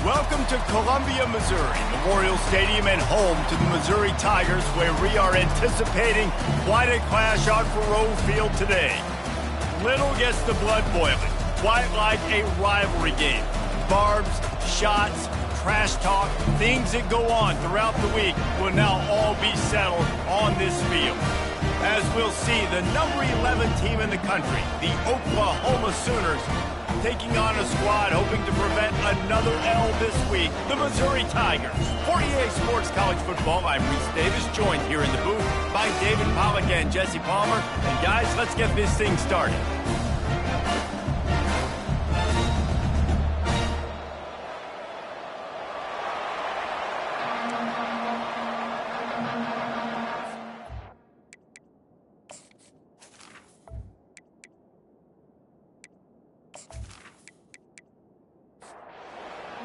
Welcome to Columbia, Missouri, Memorial Stadium and home to the Missouri Tigers, where we are anticipating quite a clash on Faroe Field today. Little gets the blood boiling, quite like a rivalry game. Barbs, shots, trash talk, things that go on throughout the week will now all be settled on this field. As we'll see, the number 11 team in the country, the Oklahoma Sooners, taking on a squad hoping to prevent another L this week, the Missouri Tigers. For EA Sports College Football, I'm Reese Davis, joined here in the booth by David Pollack and Jesse Palmer. And guys, let's get this thing started.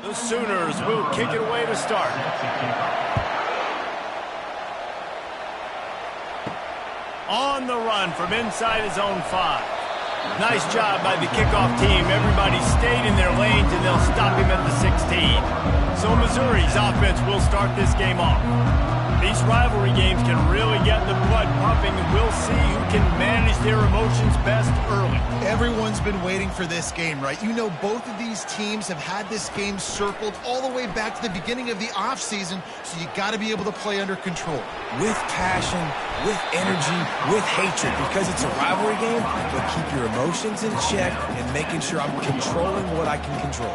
The Sooners will kick it away to start. On the run from inside his own 5. Nice job by the kickoff team. Everybody stayed in their lanes, and they'll stop him at the 16. So Missouri's offense will start this game off. These rivalry games can really get the blood pumping, and we'll see who can manage their emotions best early. Everyone's been waiting for this game, right? You know, both of these teams have had this game circled all the way back to the beginning of the offseason, so you got to be able to play under control. With passion, with energy, with hatred, because it's a rivalry game, but keep your emotions in check and making sure I'm controlling what I can control.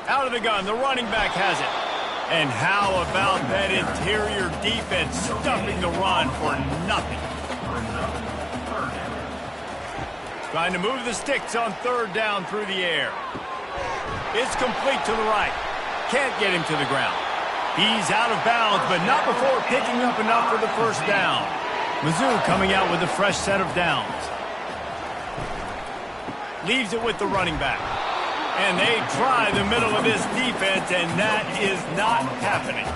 Out of the gun, the running back has it. And how about that interior defense stuffing the run for nothing? Trying to move the sticks on third down through the air. It's complete to the right. Can't get him to the ground. He's out of bounds, but not before picking up enough for the first down. Mizzou coming out with a fresh set of downs. Leaves it with the running back. And they try the middle of this defense, and that is not happening.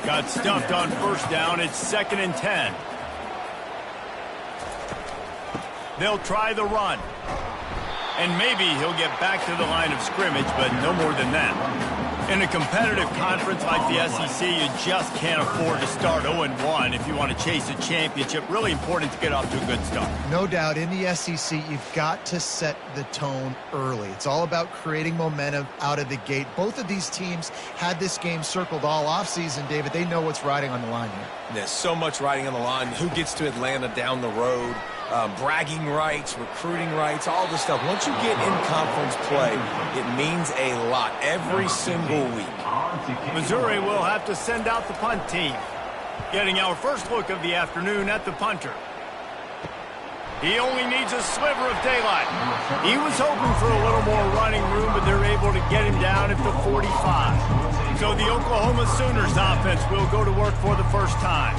Got stuffed on first down. It's 2nd and 10. They'll try the run. And maybe he'll get back to the line of scrimmage, but no more than that. In a competitive conference like the SEC, you just can't afford to start 0-1 if you want to chase a championship. Really important to get off to a good start. No doubt, in the SEC, you've got to set the tone early. It's all about creating momentum out of the gate. Both of these teams had this game circled all offseason, David. They know what's riding on the line here. There's so much riding on the line. Who gets to Atlanta down the road? Bragging rights, recruiting rights, all this stuff. Once you get in conference play, it means a lot every single week. Missouri will have to send out the punt team. Getting our first look of the afternoon at the punter. He only needs a sliver of daylight. He was hoping for a little more running room, but they're able to get him down at the 45. So the Oklahoma Sooners offense will go to work for the first time.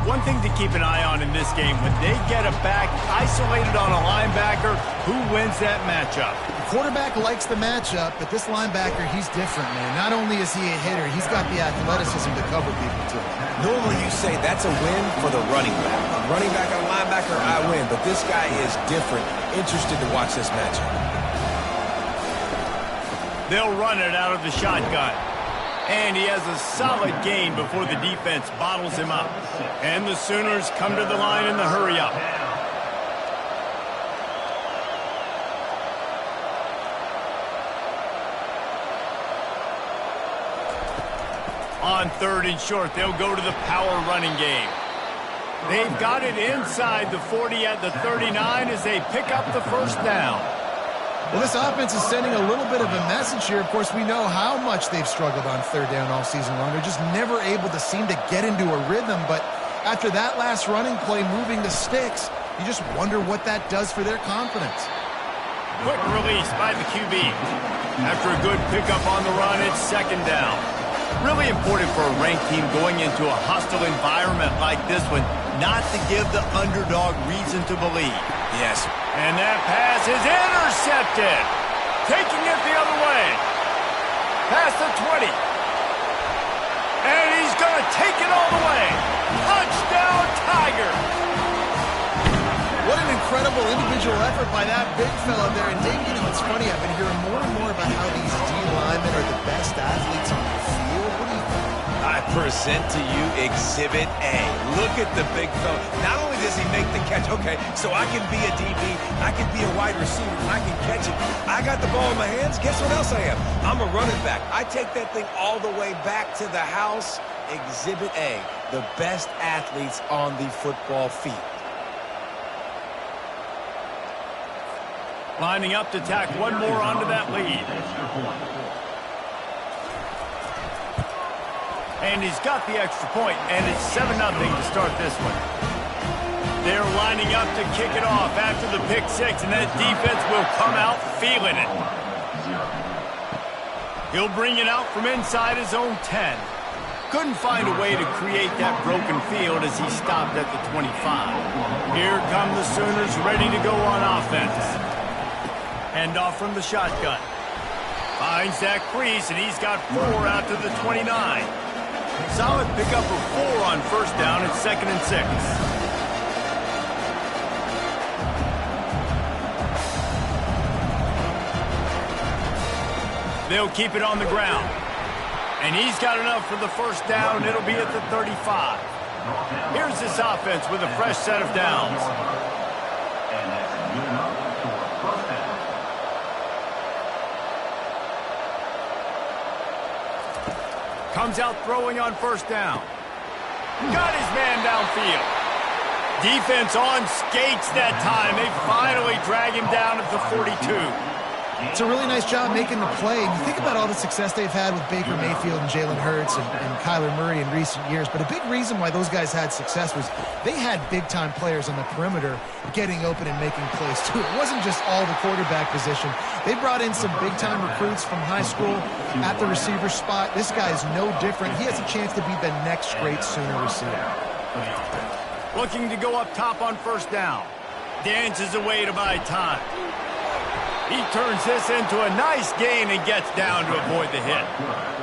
One thing to keep an eye on in this game, when they get a back isolated on a linebacker, who wins that matchup? The quarterback likes the matchup, but this linebacker, he's different, man. Not only is he a hitter, he's got the athleticism to cover people, too. Normally you say that's a win for the running back. Running back on linebacker, I win. But this guy is different. Interested to watch this matchup. They'll run it out of the shotgun. And he has a solid gain before the defense bottles him up. And the Sooners come to the line in the hurry-up. On 3rd and short, they'll go to the power running game. They've got it inside the 40 at the 39 as they pick up the first down. Well, this offense is sending a little bit of a message here. Of course, we know how much they've struggled on third down all season long. They're just never able to seem to get into a rhythm. But after that last running play, moving the sticks, you just wonder what that does for their confidence. Quick release by the QB. After a good pickup on the run, it's 2nd down. Really important for a ranked team going into a hostile environment like this one, not to give the underdog reason to believe. Yes. And that pass is intercepted. Taking it the other way. Past the 20. And he's going to take it all the way. Touchdown, Tiger. What an incredible incredible individual effort by that big fella there. And Dave, you know, it's funny, I've been hearing more and more about how these D linemen are the best athletes on the field. What do you think? I present to you Exhibit A. Look at the big fella. Not only does he make the catch, okay, so I can be a DB, I can be a wide receiver, I can catch it. I got the ball in my hands. Guess what else I am? I'm a running back. I take that thing all the way back to the house. Exhibit A, the best athletes on the football field. Lining up to tack one more onto that lead. And he's got the extra point, and it's 7-0 to start this one. They're lining up to kick it off after the pick six, and that defense will come out feeling it. He'll bring it out from inside his own 10. Couldn't find a way to create that broken field as he stopped at the 25. Here come the Sooners ready to go on offense. Hand off from the shotgun. Finds that crease, and he's got 4 out to the 29. Solid pickup of 4 on first down. It's 2nd and 6. They'll keep it on the ground. And he's got enough for the first down. It'll be at the 35. Here's this offense with a fresh set of downs. Comes out throwing on first down. Got his man downfield. Defense on skates that time. They finally drag him down at the 42. It's a really nice job making the play. And you think about all the success they've had with Baker Mayfield and Jalen Hurts and Kyler Murray in recent years. But a big reason why those guys had success was they had big-time players on the perimeter getting open and making plays, too. It wasn't just all the quarterback position. They brought in some big-time recruits from high school at the receiver spot. This guy is no different. He has a chance to be the next great Sooner receiver. Looking to go up top on first down. Dances away to buy time. He turns this into a nice gain and gets down to avoid the hit.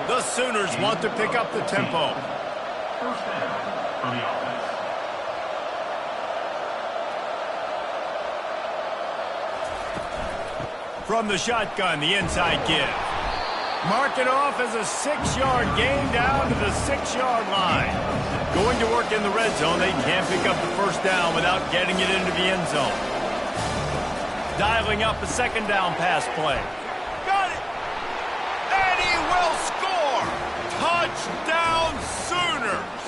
The Sooners want to pick up the tempo. First down for the offense. From the shotgun, the inside give. Mark it off as a 6-yard gain down to the 6-yard line. Going to work in the red zone, they can't pick up the first down without getting it into the end zone. Dialing up a second down pass play. Got it! And he will score! Touchdown Sooners!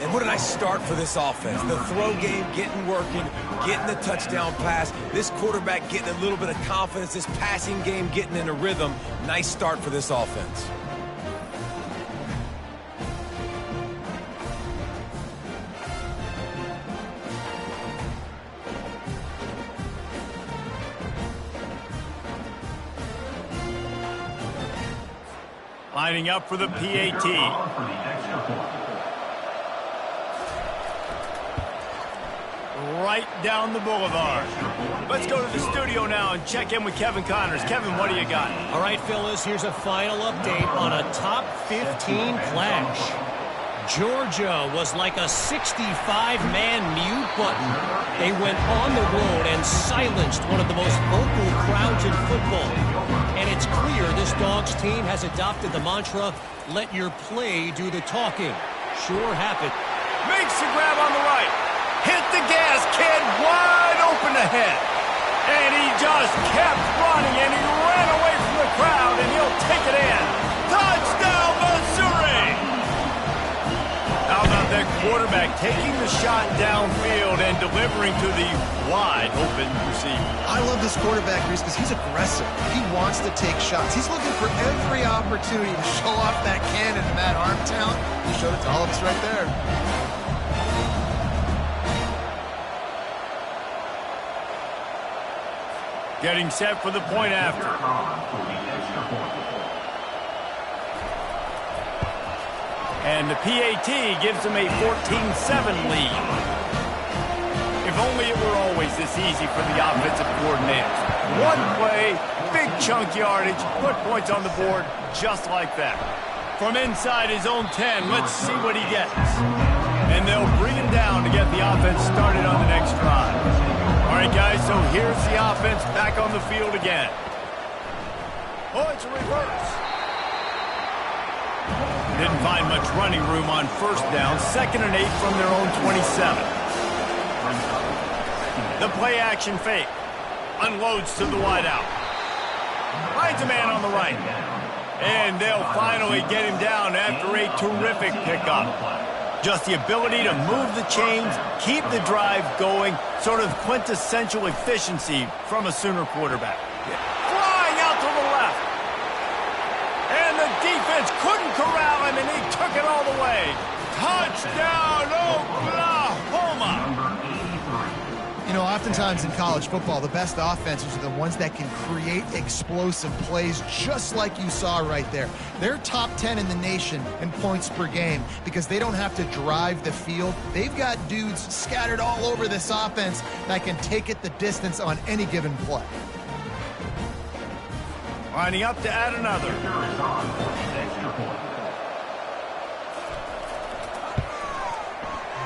And what a nice start for this offense. The throw game getting working, getting the touchdown pass. This quarterback getting a little bit of confidence. This passing game getting in a rhythm. Nice start for this offense. Lining up for the PAT. Right down the boulevard. Let's go to the studio now and check in with Kevin Connors. Kevin, what do you got? All right, Phyllis, here's a final update on a top 15 clash. Georgia was like a 65-man mute button. They went on the road and silenced one of the most vocal crowds in football. And it's clear this Dogs team has adopted the mantra, let your play do the talking. Sure happened. Makes the grab on the right. Hit the gas, kid, wide open ahead. And he just kept running, and he ran away from the crowd, and he'll take it in. Touchdown, Missouri! How about that quarterback taking the shot downfield and delivering to the wide open receiver? I love this quarterback, Reese, because he's aggressive. He wants to take shots. He's looking for every opportunity to show off that cannon and that arm talent. He showed it to all of us right there. Getting set for the point after. And the PAT gives them a 14-7 lead. If only it were always this easy for the offensive coordinators. One play, big chunk yardage, put points on the board just like that. From inside his own 10, let's see what he gets. And they'll bring him down to get the offense started on the next drive. So here's the offense back on the field again. Oh, it's a reverse. Didn't find much running room on first down. 2nd and 8 from their own 27. The play-action fake. Unloads to the wideout. Finds a man on the right. And they'll finally get him down after a terrific pickup. Just the ability to move the chains, keep the drive going, sort of quintessential efficiency from a Sooner quarterback. Flying out to the left. And the defense couldn't corral him, and he took it all the way. Touchdown, Oklahoma! You know, oftentimes in college football, the best offenses are the ones that can create explosive plays, just like you saw right there. They're top 10 in the nation in points per game because they don't have to drive the field. They've got dudes scattered all over this offense that can take it the distance on any given play. Lining up to add another. Extra point.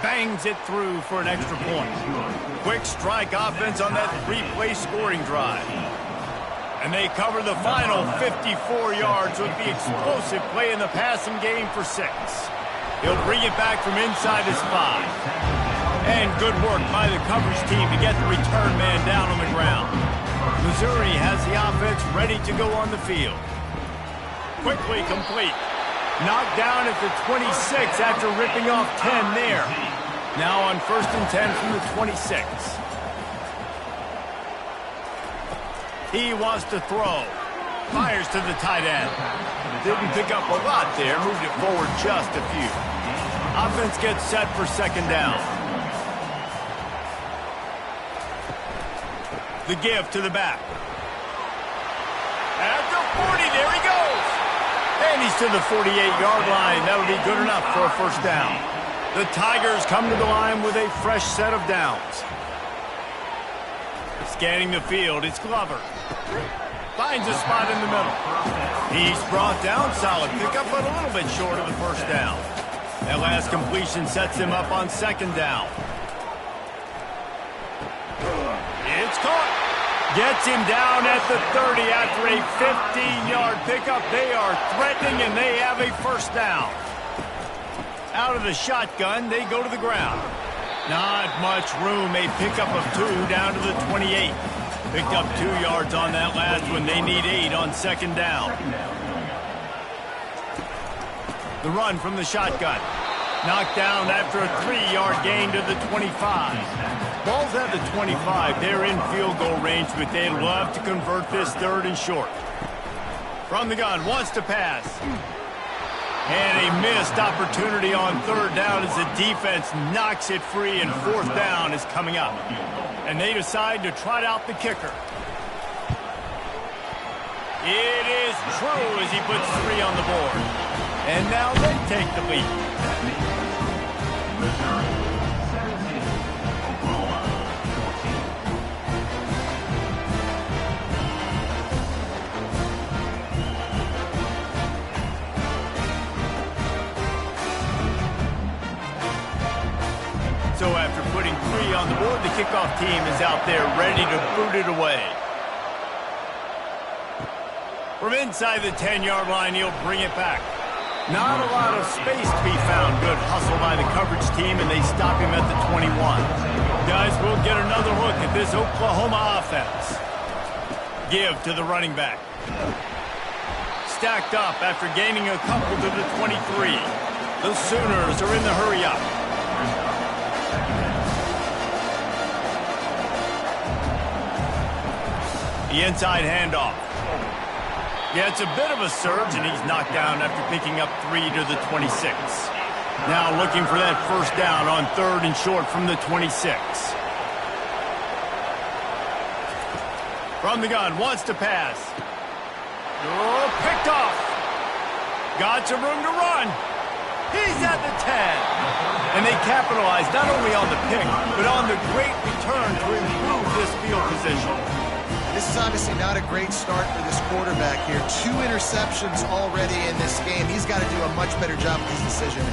Bangs it through for an extra point. Quick strike offense on that 3-play scoring drive. And they cover the final 54 yards with the explosive play in the passing game for 6. He'll bring it back from inside his 5. And good work by the coverage team to get the return man down on the ground. Missouri has the offense ready to go on the field. Quickly complete. Knocked down at the 26 after ripping off 10 there. Now on 1st and 10 from the 26. He wants to throw. Fires to the tight end. Didn't pick up a lot there. Moved it forward just a few. Offense gets set for 2nd down. The give to the back. At the 40, there he goes. And he's to the 48-yard line. That'll be good enough for a 1st down. The Tigers come to the line with a fresh set of downs. Scanning the field, it's Glover. Finds a spot in the middle. He's brought down. Solid pickup, but a little bit short of the 1st down. That last completion sets him up on 2nd down. It's caught. Gets him down at the 30 after a 15-yard pickup. They are threatening, and they have a 1st down. Out of the shotgun, they go to the ground. Not much room. A pickup of 2 down to the 28. Picked up 2 yards on that last one. They need 8 on 2nd down. The run from the shotgun. Knocked down after a 3-yard gain to the 25. Ball's at the 25. They're in field goal range, but they'd love to convert this 3rd and short. From the gun, wants to pass. And a missed opportunity on 3rd down as the defense knocks it free, and 4th down is coming up. And they decide to trot out the kicker. It is true as he puts 3 on the board. And now they take the lead. So after putting 3 on the board, the kickoff team is out there ready to boot it away. From inside the 10-yard line, he'll bring it back. Not a lot of space to be found. Good hustle by the coverage team, and they stop him at the 21. Guys, we'll get another look at this Oklahoma offense. Give to the running back. Stacked up after gaining a couple to the 23. The Sooners are in the hurry-up. The inside handoff. Yeah, it's a bit of a surge, and he's knocked down after picking up 3 to the 26. Now looking for that 1st down on 3rd and short from the 26. From the gun, wants to pass. Oh, picked off. Got some room to run. He's at the 10. And they capitalize not only on the pick, but on the great return to improve this field position. This is obviously not a great start for this quarterback here. 2 interceptions already in this game. He's got to do a much better job with his decision.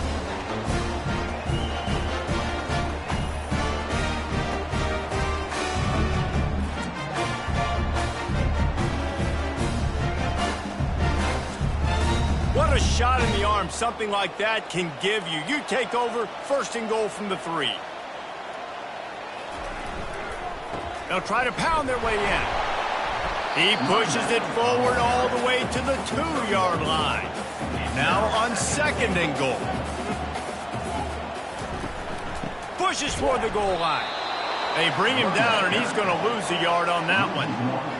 shot in the arm something like that can give you. You take over, 1st and goal from the 3. They'll try to pound their way in. He pushes it forward all the way to the 2-yard line. Now on 2nd and goal. Pushes for the goal line. They bring him down, and he's going to lose a yard on that one.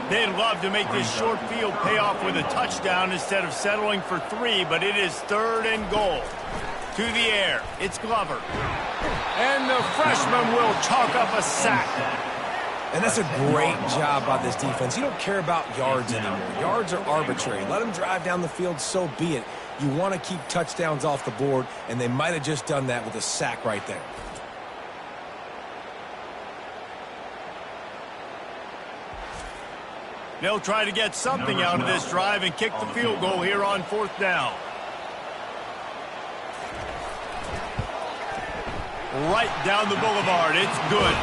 They'd love to make this short field pay off with a touchdown instead of settling for 3, but it is 3rd and goal. To the air, it's Glover. And the freshman will chalk up a sack. And that's a great job by this defense. You don't care about yards anymore. Yards are arbitrary. Let them drive down the field, so be it. You want to keep touchdowns off the board, and they might have just done that with a sack right there. They'll try to get something out of this drive and kick the field goal here on 4th down. Right down the boulevard. It's good.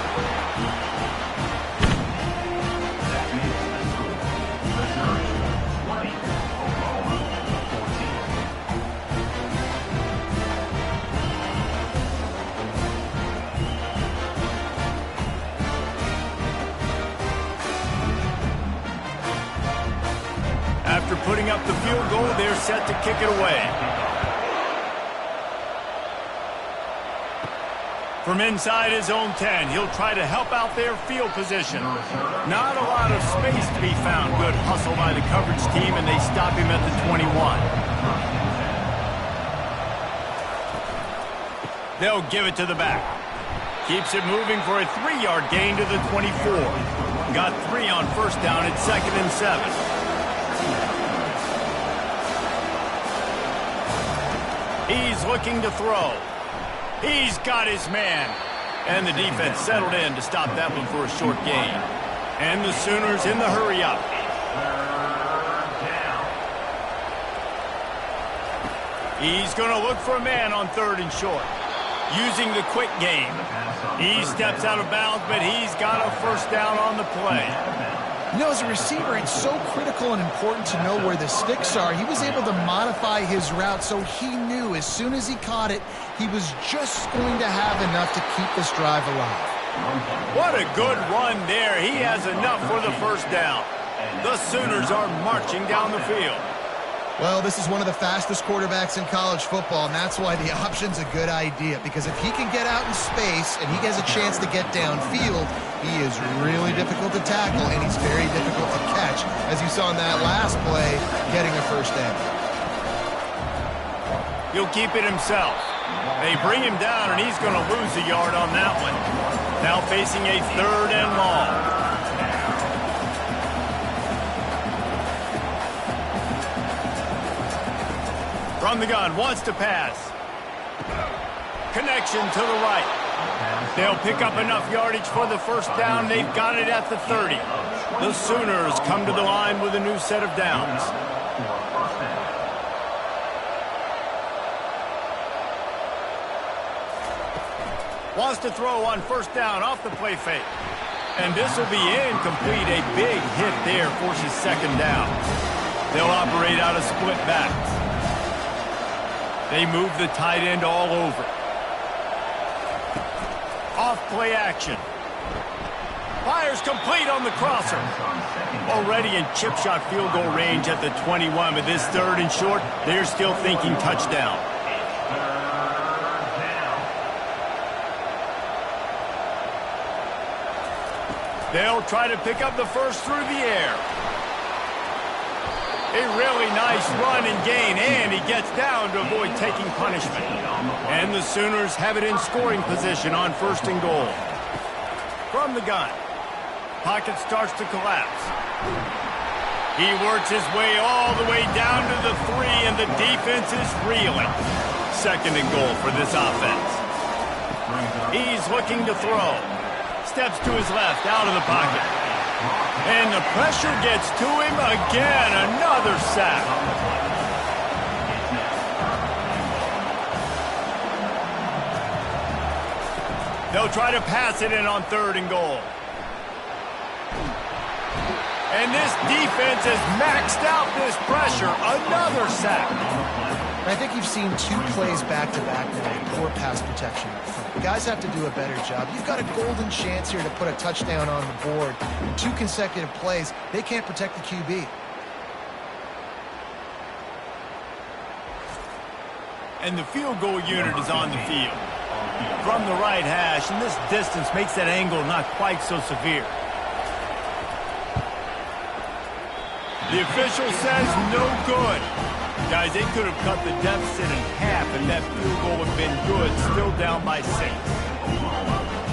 After putting up the field goal, they're set to kick it away. From inside his own 10, he'll try to help out their field position. Not a lot of space to be found. Good hustle by the coverage team, and they stop him at the 21. They'll give it to the back. Keeps it moving for a 3-yard gain to the 24. Got 3 on 1st down at 2nd and 7. He's looking to throw. He's got his man. And the defense settled in to stop that one for a short gain. And the Sooners in the hurry-up. He's going to look for a man on 3rd and short. Using the quick game. He steps out of bounds, but he's got a 1st down on the play. You know, as a receiver, it's so critical and important to know where the sticks are. He was able to modify his route, so he knew as soon as he caught it, he was just going to have enough to keep this drive alive. What a good run there. He has enough for the 1st down. The Sooners are marching down the field. Well, this is one of the fastest quarterbacks in college football, and that's why the option's a good idea, because if he can get out in space and he has a chance to get downfield, he is really difficult to tackle, and he's very difficult to catch, as you saw in that last play, getting a 1st down. He'll keep it himself. They bring him down, and he's going to lose a yard on that one. Now facing a 3rd and long. From the gun, wants to pass. Connection to the right. They'll pick up enough yardage for the 1st down. They've got it at the 30. The Sooners come to the line with a new set of downs. Wants to throw on 1st down off the play fake. And this will be incomplete. A big hit there forces 2nd down. They'll operate out a split back. They move the tight end all over. Off play action. Fires complete on the crosser. Already in chip shot field goal range at the 21. With this 3rd and short, they're still thinking touchdown. They'll try to pick up the 1st through the air. A really nice run and gain, and he gets down to avoid taking punishment. And the Sooners have it in scoring position on 1st and goal. From the gun, pocket starts to collapse. He works his way all the way down to the 3, and the defense is reeling. 2nd and goal for this offense. He's looking to throw. Steps to his left, out of the pocket. And the pressure gets to him again. Another sack. They'll try to pass it in on 3rd and goal. And this defense has maxed out this pressure. Another sack. And I think you've seen 2 plays back-to-back now, poor pass protection up front. The guys have to do a better job. You've got a golden chance here to put a touchdown on the board. In 2 consecutive plays, they can't protect the QB. And the field goal unit is on the field. From the right hash, and this distance makes that angle not quite so severe. The official says no good. Guys, they could have cut the deficit in half, and that field goal would have been good, still down by 6.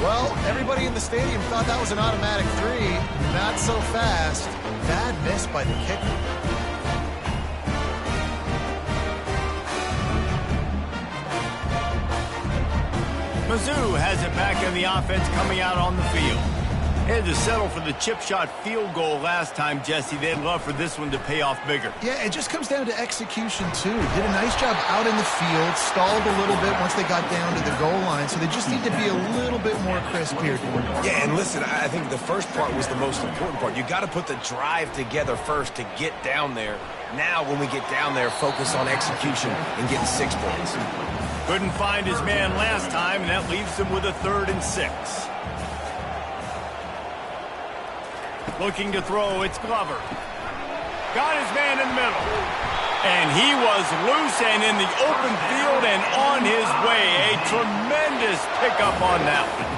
Well, everybody in the stadium thought that was an automatic 3. Not so fast. Bad miss by the kicker. Mizzou has it back in the offense coming out on the field. They had to settle for the chip shot field goal last time, Jesse. They'd love for this one to pay off bigger. Yeah, it just comes down to execution, too. Did a nice job out in the field, stalled a little bit once they got down to the goal line, so they just need to be a little bit more crisp here. Yeah, and listen, I think the first part was the most important part. You got to put the drive together first to get down there. Now, when we get down there, focus on execution and getting 6 points. Couldn't find his man last time, and that leaves him with a 3rd and 6. Looking to throw, it's Glover. Got his man in the middle. And he was loose and in the open field and on his way. A tremendous pickup on that one.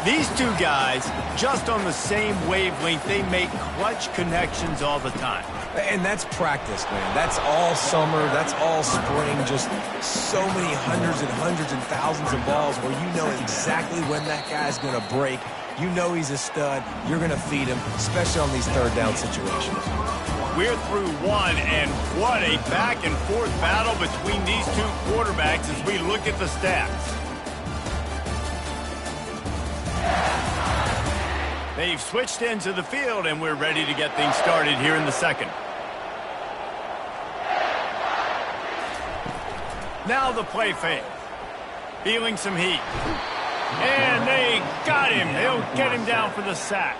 These 2 guys, just on the same wavelength, they make clutch connections all the time. And that's practice, man. That's all summer. That's all spring. Just so many hundreds and thousands of balls where you know exactly when that guy's going to break. You know he's a stud. You're going to feed him, especially on these 3rd down situations. We're through 1, and what a back-and-forth battle between these 2 quarterbacks as we look at the stats. They've switched into the field, and we're ready to get things started here in the 2nd. Now the play fake. Feeling some heat. And they got him. They'll get him down for the sack.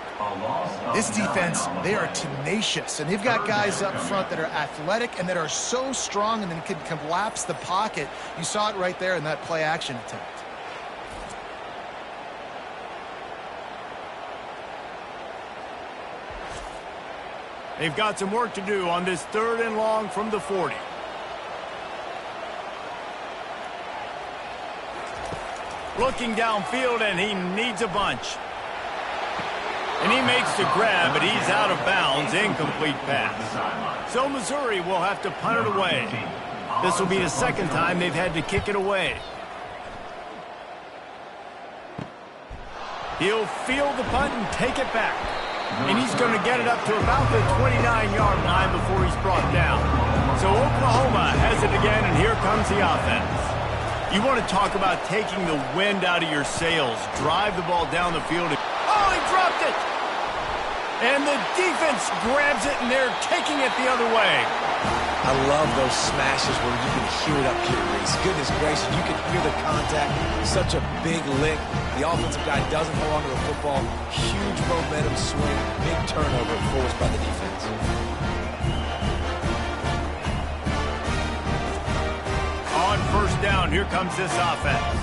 This defense, they are tenacious, and they've got guys up front that are athletic and that are so strong and then can collapse the pocket. You saw it right there in that play-action attempt. They've got some work to do on this 3rd and long from the 40. Looking downfield, and he needs a bunch. And he makes the grab, but he's out of bounds. Incomplete pass. So Missouri will have to punt it away. This will be the 2nd time they've had to kick it away. He'll field the punt and take it back. And he's going to get it up to about the 29-yard line before he's brought down. So Oklahoma has it again, and here comes the offense. You want to talk about taking the wind out of your sails. Drive the ball down the field. Oh, he dropped it! And the defense grabs it, and they're taking it the other way. I love those smashes where you can hear it up here, Reese. Goodness gracious, you can hear the contact. Such a big lick. The offensive guy doesn't hold on to the football. Huge momentum swing. Big turnover forced by the defense. On 1st down, here comes this offense.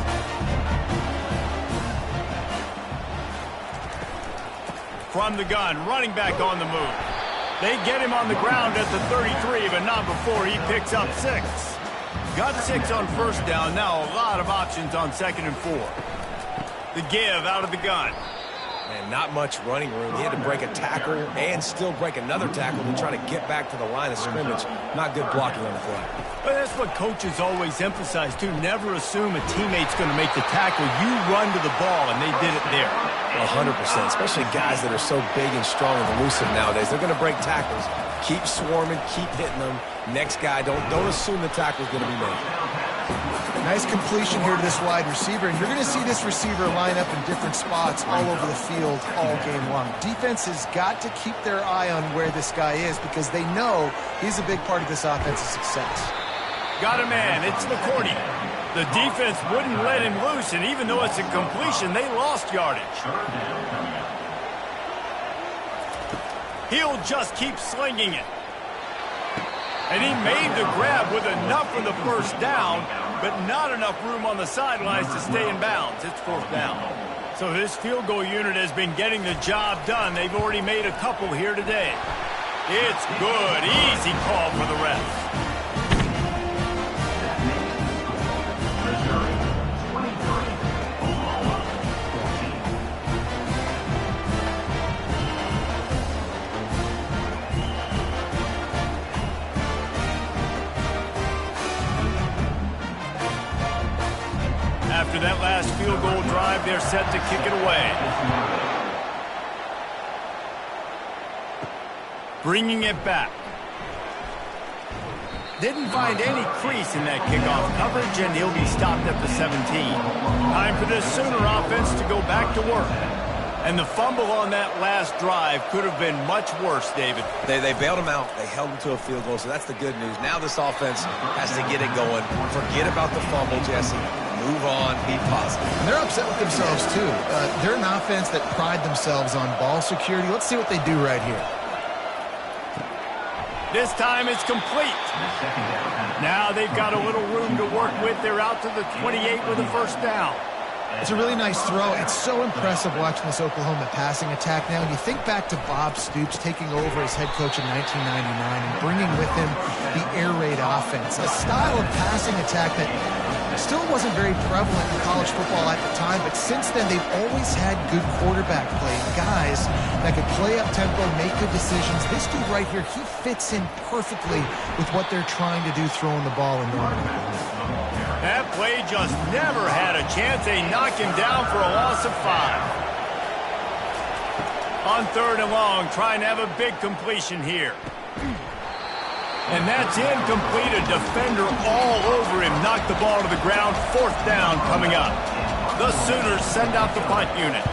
From the gun, running back on the move. They get him on the ground at the 33, but not before he picks up 6. Got 6 on 1st down. Now a lot of options on 2nd and 4. The give out of the gun. And not much running room. He had to break a tackle and still break another tackle to try to get back to the line of scrimmage. Not good blocking on the fly. But that's what coaches always emphasize, too. Never assume a teammate's going to make the tackle. You run to the ball, and they did it there. 100%, especially guys that are so big and strong and elusive nowadays. They're going to break tackles. Keep swarming, keep hitting them. Next guy, don't assume the tackle's going to be made. Nice completion here to this wide receiver, and you're going to see this receiver line up in different spots all over the field all game long. Defense has got to keep their eye on where this guy is because they know he's a big part of this offensive success. Got a man. It's McCourty. The defense wouldn't let him loose, and even though it's a completion, they lost yardage. He'll just keep slinging it. And he made the grab with enough for the first down, but not enough room on the sidelines to stay in bounds. It's fourth down. So this field goal unit has been getting the job done. They've already made a couple here today. It's good. Easy call for the refs. After that last field goal drive, they're set to kick it away. Bringing it back. Didn't find any crease in that kickoff coverage, and he'll be stopped at the 17. Time for this Sooner offense to go back to work. And the fumble on that last drive could have been much worse, David. They bailed him out. They held him to a field goal, so that's the good news. Now this offense has to get it going. Forget about the fumble, Jesse. Move on. Be positive. And they're upset with themselves, too. They're an offense that pride themselves on ball security. Let's see what they do right here. This time it's complete. Now they've got a little room to work with. They're out to the 28 with a first down. It's a really nice throw. It's so impressive watching this Oklahoma passing attack now. And you think back to Bob Stoops taking over as head coach in 1999 and bringing with him the air raid offense, a style of passing attack that still wasn't very prevalent in college football at the time, but since then they've always had good quarterback play, guys that could play up tempo, make good decisions. This dude right here, he fits in perfectly with what they're trying to do throwing the ball in Norman. That play just never had a chance. They knock him down for a loss of 5. On third and long, trying to have a big completion here. And that's incomplete. A defender all over him. Knocked the ball to the ground. Fourth down coming up. The Sooners send out the punt unit.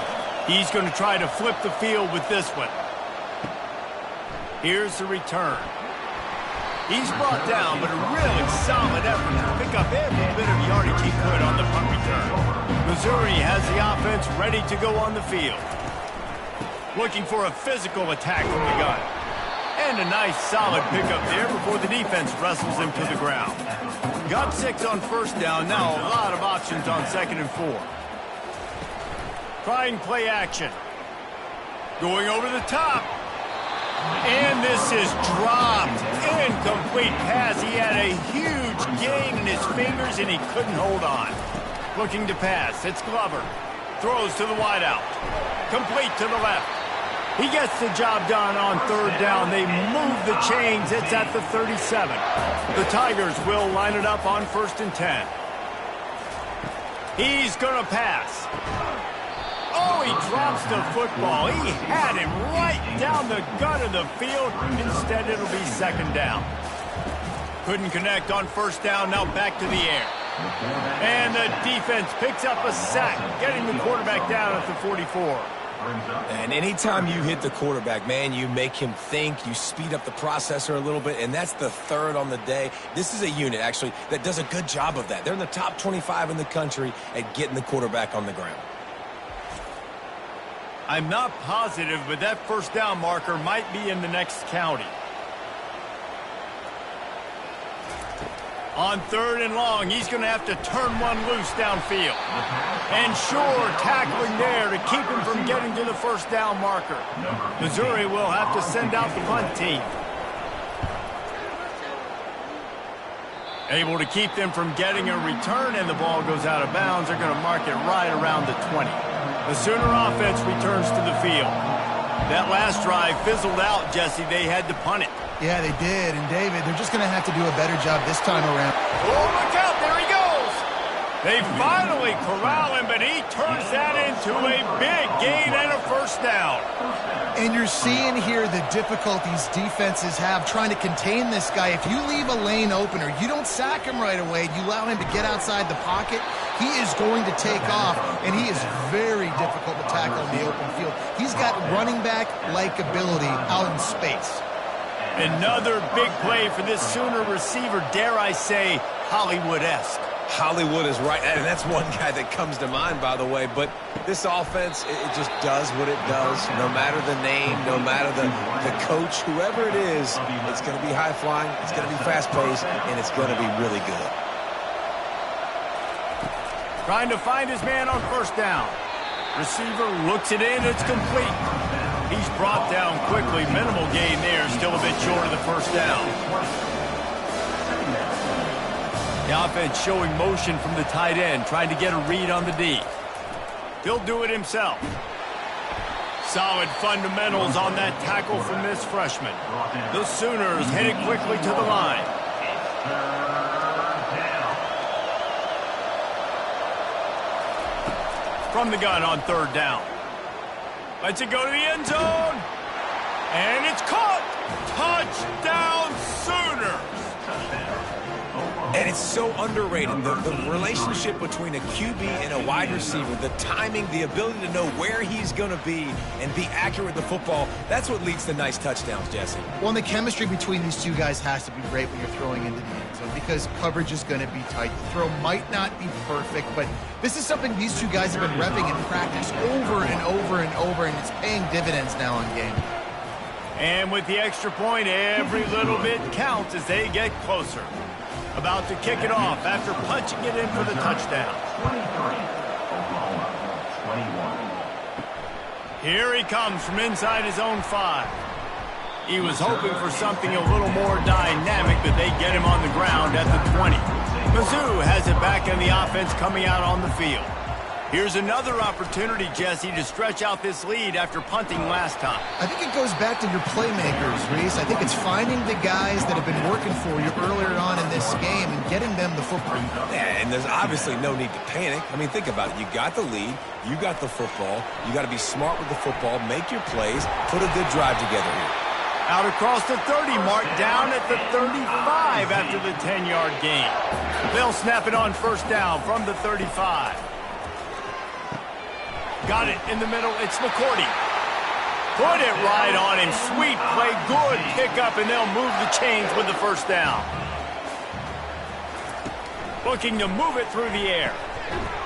He's going to try to flip the field with this one. Here's the return. He's brought down, but a really solid effort to pick up every bit of yardage he could on the punt return. Missouri has the offense ready to go on the field. Looking for a physical attack from the gun. And a nice solid pickup there before the defense wrestles him to the ground. Got 6 on first down. Now a lot of options on second and 4. Trying play action. Going over the top. And this is dropped. Incomplete pass. He had a huge gain in his fingers and he couldn't hold on. Looking to pass. It's Glover. Throws to the wideout. Complete to the left. He gets the job done on third down. They move the chains. It's at the 37. The Tigers will line it up on 1st and 10. He's going to pass. Oh, he drops the football. He had him right down the gut of the field. Instead, it'll be second down. Couldn't connect on first down. Now back to the air. And the defense picks up a sack, getting the quarterback down at the 44. And anytime you hit the quarterback, man, you make him think, you speed up the processor a little bit, and that's the third on the day. This is a unit, actually, that does a good job of that. They're in the top 25 in the country at getting the quarterback on the ground. I'm not positive, but that first down marker might be in the next county. On third and long, he's going to have to turn one loose downfield. And sure, tackling there to keep him from getting to the first down marker. Missouri will have to send out the punt team. Able to keep them from getting a return, and the ball goes out of bounds. They're going to mark it right around the 20. The Sooner offense returns to the field. That last drive fizzled out, Jesse. They had to punt it. Yeah, they did. And, David, they're just going to have to do a better job this time around. Oh, look out. There he goes. They finally corral him, but he turns that into a big gain and a first down. And you're seeing here the difficulties defenses have trying to contain this guy. If you leave a lane open or you don't sack him right away, you allow him to get outside the pocket, he is going to take off, and he is very difficult to tackle in the open field. He's got running back-like ability out in space. Another big play for this Sooner receiver, dare I say, Hollywood-esque. Hollywood is right, and that's one guy that comes to mind, by the way. But this offense, it just does what it does. No matter the name, no matter the coach, whoever it is, it's going to be high-flying, it's going to be fast-paced, and it's going to be really good. Trying to find his man on first down. Receiver looks it in, it's complete. He's brought down quickly. Minimal gain there, still a bit short of the first down. The offense showing motion from the tight end, trying to get a read on the D. He'll do it himself. Solid fundamentals on that tackle from this freshman. The Sooners headed quickly to the line. From the gun on third down. Lets it go to the end zone. And it's caught. Touchdown Sooners. And it's so underrated, the relationship between a QB and a wide receiver, the timing, the ability to know where he's going to be and be accurate with the football, that's what leads to nice touchdowns, Jesse. Well, and the chemistry between these two guys has to be great when you're throwing into the end zone because coverage is going to be tight. The throw might not be perfect, but this is something these two guys have been repping in practice over and over and over, and it's paying dividends now on game. And with the extra point, every little bit counts as they get closer. About to kick it off after punching it in for the touchdown. 23, Oklahoma, 21. Here he comes from inside his own 5. He was hoping for something a little more dynamic, but they get him on the ground at the 20. Mizzou has it back in the offense coming out on the field. Here's another opportunity, Jesse, to stretch out this lead after punting last time. I think it goes back to your playmakers, Reese. I think it's finding the guys that have been working for you earlier on in this game and getting them the football. Yeah, and there's obviously no need to panic. I mean, think about it. You got the lead. You got the football. You got to be smart with the football, make your plays, put a good drive together here. Out across the 30 mark, down at the 35 after the 10-yard gain. They'll snap it on first down from the 35. Got it in the middle. It's McCourty. Put it right on him. Sweet play. Good pickup, and they'll move the chains with the first down. Looking to move it through the air.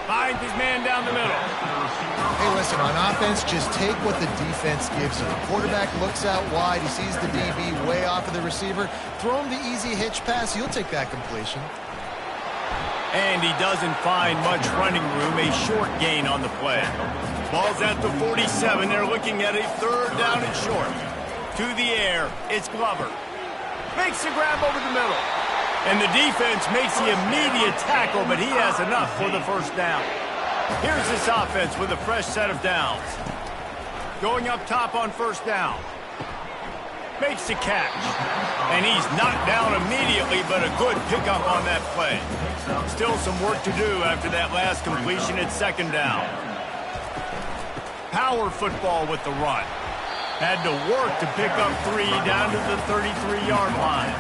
Finds his man down the middle. Hey, listen, on offense, just take what the defense gives you. The quarterback looks out wide. He sees the DB way off of the receiver. Throw him the easy hitch pass. You'll take that completion. And he doesn't find much running room. A short gain on the play. Ball's at the 47. They're looking at a third down and short. To the air. It's Glover. Makes the grab over the middle. And the defense makes the immediate tackle, but he has enough for the first down. Here's this offense with a fresh set of downs. Going up top on first down. Makes the catch. And he's knocked down immediately, but a good pickup on that play. Still some work to do after that last completion at second down. Power football with the run. Had to work to pick up 3 down to the 33-yard line.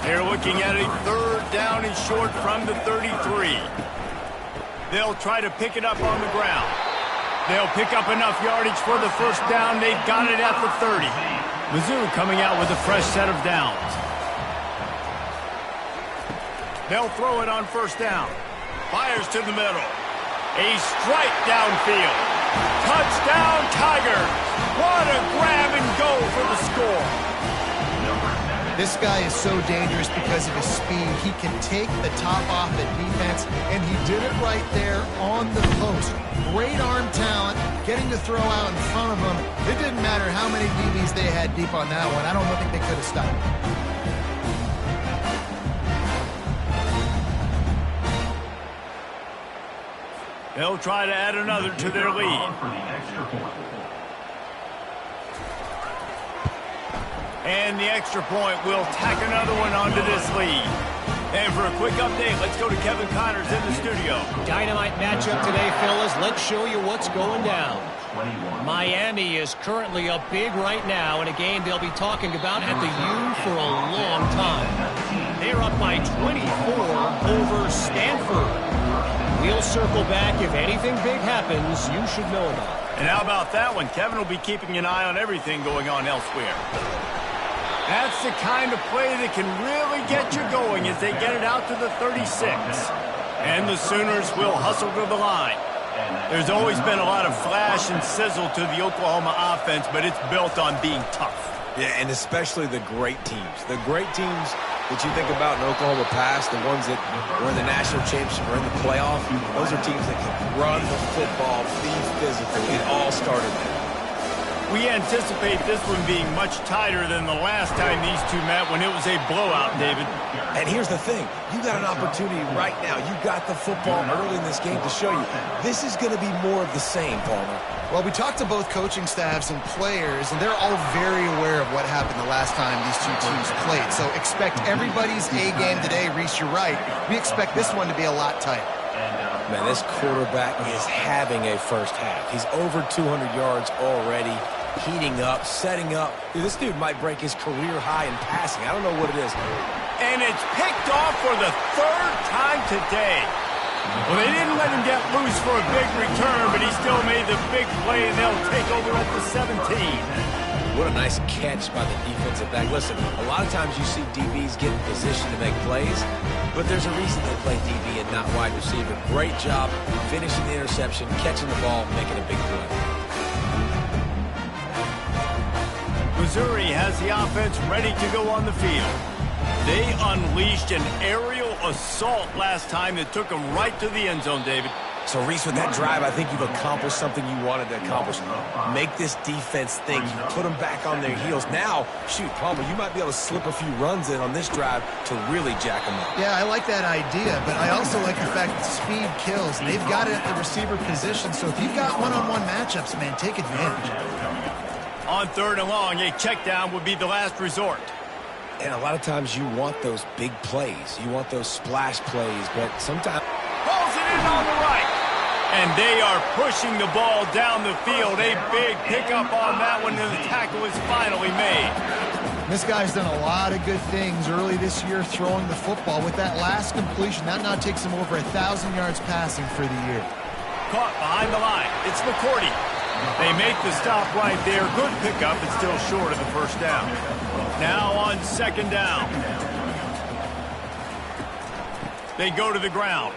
They're looking at a third down and short from the 33. They'll try to pick it up on the ground. They'll pick up enough yardage for the first down. They've got it at the 30. Mizzou coming out with a fresh set of downs. They'll throw it on first down. Fires to the middle. A strike downfield. Touchdown Tigers. What a grab and go for the score. This guy is so dangerous because of his speed. He can take the top off the defense, and he did it right there on the post. Great arm talent, getting to throw out in front of him. It didn't matter how many DBs they had deep on that one. I don't think they could have stopped him. They'll try to add another to their lead. And the extra point will tack another one onto this lead. And for a quick update, let's go to Kevin Connors in the studio. Dynamite matchup today, fellas. Let's show you what's going down. Miami is currently up big right now in a game they'll be talking about at the U for a long time. They're up by 24 over Stanford. We'll circle back. If anything big happens, you should know about it. And how about that one? Kevin will be keeping an eye on everything going on elsewhere. That's the kind of play that can really get you going as they get it out to the 36. And the Sooners will hustle to the line. There's always been a lot of flash and sizzle to the Oklahoma offense, but it's built on being tough. Yeah, and especially the great teams. The great teams that you think about in Oklahoma past, the ones that were in the national championship or in the playoff, those are teams that can run the football, be physical. It all started there. We anticipate this one being much tighter than the last time these two met when it was a blowout, David. And here's the thing. You got an opportunity right now. You got the football early in this game to show you. This is going to be more of the same, Palmer. Well, we talked to both coaching staffs and players, and they're all very aware of what happened the last time these two teams played. So expect everybody's A game today. Reese, you're right. We expect this one to be a lot tighter. Man, this quarterback is having a first half. He's over 200 yards already, heating up, setting up. Dude, this dude might break his career high in passing. I don't know what it is. And it's picked off for the third time today. Well, they didn't let him get loose for a big return, but he still made the big play, and they'll take over at the 17. What a nice catch by the defensive back. Listen, a lot of times you see DBs get in position to make plays, but there's a reason they play DB and not wide receiver. Great job finishing the interception, catching the ball, making a big play. Missouri has the offense ready to go on the field. They unleashed an aerial assault last time that took them right to the end zone, David. So, Reese, with that drive, I think you've accomplished something you wanted to accomplish. Make this defense think. You put them back on their heels. Now, shoot, Palmer, you might be able to slip a few runs in on this drive to really jack them up. Yeah, I like that idea, but I also like the fact that speed kills. They've got it at the receiver position, so if you've got one-on-one matchups, man, take advantage. On 3rd and long, a check down would be the last resort. And a lot of times you want those big plays. You want those splash plays, but sometimes... Pulls it in on the right. And they are pushing the ball down the field. A big pickup on that one, and the tackle is finally made. This guy's done a lot of good things early this year throwing the football. With that last completion, that now takes him over 1,000 yards passing for the year. Caught behind the line. It's McCourty. They make the stop right there. Good pickup. It's still short of the first down. Now on 2nd down. They go to the ground.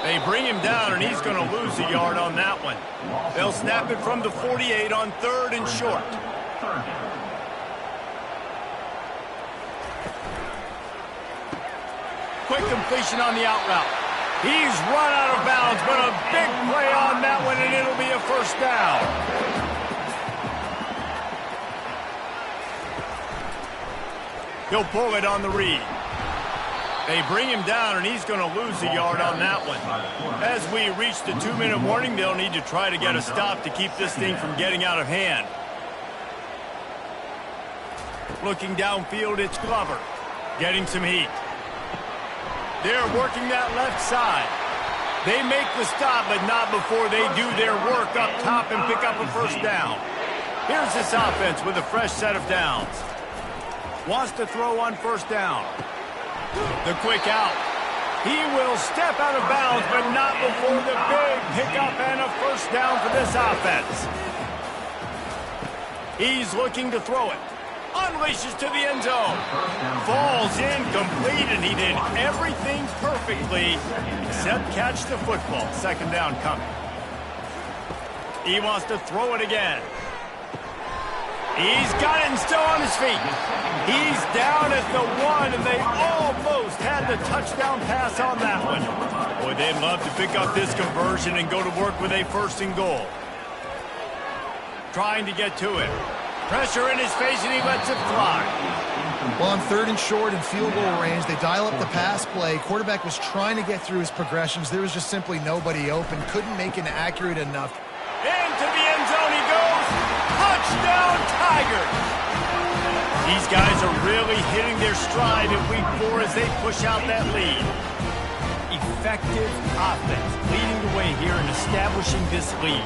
They bring him down, and he's going to lose a yard on that one. They'll snap it from the 48 on 3rd and short. Quick completion on the out route. He's run out of bounds, but a big play on that one, and it'll be a first down. He'll pull it on the read. They bring him down, and he's going to lose a yard on that one. As we reach the 2-minute warning, they'll need to try to get a stop to keep this thing from getting out of hand. Looking downfield, it's Glover. Getting some heat. They're working that left side. They make the stop, but not before they do their work up top and pick up a first down. Here's this offense with a fresh set of downs. Wants to throw on 1st down. The quick out. He will step out of bounds, but not before the big pickup and a first down for this offense. He's looking to throw it. Unleashes to the end zone. Falls incomplete, and he did everything perfectly except catch the football. 2nd down coming. He wants to throw it again. He's got it and still on his feet. He's down at the 1, and they almost had the touchdown pass on that one. Boy, they'd love to pick up this conversion and go to work with a 1st and goal. Trying to get to it. Pressure in his face, and he lets it fly. Well, on 3rd and short and field goal range, they dial up the pass play. Quarterback was trying to get through his progressions. There was just simply nobody open. Couldn't make it accurate enough. Into the end zone he goes. Touchdown, Tigers! These guys are really hitting their stride in week 4 as they push out that lead. Effective offense leading the way here and establishing this lead.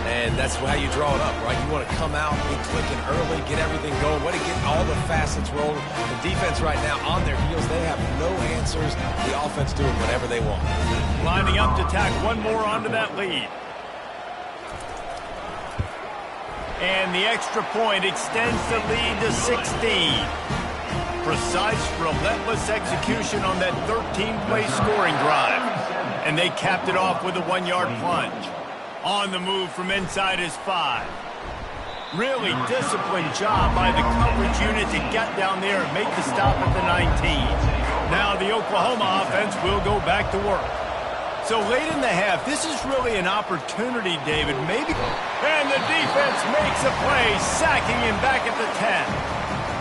And that's how you draw it up, right? You want to come out, be clicking early, get everything going, want to get all the facets rolling. The defense right now on their heels, they have no answers. The offense doing whatever they want. Lining up to tack one more onto that lead. And the extra point extends the lead to 16. Precise, relentless execution on that 13-play scoring drive. And they capped it off with a 1-yard plunge. On the move from inside his 5. Really disciplined job by the coverage unit to get down there and make the stop at the 19. Now the Oklahoma offense will go back to work. So late in the half, this is really an opportunity, David. Maybe. And the defense makes a play, sacking him back at the 10.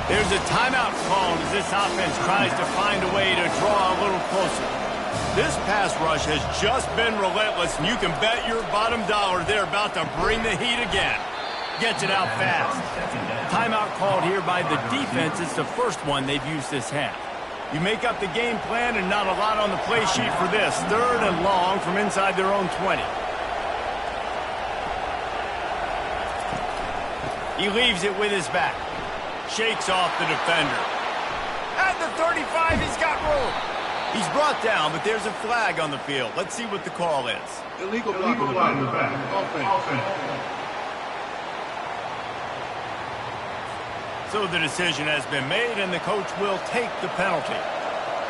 There's a timeout called as this offense tries to find a way to draw a little closer. This pass rush has just been relentless, and you can bet your bottom dollar they're about to bring the heat again. Gets it out fast. Timeout called here by the defense. It's the first one they've used this half. You make up the game plan and not a lot on the play sheet for this. 3rd and long from inside their own 20. He leaves it with his back. Shakes off the defender. At the 35, he's got room. He's brought down, but there's a flag on the field. Let's see what the call is. Illegal block in the back. Offense. So the decision has been made, and the coach will take the penalty.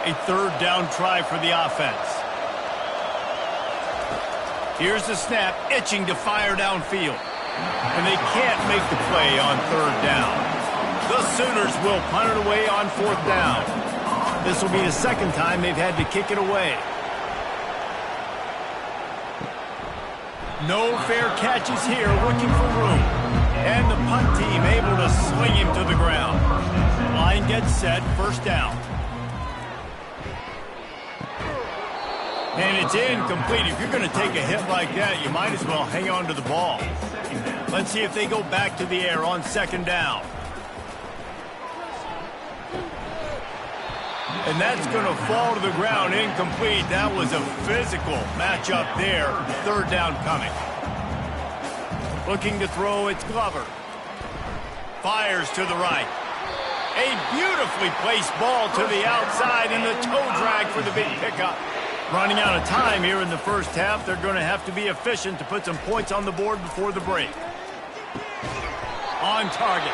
A 3rd down try for the offense. Here's the snap, itching to fire downfield. And they can't make the play on 3rd down. The Sooners will punt it away on 4th down. This will be the 2nd time they've had to kick it away. No fair catches here, looking for room. And the punt team able to sling him to the ground. Line gets set, 1st down. And it's incomplete. If you're going to take a hit like that, you might as well hang on to the ball. Let's see if they go back to the air on 2nd down. And that's going to fall to the ground, incomplete. That was a physical matchup there. 3rd down coming. Looking to throw, it's Glover. Fires to the right. A beautifully placed ball to the outside, and the toe drag for the big pickup. Running out of time here in the first half. They're going to have to be efficient to put some points on the board before the break. On target.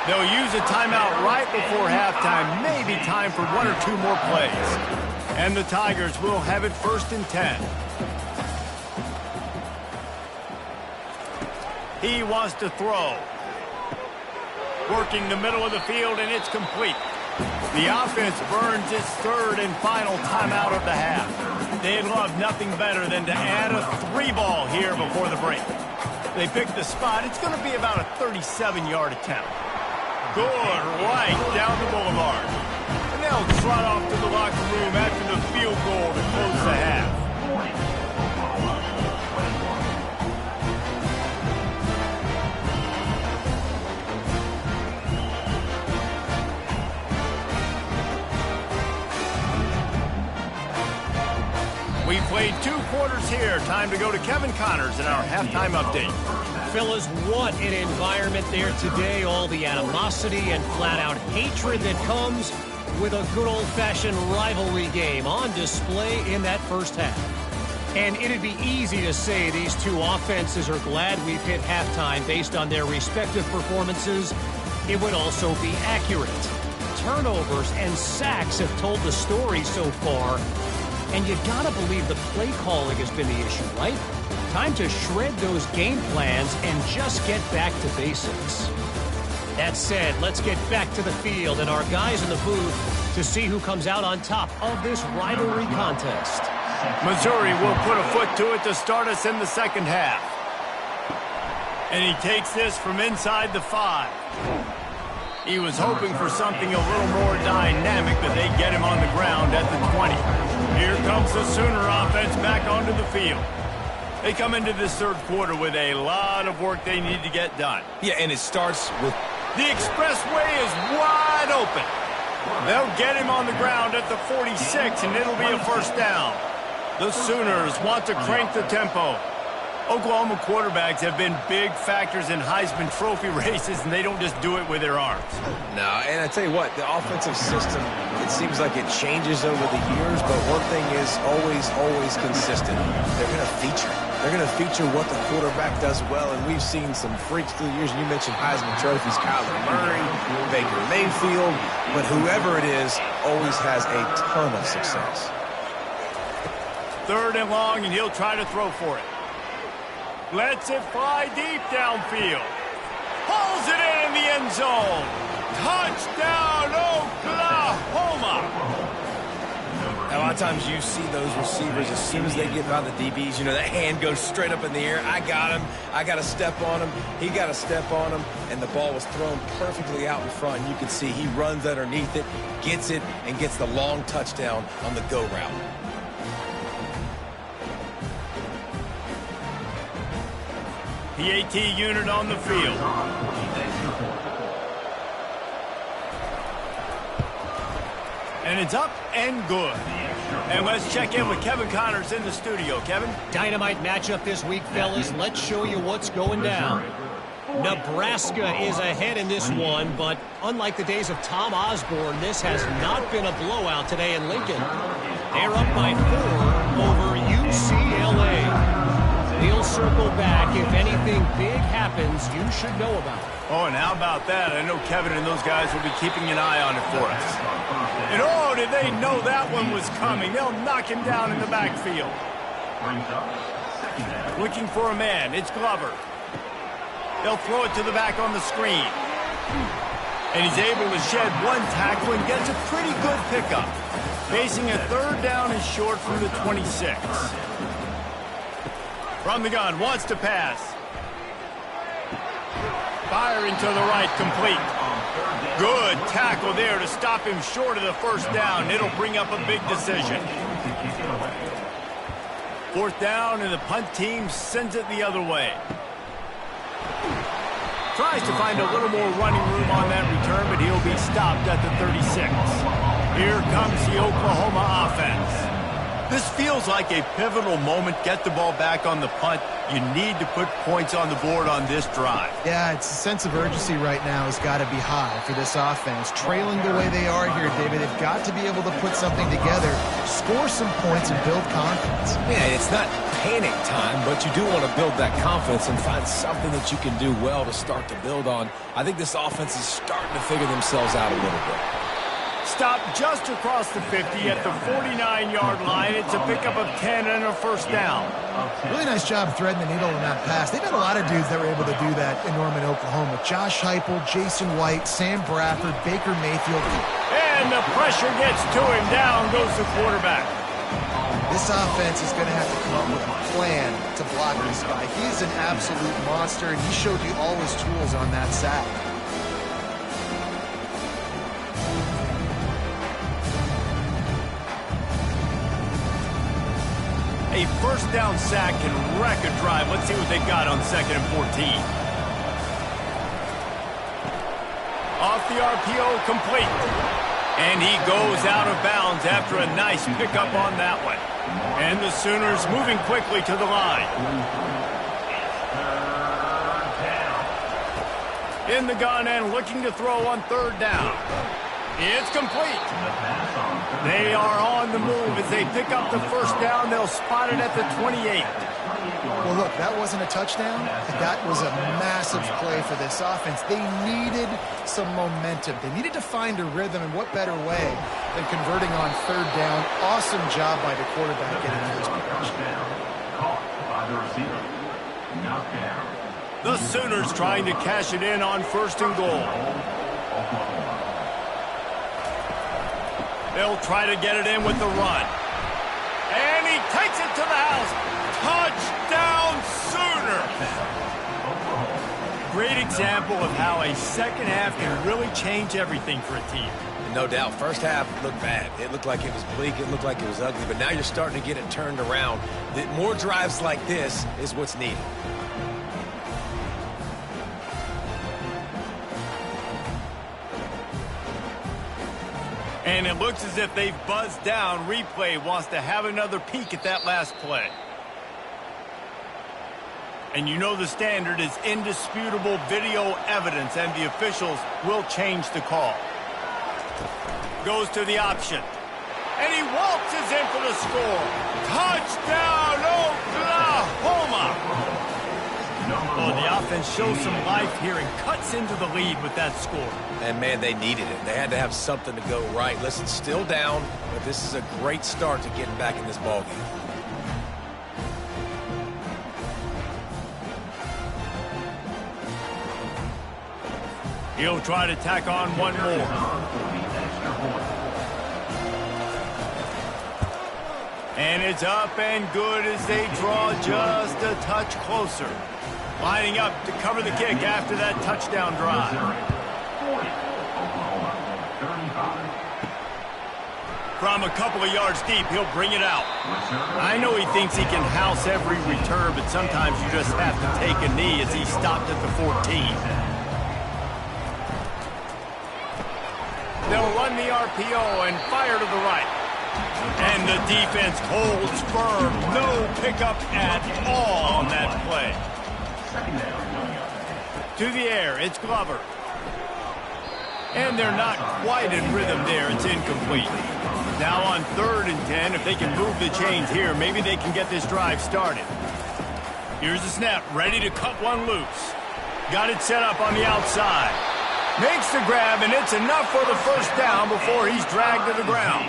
They'll use a timeout right before halftime. Maybe time for 1 or 2 more plays. And the Tigers will have it 1st and 10. He wants to throw. Working the middle of the field, and it's complete. The offense burns its 3rd and final timeout of the half. They'd love nothing better than to add a 3-ball here before the break. They pick the spot. It's going to be about a 37-yard attempt. Good right down the boulevard. And they'll trot off to the locker room after the field goal to close the half. We played 2 quarters here. Time to go to Kevin Connors in our halftime update. Fellas, what an environment there today. All the animosity and flat-out hatred that comes with a good old-fashioned rivalry game on display in that first half. And it'd be easy to say these 2 offenses are glad we've hit halftime based on their respective performances. It would also be accurate. Turnovers and sacks have told the story so far. And you gotta believe the play calling has been the issue, right? Time to shred those game plans and just get back to basics. That said, let's get back to the field and our guys in the booth to see who comes out on top of this rivalry contest. Missouri will put a foot to it to start us in the 2nd half. And he takes this from inside the 5. He was hoping for something a little more dynamic, but they get him on the ground at the 20. Here comes the Sooner offense back onto the field. They come into this 3rd quarter with a lot of work they need to get done. Yeah, and it starts with... The expressway is wide open. They'll get him on the ground at the 46, and it'll be a 1st down. The Sooners want to crank the tempo. Oklahoma quarterbacks have been big factors in Heisman Trophy races, and they don't just do it with their arms. No, and I tell you what, the offensive system, it seems like it changes over the years, but one thing is always consistent. They're going to feature. They're going to feature what the quarterback does well, and we've seen some freaks through the years. And you mentioned Heisman trophies, Kyler Murray, Baker Mayfield, but whoever it is always has a ton of success. 3rd and long, and he'll try to throw for it. Lets it fly deep downfield. Pulls it in the end zone. Touchdown, Oklahoma! A lot of times you see those receivers, as soon as they get by the DBs, you know, that hand goes straight up in the air. I got him. I got to step on him. He got to step on him. And the ball was thrown perfectly out in front. And you can see he runs underneath it, gets it, and gets the long touchdown on the go route. PAT unit on the field. And it's up and good. And let's check in with Kevin Connors in the studio. Kevin? Dynamite matchup this week, fellas. Let's show you what's going down. Nebraska is ahead in this one, but unlike the days of Tom Osborne, this has not been a blowout today in Lincoln. They're up by 4 over UCLA. He'll circle back. If anything big happens, you should know about it. Oh, and how about that? I know Kevin and those guys will be keeping an eye on it for us. And oh, did they know that one was coming? They'll knock him down in the backfield. Looking for a man. It's Glover. They'll throw it to the back on the screen. And he's able to shed one tackle and gets a pretty good pickup. Facing a 3rd down and short from the 26. From the gun, wants to pass. Firing to the right, complete. Good tackle there to stop him short of the 1st down. It'll bring up a big decision. 4th down, and the punt team sends it the other way. Tries to find a little more running room on that return, but he'll be stopped at the 36. Here comes the Oklahoma offense. This feels like a pivotal moment. Get the ball back on the punt. You need to put points on the board on this drive. Yeah, it's a sense of urgency right now has got to be high for this offense. Trailing the way they are here, David, they've got to be able to put something together, score some points, and build confidence. Yeah, it's not panic time, but you do want to build that confidence and find something that you can do well to start to build on. I think this offense is starting to figure themselves out a little bit. Stop just across the 50 at the 49-yard line. It's a pickup of 10 and a 1st down. Really nice job threading the needle in that pass. They've had a lot of dudes that were able to do that in Norman, Oklahoma. Josh Heupel, Jason White, Sam Bradford, Baker Mayfield. And the pressure gets to him. Down goes the quarterback. This offense is going to have to come up with a plan to block this guy. He's an absolute monster, and he showed you all his tools on that sack. A 1st down sack can wreck a drive. Let's see what they got on 2nd and 14. Off the RPO, complete. And he goes out of bounds after a nice pickup on that one. And the Sooners moving quickly to the line. In the gun and looking to throw on 3rd down. It's complete. They are on the move as they pick up the 1st down. They'll spot it at the 28. Well, look, that wasn't a touchdown. That was a massive play for this offense. They needed some momentum. They needed to find a rhythm, and what better way than converting on 3rd down. Awesome job by the quarterback getting to this position. The Sooners trying to cash it in on 1st and goal. They'll try to get it in with the run. And he takes it to the house. Touchdown, Sooners! Great example of how a 2nd half can really change everything for a team. No doubt. 1st half looked bad. It looked like it was bleak. It looked like it was ugly. But now you're starting to get it turned around. More drives like this is what's needed. And it looks as if they've buzzed down. Replay wants to have another peek at that last play. And you know the standard is indisputable video evidence, and the officials will change the call. Goes to the option. And he waltzes in for the score. Touchdown, Oklahoma! Oh, the offense shows some life here and cuts into the lead with that score. And, man, they needed it. They had to have something to go right. Listen, still down, but this is a great start to getting back in this ballgame. He'll try to tack on one more. And it's up and good as they draw just a touch closer. Lining up to cover the kick after that touchdown drive. From a couple of yards deep, he'll bring it out. I know he thinks he can house every return, but sometimes you just have to take a knee as he stopped at the 14. They'll run the RPO and fire to the right. And the defense holds firm. No pickup at all on that play. To the air, it's Glover. And they're not quite in rhythm there. It's incomplete. Now on 3rd and 10, if they can move the chains here, maybe they can get this drive started. Here's the snap, ready to cut one loose. Got it set up on the outside. Makes the grab, and it's enough for the first down before he's dragged to the ground.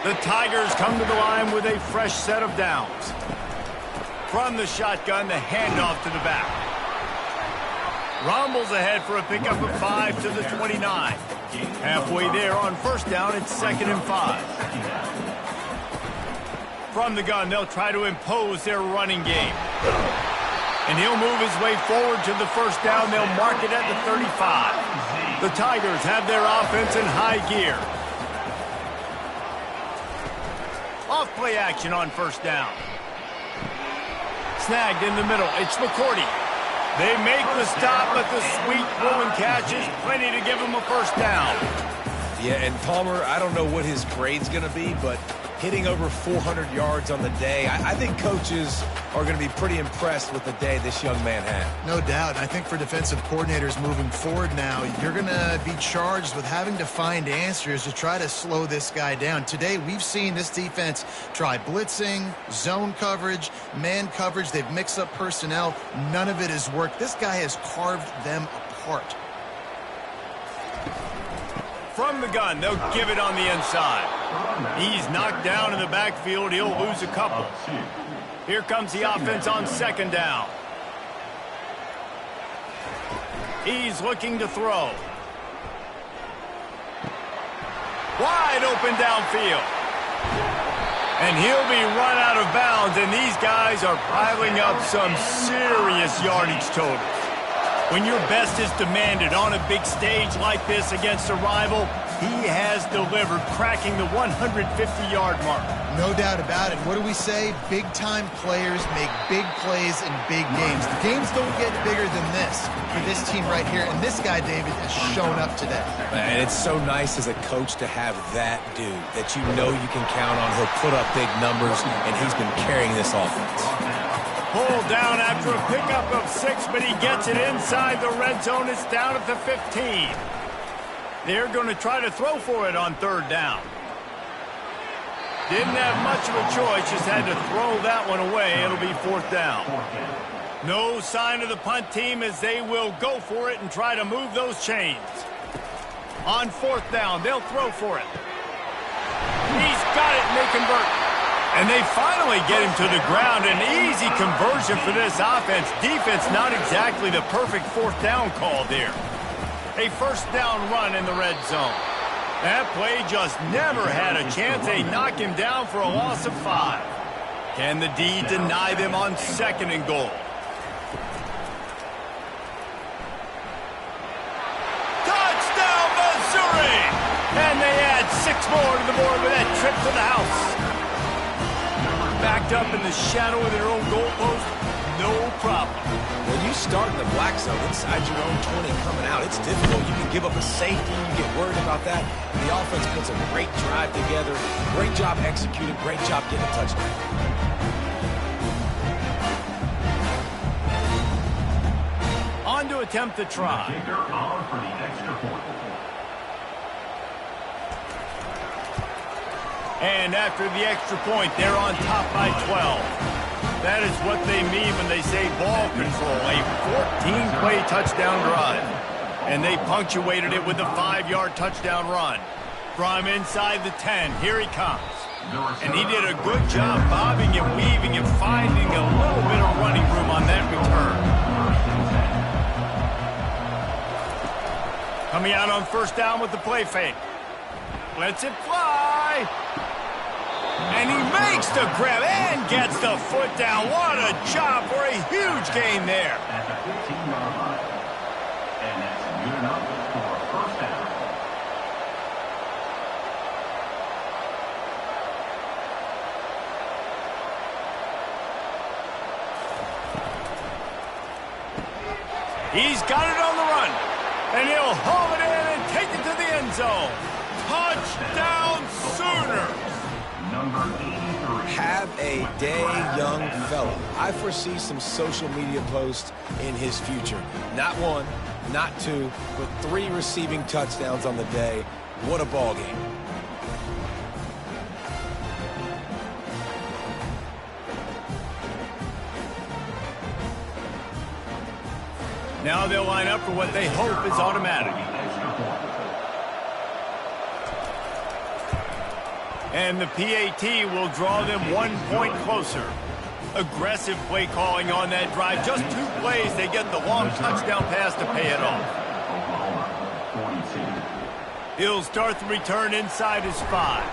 The Tigers come to the line with a fresh set of downs. From the shotgun, the handoff to the back. Rumbles ahead for a pickup of 5 to the 29. Halfway there on first down, it's 2nd and 5. From the gun, they'll try to impose their running game. And he'll move his way forward to the first down. They'll mark it at the 35. The Tigers have their offense in high gear. Off play action on first down. Snagged in the middle. It's McCourty. They make the stop, but the sweet throwing catch is plenty to give them a first down. Yeah, and Palmer, I don't know what his grade's going to be, but hitting over 400 yards on the day, I think coaches are going to be pretty impressed with the day this young man had. No doubt. I think for defensive coordinators moving forward now, you're going to be charged with having to find answers to try to slow this guy down. Today, we've seen this defense try blitzing, zone coverage, man coverage. They've mixed up personnel. None of it has worked. This guy has carved them apart. From the gun, they'll give it on the inside. He's knocked down in the backfield. He'll lose a couple. Here comes the offense on 2nd down. He's looking to throw. Wide open downfield. And he'll be run out of bounds, and these guys are piling up some serious yardage totals. When your best is demanded on a big stage like this against a rival, he has delivered, cracking the 150-yard mark. No doubt about it. What do we say? Big-time players make big plays in big games. The games don't get bigger than this for this team right here, and this guy, David, has shown up today. And it's so nice as a coach to have that dude that you know you can count on. He'll put up big numbers, and he's been carrying this offense. Pulled down after a pickup of 6, but he gets it inside the red zone. It's down at the 15. They're going to try to throw for it on 3rd down. Didn't have much of a choice, just had to throw that one away. It'll be 4th down. No sign of the punt team as they will go for it and try to move those chains. On 4th down, they'll throw for it. He's got it, and they convert. And they finally get him to the ground. An easy conversion for this offense. Defense not exactly the perfect 4th down call there. A first down run in the red zone. That play just never had a chance. They knock him down for a loss of 5. Can the D deny them on 2nd and goal? Touchdown, Missouri! And they add 6 more to the board with that trip to the house. Backed up in the shadow of their own goalpost, no problem. When you start in the black zone inside your own 20 coming out, it's difficult. You can give up a safety. You get worried about that. The offense puts a great drive together. Great job executing. Great job getting a touchdown. On to attempt the try. And after the extra point, they're on top by 12. That is what they mean when they say ball control, a 14-play touchdown drive. And they punctuated it with a 5-yard touchdown run. From inside the 10, here he comes. And he did a good job bobbing and weaving and finding a little bit of running room on that return. Coming out on first down with the play fake. Lets it fly. And he makes the grab and gets the foot down. What a job for a huge gain there. At the 15-yard line. And that's good enough for a first down. He's got it on the run. And he'll haul it in and take it to the end zone. Touchdown Sooners. Number 83. Have a day, young fella. I foresee some social media posts in his future. Not one, not two, but 3 receiving touchdowns on the day. What a ball game. Now they'll line up for what they hope is automatic. And the PAT will draw them 1 point closer. Aggressive play calling on that drive. Just 2 plays, they get the long touchdown pass to pay it off. He'll start the return inside his 5.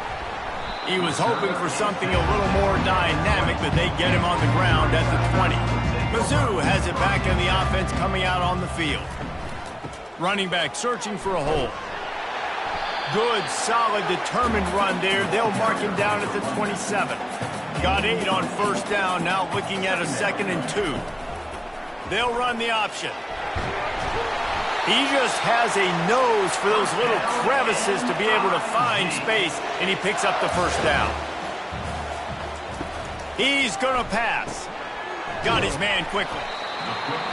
He was hoping for something a little more dynamic, but they get him on the ground at the 20. Mizzou has it back in the offense coming out on the field. Running back searching for a hole. Good, solid, determined run there. They'll mark him down at the 27. Got 8 on first down, now looking at a 2nd and 2. They'll run the option. He just has a nose for those little crevices to be able to find space, and he picks up the first down. He's going to pass. Got his man quickly.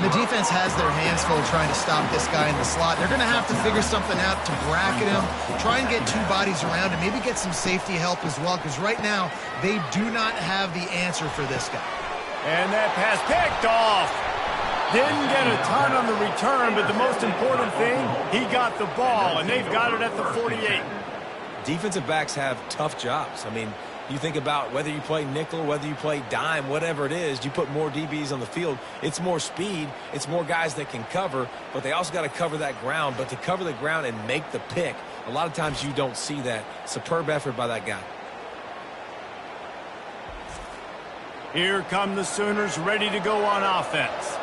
The defense has their hands full trying to stop this guy in the slot. They're going to have to figure something out to bracket him, try and get 2 bodies around him, maybe get some safety help as well, because right now they do not have the answer for this guy. And that pass picked off. Didn't get a ton on the return, but the most important thing, he got the ball, and they've got it at the 48. Defensive backs have tough jobs. I mean, you think about whether you play nickel, whether you play dime, whatever it is, you put more DBs on the field. It's more speed. It's more guys that can cover, but they also got to cover that ground. But to cover the ground and make the pick, a lot of times you don't see that. Superb effort by that guy. Here come the Sooners ready to go on offense.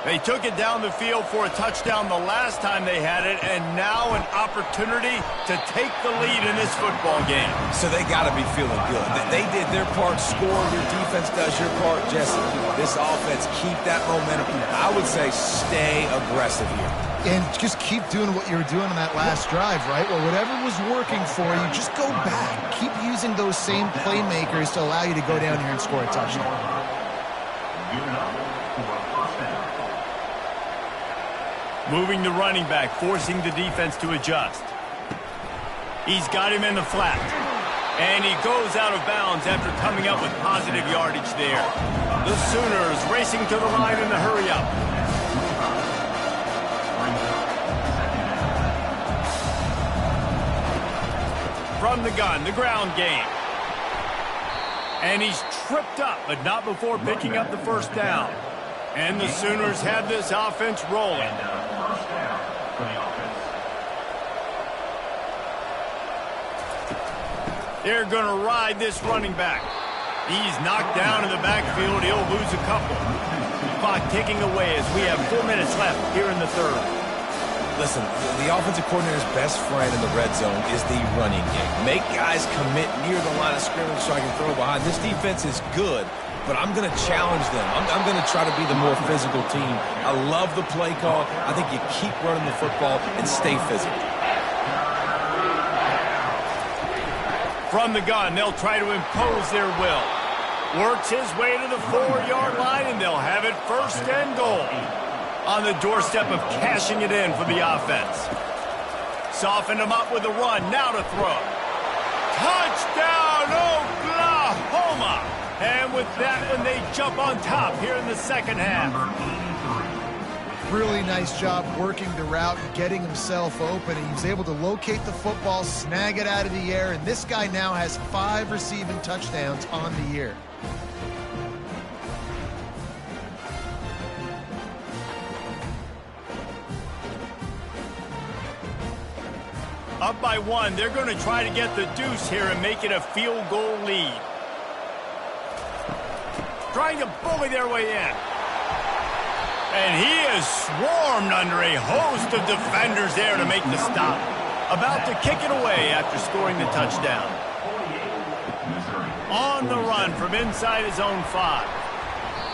They took it down the field for a touchdown the last time they had it, and now an opportunity to take the lead in this football game. So they got to be feeling good. They did their part, score. Your defense does your part. Jesse, this offense, keep that momentum. I would say stay aggressive here. And just keep doing what you were doing on that last drive, right? Well, whatever was working for you, just go back. Keep using those same playmakers to allow you to go down here and score a touchdown. Moving the running back, forcing the defense to adjust. He's got him in the flat. And he goes out of bounds after coming up with positive yardage there. The Sooners racing to the line in the hurry-up. From the gun, the ground game. And he's tripped up, but not before picking up the first down. And the Sooners have this offense rolling. They're going to ride this running back. He's knocked down in the backfield. He'll lose a couple. Clock ticking away as we have 4 minutes left here in the third. Listen, the offensive coordinator's best friend in the red zone is the running game. Make guys commit near the line of scrimmage so I can throw behind. This defense is good, but I'm going to challenge them. I'm going to try to be the more physical team. I love the play call. I think you keep running the football and stay physical. From the gun, they'll try to impose their will. Works his way to the 4-yard line, and they'll have it first and goal. On the doorstep of cashing it in for the offense. Softened him up with a run, now to throw. Touchdown, Oklahoma! And with that one, they jump on top here in the second half. Really nice job working the route, getting himself open. He was able to locate the football, snag it out of the air, and this guy now has 5 receiving touchdowns on the year. Up by 1, they're going to try to get the deuce here and make it a field goal lead. Trying to bully their way in. And he is swarmed under a host of defenders there to make the stop. About to kick it away after scoring the touchdown. On the run from inside his own 5.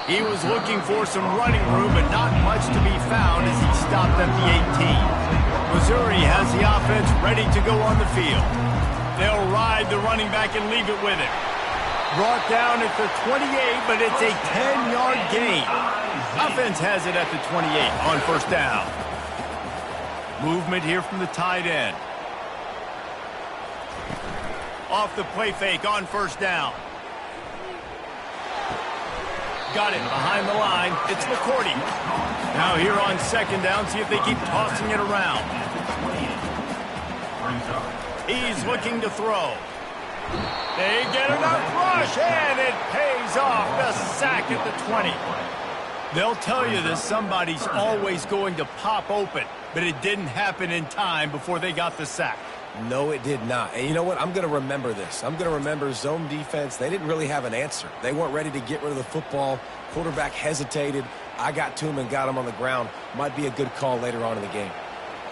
He was looking for some running room, but not much to be found as he stopped at the 18. Missouri has the offense ready to go on the field. They'll ride the running back and leave it with him. Brought down at the 28, but it's a 10-yard gain. Offense has it at the 28 on first down. Movement here from the tight end. Off the play fake on first down. Got it behind the line. It's McCourty. Now here on second down, see if they keep tossing it around. He's looking to throw. They get enough rush, and it pays off. The sack at the 20. They'll tell you this, somebody's always going to pop open, but it didn't happen in time before they got the sack. No, it did not. And you know what? I'm going to remember this. I'm going to remember zone defense. They didn't really have an answer. They weren't ready to get rid of the football. Quarterback hesitated. I got to him and got him on the ground. Might be a good call later on in the game.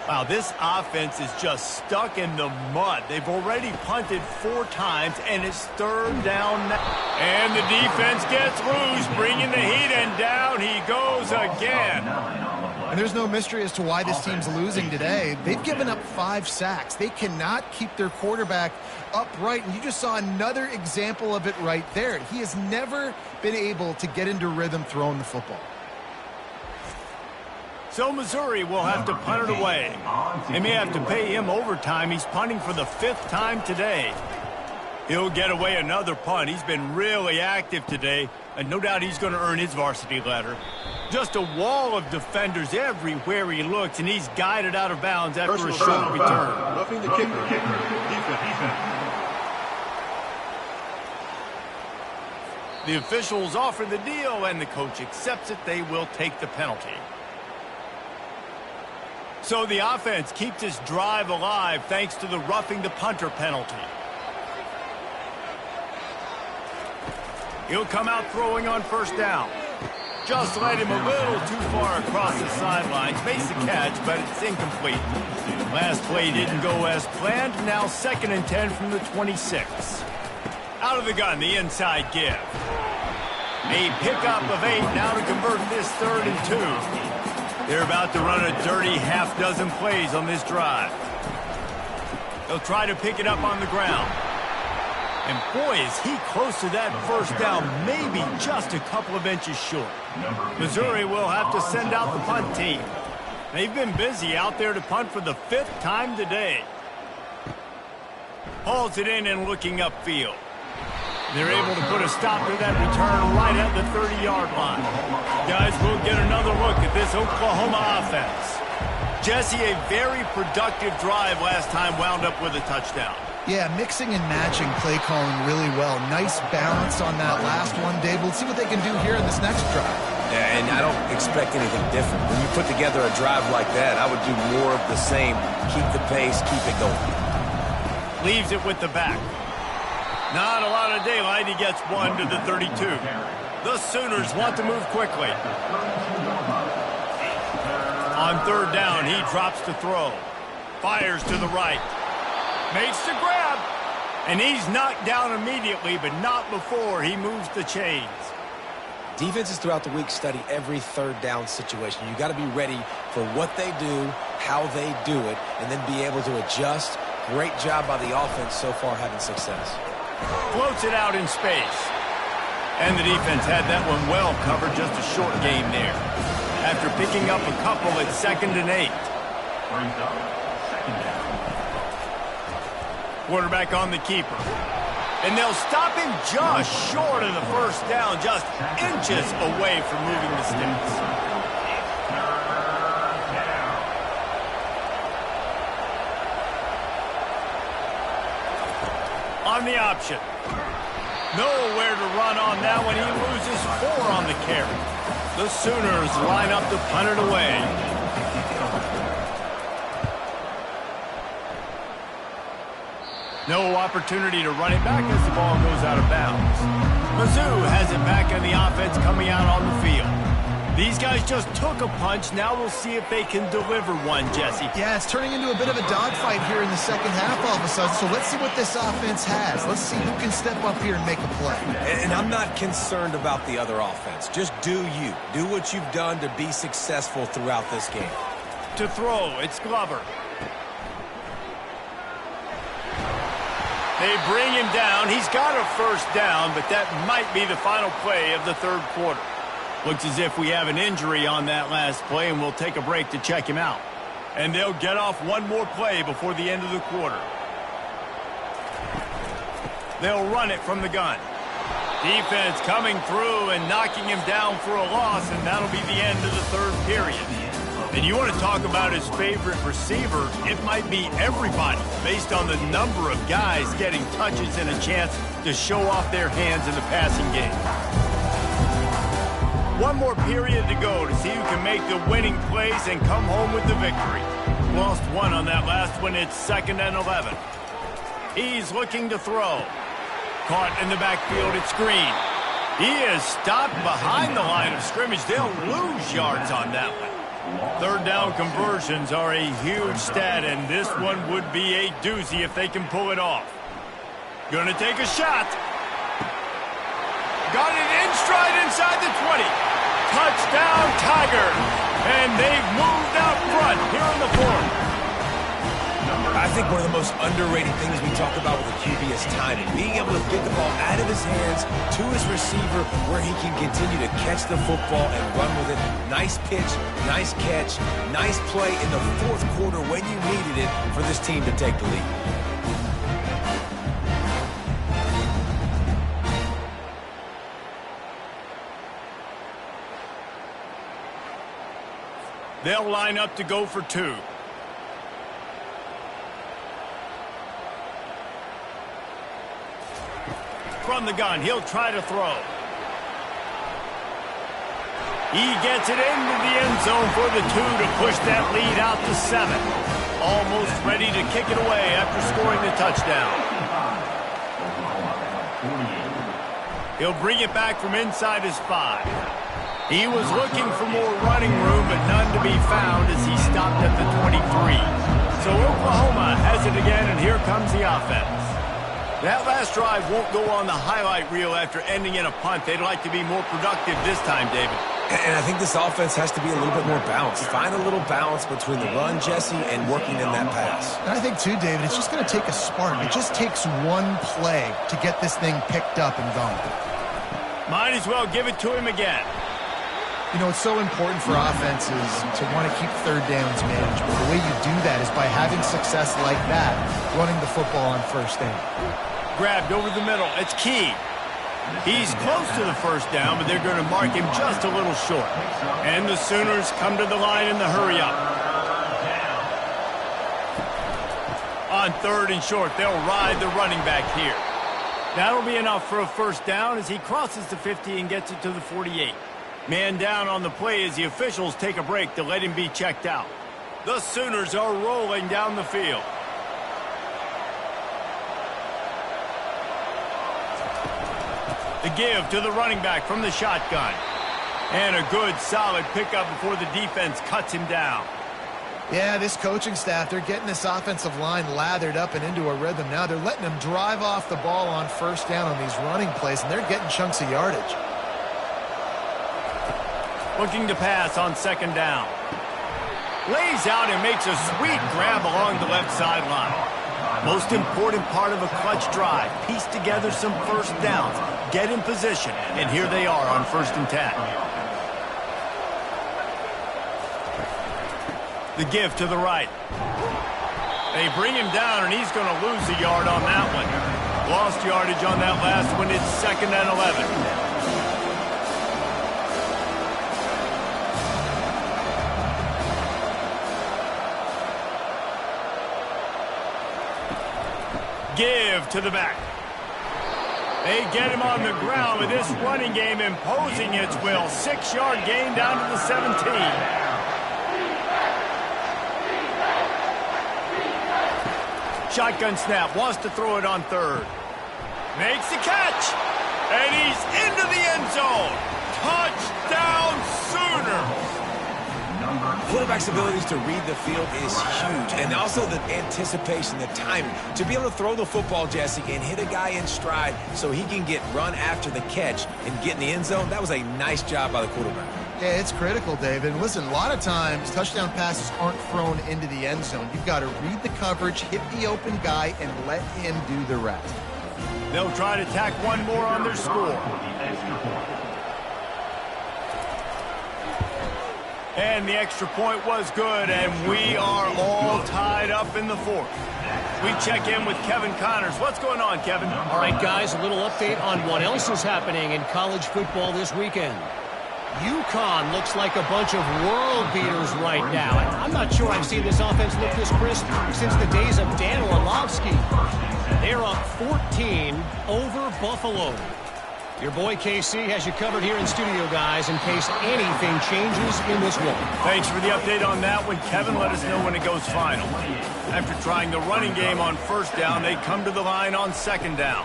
Wow, this offense is just stuck in the mud. They've already punted 4 times, and it's third down now. And the defense gets loose, bringing the heat, and down he goes again. And there's no mystery as to why this team's losing today. They've given up 5 sacks. They cannot keep their quarterback upright, and you just saw another example of it right there. He has never been able to get into rhythm throwing the football. So Missouri will have to punt it away. They may have to pay him overtime. He's punting for the 5th time today. He'll get away another punt. He's been really active today, and no doubt he's going to earn his varsity letter. Just a wall of defenders everywhere he looks, and he's guided out of bounds after a short return. Roughing the kicker. Defense. The officials offer the deal, and the coach accepts it. They will take the penalty. So the offense keeps this drive alive thanks to the roughing the punter penalty. He'll come out throwing on first down. Just led him a little too far across the sidelines. Makes the catch, but it's incomplete. Last play didn't go as planned. Now 2nd and 10 from the 26. Out of the gun, the inside give. A pickup of 8 now to convert this 3rd and 2. They're about to run a dirty half-dozen plays on this drive. They'll try to pick it up on the ground. And boy, is he close to that first down, maybe just a couple of inches short. Missouri will have to send out the punt team. They've been busy out there to punt for the 5th time today. Hauls it in and looking upfield. They're able to put a stop to that return right at the 30-yard line. Guys, we'll get another look at this Oklahoma offense. Jesse, a very productive drive last time wound up with a touchdown. Yeah, mixing and matching play calling really well. Nice balance on that last one, Dave. We'll see what they can do here in this next drive. Yeah, and I don't expect anything different. When you put together a drive like that, I would do more of the same. Keep the pace, keep it going. Leaves it with the back. Not a lot of daylight. He gets 1 to the 32. The Sooners want to move quickly. On 3rd down, he drops to throw. Fires to the right. Makes the grab. And he's knocked down immediately, but not before he moves the chains. Defenses throughout the week study every 3rd down situation. You got to be ready for what they do, how they do it, and then be able to adjust. Great job by the offense so far having success. Floats it out in space. And the defense had that one well covered, just a short game there. After picking up a couple at 2nd and 8. Quarterback on the keeper. And they'll stop him just short of the first down, just inches away from moving the sticks. On the option. Nowhere to run on that one. He loses 4 on the carry. The Sooners line up to punt it away. No opportunity to run it back as the ball goes out of bounds. Mizzou has it back in the offense coming out on the field. These guys just took a punch. Now we'll see if they can deliver one, Jesse. Yeah, it's turning into a bit of a dogfight here in the second half all of a sudden. So let's see what this offense has. Let's see who can step up here and make a play. And I'm not concerned about the other offense. Just do you. Do what you've done to be successful throughout this game. To throw, it's Glover. They bring him down. He's got a first down, but that might be the final play of the third quarter. Looks as if we have an injury on that last play, and we'll take a break to check him out. And they'll get off one more play before the end of the quarter. They'll run it from the gun. Defense coming through and knocking him down for a loss, and that'll be the end of the third period. And you want to talk about his favorite receiver, it might be everybody based on the number of guys getting touches and a chance to show off their hands in the passing game. One more period to go to see who can make the winning plays and come home with the victory. Lost 1 on that last one. It's 2nd and 11. He's looking to throw. Caught in the backfield. It's Green. He is stopped behind the line of scrimmage. They'll lose yards on that one. Third down conversions are a huge stat, and this one would be a doozy if they can pull it off. Gonna take a shot. Got it in stride inside the 20. Touchdown, Tigers. And they've moved out front here in the fourth. I think one of the most underrated things we talk about with a QB is timing. Being able to get the ball out of his hands to his receiver where he can continue to catch the football and run with it. Nice pitch, nice catch, nice play in the fourth quarter when you needed it for this team to take the lead. They'll line up to go for 2. From the gun, he'll try to throw. He gets it into the end zone for the 2 to push that lead out to 7. Almost ready to kick it away after scoring the touchdown. He'll bring it back from inside his 5. He was looking for more running room, but none to be found as he stopped at the 23. So Oklahoma has it again, and here comes the offense. That last drive won't go on the highlight reel after ending in a punt. They'd like to be more productive this time, David. And I think this offense has to be a little bit more balanced. Find a little balance between the run, Jesse, and working in that pass. And I think, too, David, it's just going to take a spark. It just takes one play to get this thing picked up and going. Might as well give it to him again. You know, it's so important for offenses to want to keep third downs manageable. The way you do that is by having success like that, running the football on first down. Grabbed over the middle. It's Key. He's close to the first down, but they're going to mark him just a little short. And the Sooners come to the line in the hurry-up. On 3rd and short, they'll ride the running back here. That'll be enough for a first down as he crosses the 50 and gets it to the 48. Man down on the play as the officials take a break to let him be checked out. The Sooners are rolling down the field. The give to the running back from the shotgun. And a good, solid pickup before the defense cuts him down. Yeah, this coaching staff, they're getting this offensive line lathered up and into a rhythm now. They're letting them drive off the ball on first down on these running plays, and they're getting chunks of yardage. Looking to pass on 2nd down. Lays out and makes a sweet grab along the left sideline. Most important part of a clutch drive. Piece together some first downs. Get in position. And here they are on 1st and 10. The give to the right. They bring him down, and he's going to lose a yard on that one. Lost yardage on that last one. It's 2nd and 11. Give to the back. They get him on the ground with this running game imposing its will. 6-yard gain down to the 17. Shotgun snap, wants to throw it on 3rd. Makes the catch, and he's into the end zone. Touchdown Sooners! Quarterback's abilities to read the field is huge, and also the anticipation, the timing. To be able to throw the football, Jesse, and hit a guy in stride so he can get run after the catch and get in the end zone, that was a nice job by the quarterback. Yeah, it's critical, David. And listen, a lot of times touchdown passes aren't thrown into the end zone. You've got to read the coverage, hit the open guy, and let him do the rest. They'll try to tack one more on their score. And the extra point was good, and we are all tied up in the 4th. We check in with Kevin Connors. What's going on, Kevin? All right, guys, a little update on what else is happening in college football this weekend. UConn looks like a bunch of world beaters right now. I'm not sure I've seen this offense look this crisp since the days of Dan Orlovsky. They're up 14 over Buffalo. Your boy KC has you covered here in studio, guys, in case anything changes in this one. Thanks for the update on that one, Kevin. Let us know when it goes final. After trying the running game on 1st down, they come to the line on 2nd down.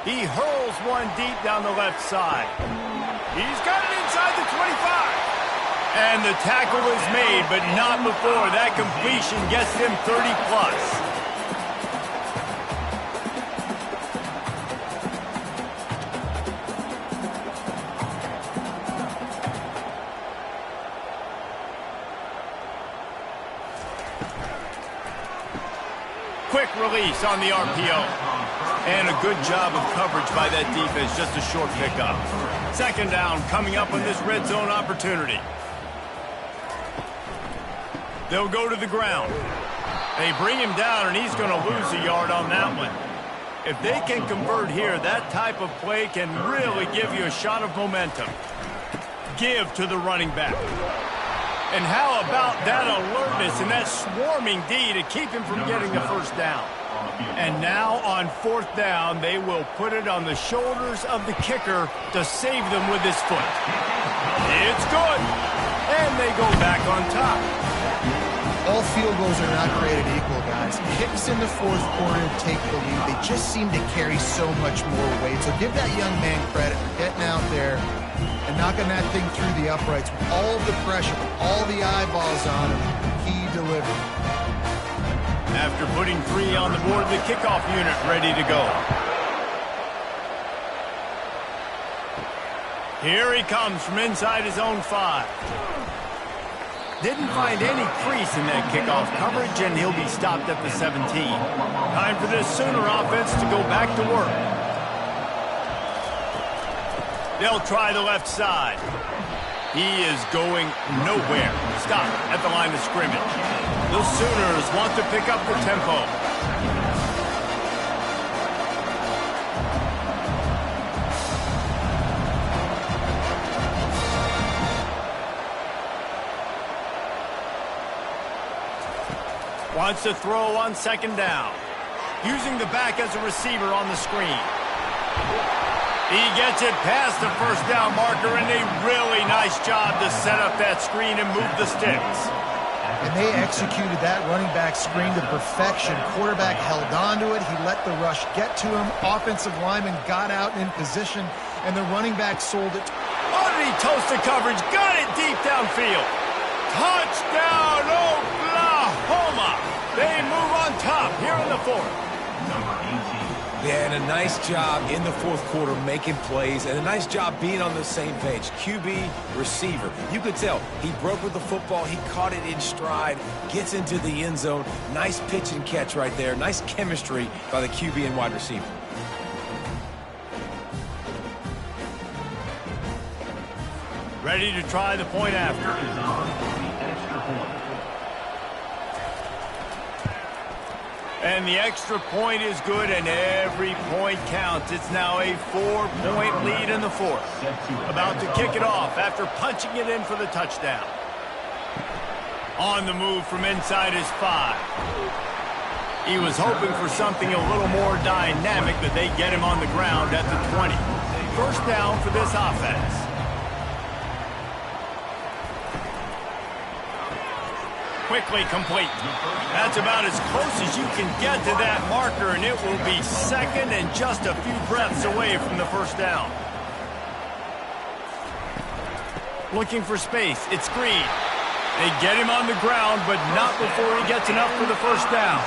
He hurls one deep down the left side. He's got it inside the 25. And the tackle is made, but not before that completion gets him 30+. Quick release on the RPO. And a good job of coverage by that defense, just a short pickup. 2nd down coming up on this red zone opportunity. They'll go to the ground. They bring him down, and he's going to lose a yard on that one. If they can convert here, that type of play can really give you a shot of momentum. Give to the running back. And how about that alertness and that swarming D to keep him from getting the 1st down? And now on 4th down, they will put it on the shoulders of the kicker to save them with his foot. It's good. And they go back on top. All field goals are not created equal, guys. Kicks in the 4th quarter take the lead. They just seem to carry so much more weight. So give that young man credit for getting out there and knocking that thing through the uprights with all the pressure, with all the eyeballs on him. He delivered. After putting 3 on the board, the kickoff unit ready to go. Here he comes from inside his own 5. Didn't find any crease in that kickoff coverage, and he'll be stopped at the 17. Time for this Sooner offense to go back to work. They'll try the left side. He is going nowhere. Stop at the line of scrimmage. The Sooners want to pick up the tempo. Wants to throw on 2nd down. Using the back as a receiver on the screen. He gets it past the 1st down marker, and a really nice job to set up that screen and move the sticks. And they executed that running back screen to perfection. Quarterback held on to it. He let the rush get to him. Offensive lineman got out in position, and the running back sold it. Underneath toasted coverage, got it deep downfield. Touchdown, Oklahoma! They move on top here in the 4th. Yeah, and a nice job in the 4th quarter making plays, and a nice job being on the same page. QB, receiver. You could tell he broke with the football. He caught it in stride, gets into the end zone. Nice pitch and catch right there. Nice chemistry by the QB and wide receiver. Ready to try the point after. And the extra point is good, and every point counts. It's now a 4-point lead in the fourth. About to kick it off after punching it in for the touchdown. On the move from inside his 5. He was hoping for something a little more dynamic, but they get him on the ground at the 20. First down for this offense. Quickly complete. That's about as close as you can get to that marker, and it will be second and just a few breaths away from the first down. Looking for space. It's Green. They get him on the ground, but not before he gets enough for the first down.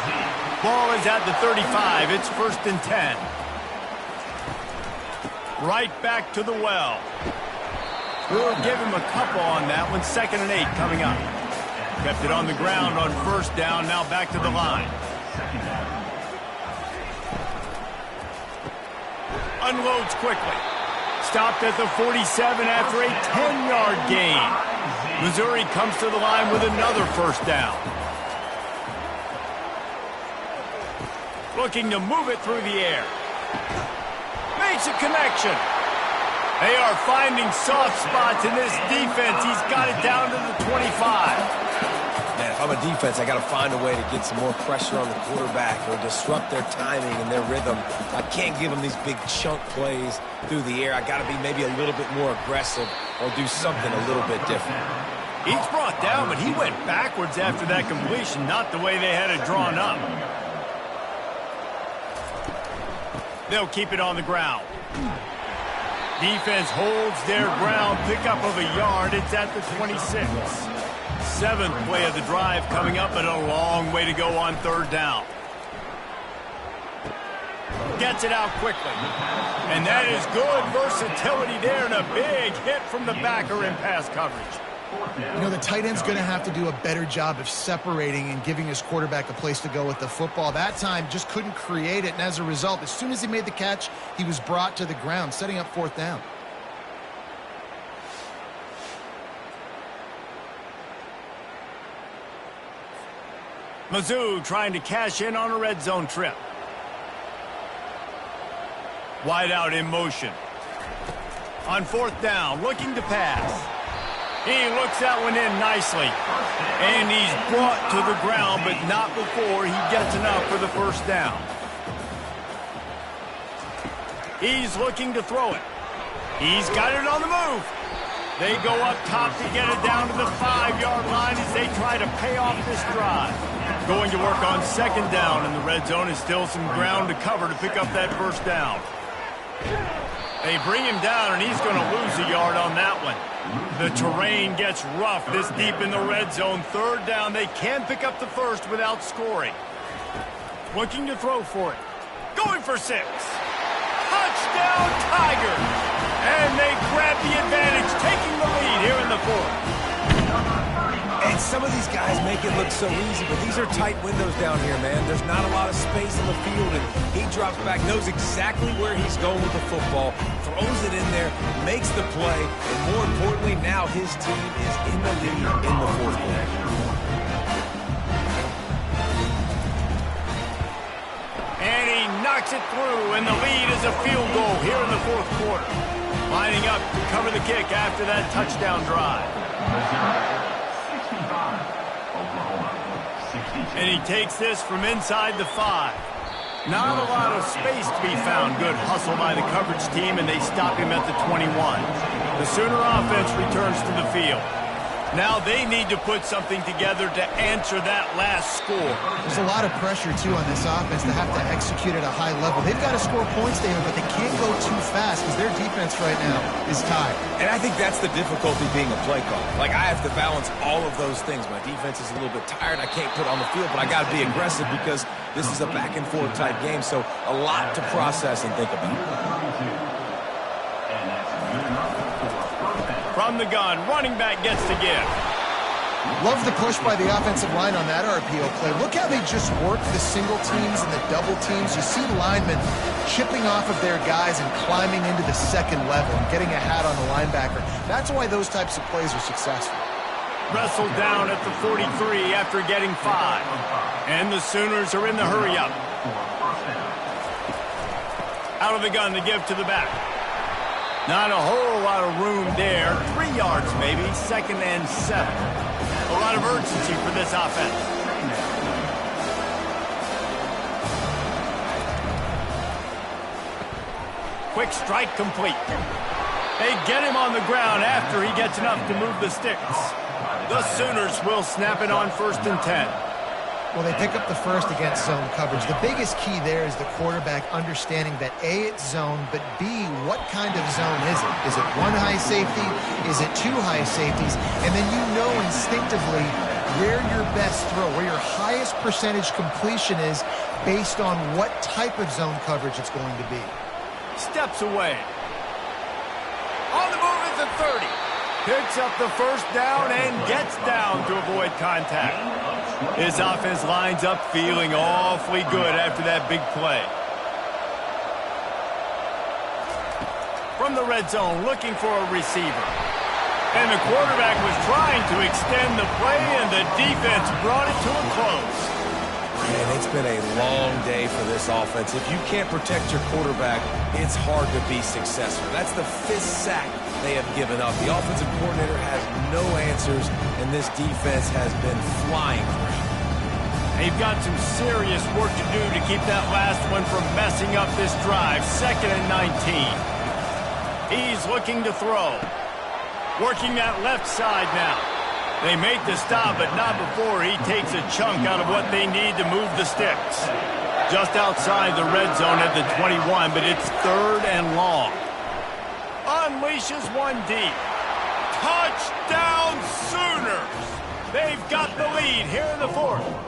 Ball is at the 35. It's 1st and 10. Right back to the well. We'll give him a couple on that one. 2nd and 8 coming up. Kept it on the ground on first down. Now back to the line. Unloads quickly. Stopped at the 47 after a 10-yard gain. Missouri comes to the line with another first down. Looking to move it through the air. Makes a connection. They are finding soft spots in this defense. He's got it down to the 25. Man, if I'm a defense, I got to find a way to get some more pressure on the quarterback or disrupt their timing and their rhythm. I can't give them these big chunk plays through the air. I got to be maybe a little bit more aggressive or do something a little bit different. He's brought down, but he went backwards after that completion, not the way they had it drawn up. They'll keep it on the ground. Defense holds their ground, pickup of a yard. It's at the 26. 7th play of the drive coming up, but a long way to go on 3rd down. Gets it out quickly. And that is good versatility there, and a big hit from the backer in pass coverage. You know, the tight end's going to have to do a better job of separating and giving his quarterback a place to go with the football. That time just couldn't create it, and as a result, as soon as he made the catch, he was brought to the ground, setting up 4th down. Mizzou trying to cash in on a red zone trip. Wide out in motion. On 4th down, looking to pass. He looks that one in nicely. And he's brought to the ground, but not before he gets enough for the first down. He's looking to throw it. He's got it on the move. They go up top to get it down to the 5-yard line as they try to pay off this drive. Going to work on 2nd down, and the red zone is still some ground to cover to pick up that first down. They bring him down, and he's going to lose a yard on that one. The terrain gets rough this deep in the red zone. 3rd down, they can pick up the first without scoring. Looking to throw for it. Going for 6. Touchdown, Tigers! And they grab the advantage, taking the lead here in the 4th. And some of these guys make it look so easy, but these are tight windows down here, man. There's not a lot of space in the field, and he drops back, knows exactly where he's going with the football, throws it in there, makes the play, and more importantly, now his team is in the lead in the 4th quarter. And he knocks it through, and the lead is a field goal here in the 4th quarter. Lining up to cover the kick after that touchdown drive. And he takes this from inside the 5. Not a lot of space to be found. Good hustle by the coverage team, and they stop him at the 21. The Sooner offense returns to the field. Now they need to put something together to answer that last score. There's a lot of pressure, too, on this offense to have to execute at a high level. They've got to score points, David, but they can't go too fast because their defense right now is tired. And I think that's the difficulty being a play caller. Like, I have to balance all of those things. My defense is a little bit tired. I can't put on the field, but I got to be aggressive because this is a back-and-forth type game, so a lot to process and think about. From the gun, running back gets to give. Love the push by the offensive line on that RPO play. Look how they just work the single teams and the double teams. You see linemen chipping off of their guys and climbing into the 2nd level and getting a hat on the linebacker. That's why those types of plays are successful. Wrestled down at the 43 after getting 5. And the Sooners are in the hurry-up. Out of the gun to give to the back. Not a whole lot of room there. 3 yards maybe, 2nd and 7. A lot of urgency for this offense. Quick strike complete. They get him on the ground after he gets enough to move the sticks. The Sooners will snap it on 1st and 10. Well, they pick up the first against zone coverage. The biggest key there is the quarterback understanding that A, it's zone, but B, what kind of zone is it? Is it 1 high safety? Is it 2 high safeties? And then you know instinctively where your best throw, where your highest percentage completion is based on what type of zone coverage it's going to be. Steps away. On the move is the 30. Picks up the first down and gets down to avoid contact. His offense lines up feeling awfully good after that big play. From the red zone, looking for a receiver. And the quarterback was trying to extend the play, and the defense brought it to a close. Man, it's been a long day for this offense. If you can't protect your quarterback, it's hard to be successful. That's the 5th sack they have given up. The offensive coordinator has no answers, and this defense has been flying through. They've got some serious work to do to keep that last one from messing up this drive. 2nd and 19. He's looking to throw. Working that left side now. They make the stop, but not before he takes a chunk out of what they need to move the sticks. Just outside the red zone at the 21, but it's 3rd and long. Unleashes one deep. Touchdown Sooners! They've got the lead here in the 4th.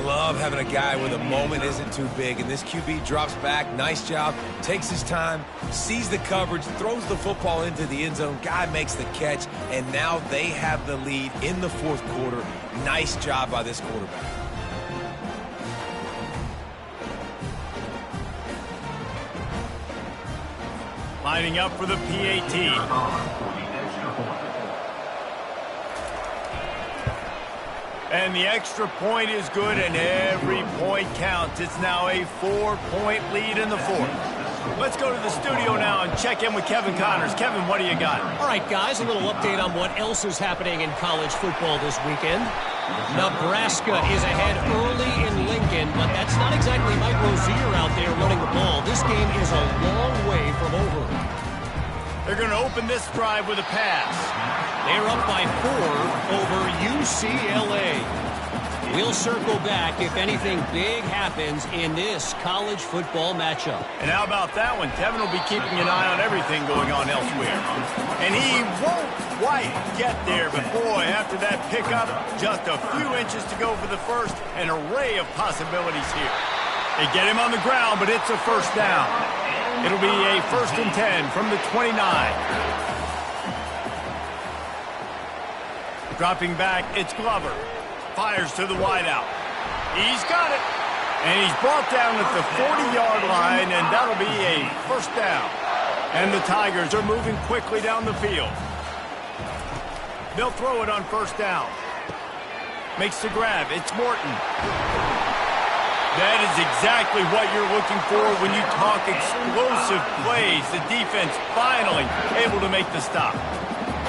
Love having a guy where the moment isn't too big, and this QB drops back. Nice job. Takes his time, sees the coverage, throws the football into the end zone. Guy makes the catch, and now they have the lead in the 4th quarter. Nice job by this quarterback. Lining up for the PAT. And the extra point is good, and every point counts. It's now a 4-point lead in the 4th. Let's go to the studio now and check in with Kevin Connors. Kevin, what do you got? All right, guys, a little update on what else is happening in college football this weekend. Nebraska is ahead early in Lincoln, but that's not exactly Mike Rozier out there running the ball. This game is a long way from over. They're going to open this drive with a pass. They're up by 4 over UCLA. We'll circle back if anything big happens in this college football matchup. And how about that one? Kevin will be keeping an eye on everything going on elsewhere. And he won't quite get there, but boy, after that pickup, just a few inches to go for the first. An array of possibilities here. They get him on the ground, but it's a first down. It'll be a 1st and 10 from the 29. Dropping back, it's Glover. Fires to the wideout. He's got it. And he's brought down at the 40-yard line, and that'll be a first down. And the Tigers are moving quickly down the field. They'll throw it on first down. Makes the grab. It's Morton. That is exactly what you're looking for when you talk explosive plays. The defense finally able to make the stop.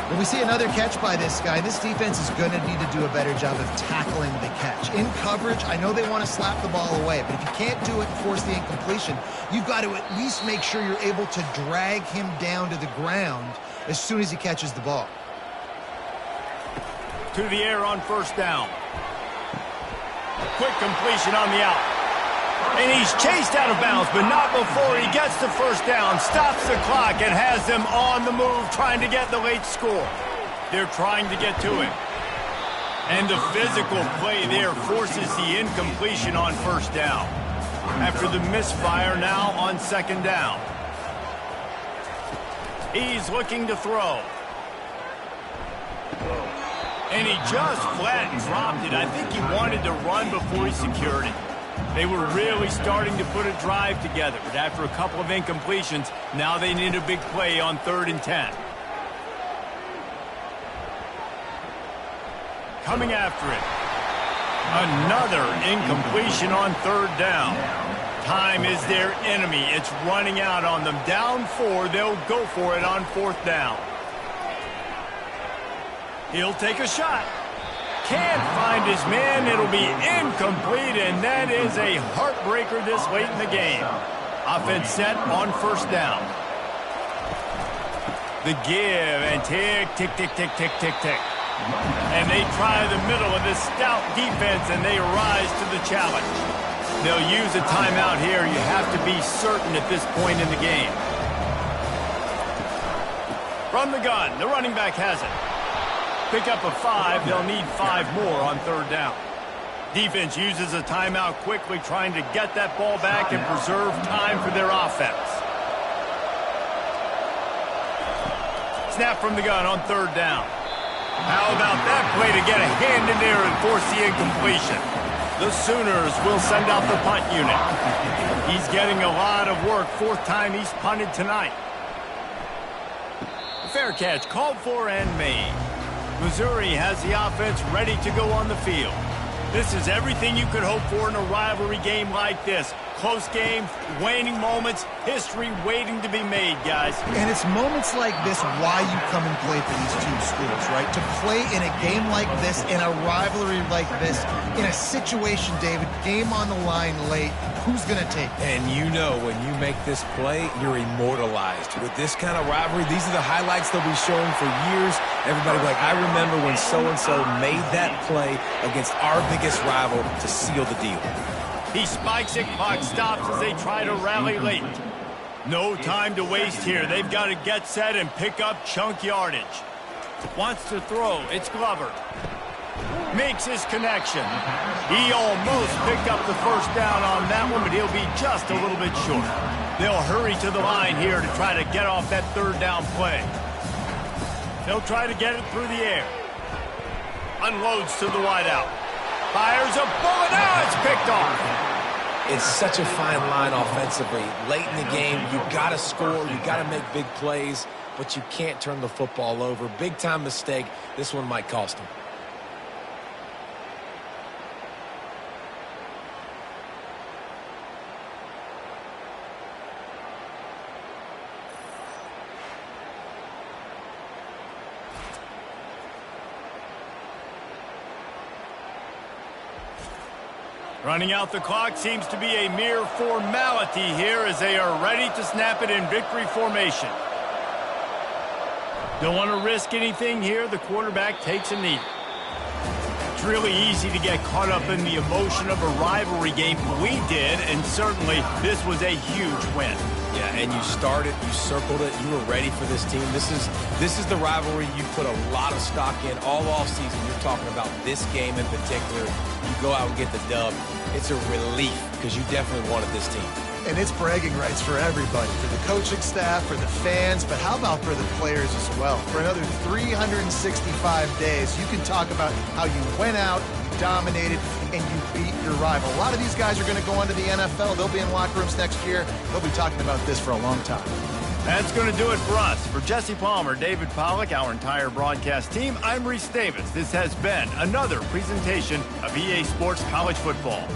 When we see another catch by this guy, this defense is going to need to do a better job of tackling the catch. In coverage, I know they want to slap the ball away, but if you can't do it and force the incompletion, you've got to at least make sure you're able to drag him down to the ground as soon as he catches the ball. To the air on first down. Quick completion on the out. And he's chased out of bounds, but not before he gets the first down, stops the clock, and has them on the move trying to get the late score. They're trying to get to him. And the physical play there forces the incompletion on first down. After the misfire now on 2nd down. He's looking to throw. And he just flat dropped it. I think he wanted to run before he secured it. They were really starting to put a drive together, but after a couple of incompletions, now they need a big play on 3rd and 10. coming after it. Another incompletion on third down. Time is their enemy. It's running out on them. Down 4, they'll go for it on fourth down. He'll take a shot. Can't find his man. It'll be incomplete, and that is a heartbreaker this late in the game. Offense set on first down. The give and tick, tick, tick, tick, tick, tick, tick. And they try the middle of this stout defense, and they rise to the challenge. They'll use a timeout here. You have to be certain at this point in the game. From the gun, the running back has it. Pick up a 5. They'll need 5 more on third down. Defense uses a timeout quickly, trying to get that ball back and preserve time for their offense. Snap from the gun on third down. How about that play to get a hand in there and force the incompletion? The Sooners will send out the punt unit. He's getting a lot of work. 4th time he's punted tonight. Fair catch called for and made. Missouri has the offense ready to go on the field. This is everything you could hope for in a rivalry game like this. Close game, waning moments, history waiting to be made, guys. And it's moments like this why you come and play for these two schools, right? To play in a game like this, in a rivalry like this, in a situation, David, game on the line late, who's going to take it? And you know when you make this play, you're immortalized. With this kind of rivalry, these are the highlights they'll be showing for years. Everybody will be like, I remember when so-and-so made that play against our biggest rival to seal the deal. He spikes it, clock stops as they try to rally late. No time to waste here. They've got to get set and pick up chunk yardage. Wants to throw. It's Glover. Makes his connection. He almost picked up the first down on that one, but he'll be just a little bit short. They'll hurry to the line here to try to get off that third down play. They'll try to get it through the air. Unloads to the wideout. Fires a bullet. Now it's picked off. It's such a fine line offensively. Late in the game, you got to score, you got to make big plays, but you can't turn the football over. Big-time mistake. This one might cost him. Running out the clock seems to be a mere formality here as they are ready to snap it in victory formation. Don't want to risk anything here. The quarterback takes a knee. It's really easy to get caught up in the emotion of a rivalry game. We did, and certainly this was a huge win. Yeah, and you started, you circled it, you were ready for this team. This is the rivalry you put a lot of stock in all offseason. You're talking about this game in particular. You go out and get the dub. It's a relief because you definitely wanted this team. And it's bragging rights for everybody, for the coaching staff, for the fans, but how about for the players as well? For another 365 days, you can talk about how you went out, you dominated, and you beat your rival. A lot of these guys are going to go on to the NFL. They'll be in locker rooms next year. They'll be talking about this for a long time. That's going to do it for us. For Jesse Palmer, David Pollack, our entire broadcast team, I'm Reese Davis. This has been another presentation of EA Sports College Football.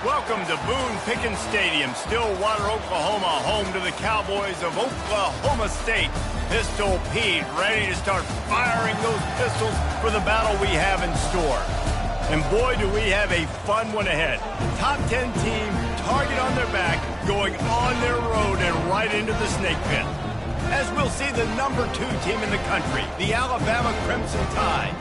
Welcome to Boone Pickens Stadium, Stillwater, Oklahoma, home to the Cowboys of Oklahoma State. Pistol Pete ready to start firing those pistols for the battle we have in store. And boy, do we have a fun one ahead. Top 10 team, target on their back, going on their road and right into the snake pit. As we'll see the number 2 team in the country, the Alabama Crimson Tide,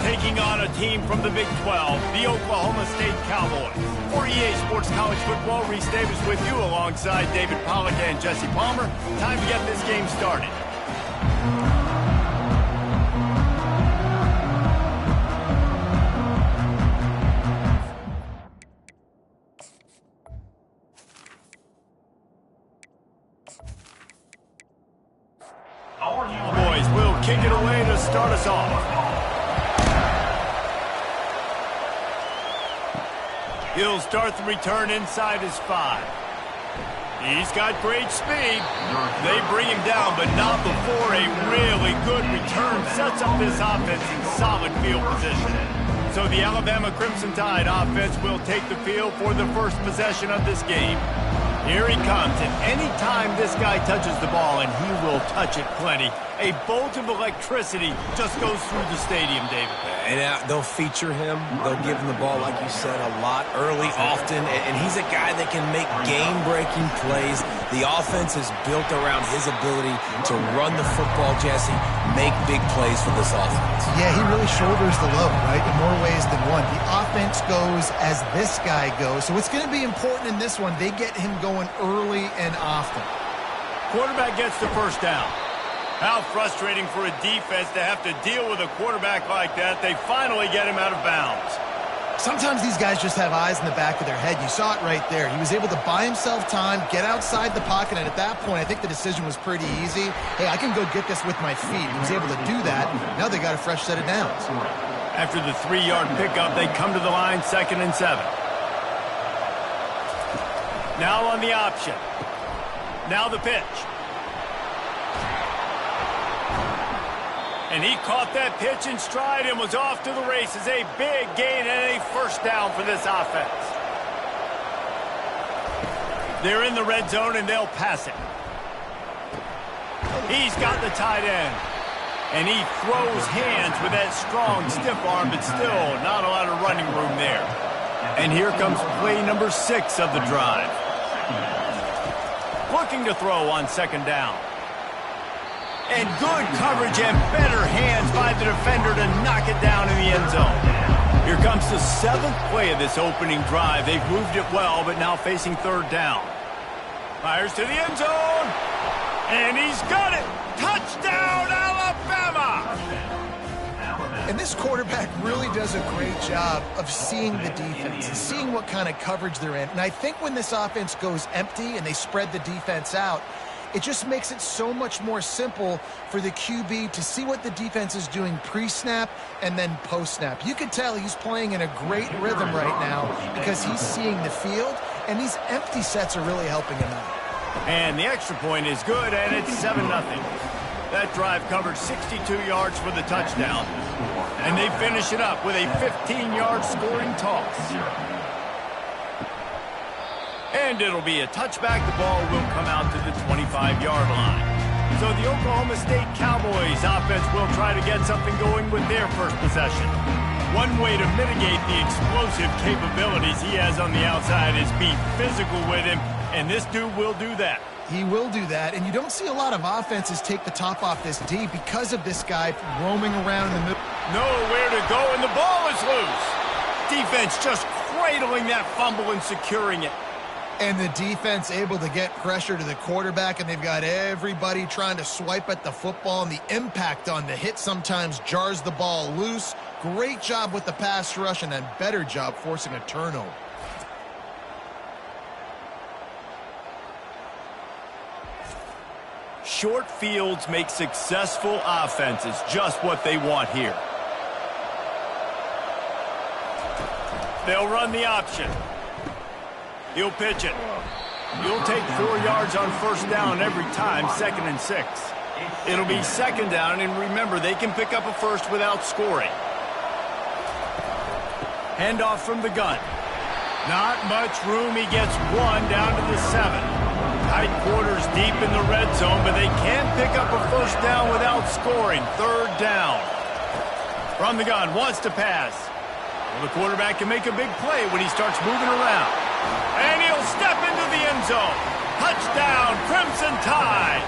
taking on a team from the Big 12, the Oklahoma State Cowboys. For EA Sports College Football, Reese Davis with you alongside David Pollack and Jesse Palmer. Time to get this game started. Boys will kick it away to start us off. He'll start the return inside his 5. He's got great speed. They bring him down, but not before a really good return sets up this offense in solid field position. So the Alabama Crimson Tide offense will take the field for the first possession of this game. Here he comes, and any time this guy touches the ball, and he will touch it plenty, a bolt of electricity just goes through the stadium, David. And they'll feature him. They'll give him the ball, like you said, a lot, early, often. And he's a guy that can make game-breaking plays. The offense is built around his ability to run the football, Jesse, make big plays for this offense. Yeah, he really shoulders the load, right, in more ways than one. The offense goes as this guy goes. So it's going to be important in this one. They get him going early and often. Quarterback gets the first down. How frustrating for a defense to have to deal with a quarterback like that. They finally get him out of bounds. Sometimes these guys just have eyes in the back of their head. You saw it right there. He was able to buy himself time, get outside the pocket, and at that point, I think the decision was pretty easy. Hey, I can go get this with my feet. He was able to do that. Now they got a fresh set of downs. After the 3-yard pickup, they come to the line, 2nd and 7. Now on the option. Now the pitch. And he caught that pitch in stride and was off to the races. A big gain and a first down for this offense. They're in the red zone and they'll pass it. He's got the tight end. And he throws hands with that strong, stiff arm, but still not a lot of running room there. And here comes play number 6 of the drive. Looking to throw on 2nd down. And good coverage and better hands by the defender to knock it down in the end zone. Here comes the 7th play of this opening drive. They've moved it well, but now facing 3rd down. Fires to the end zone. And he's got it. Touchdown, Alabama! And this quarterback really does a great job of seeing the defense and seeing what kind of coverage they're in. And I think when this offense goes empty and they spread the defense out, it just makes it so much more simple for the QB to see what the defense is doing pre-snap and then post-snap. You can tell he's playing in a great rhythm right now because he's seeing the field, and these empty sets are really helping him out. And the extra point is good, and it's 7-0. That drive covered 62 yards for the touchdown. And they finish it up with a 15-yard scoring toss. And it'll be a touchback. The ball will come out to the 25-yard line. So the Oklahoma State Cowboys offense will try to get something going with their first possession. One way to mitigate the explosive capabilities he has on the outside is be physical with him, and this dude will do that. He will do that, and you don't see a lot of offenses take the top off this D because of this guy roaming around in the middle. Nowhere to go, and the ball is loose. Defense just cradling that fumble and securing it. And the defense able to get pressure to the quarterback, and they've got everybody trying to swipe at the football, and the impact on the hit sometimes jars the ball loose. Great job with the pass rush, and a better job forcing a turnover. Short fields make successful offenses just what they want here. They'll run the option. He'll pitch it. You'll take 4 yards on first down every time, 2nd and 6. It'll be 2nd down, and remember, they can pick up a first without scoring. Handoff from the gun. Not much room. He gets one down to the 7. Tight quarters deep in the red zone, but they can't pick up a first down without scoring. Third down. From the gun, wants to pass. Well, the quarterback can make a big play when he starts moving around. And he'll step into the end zone. Touchdown, Crimson Tide.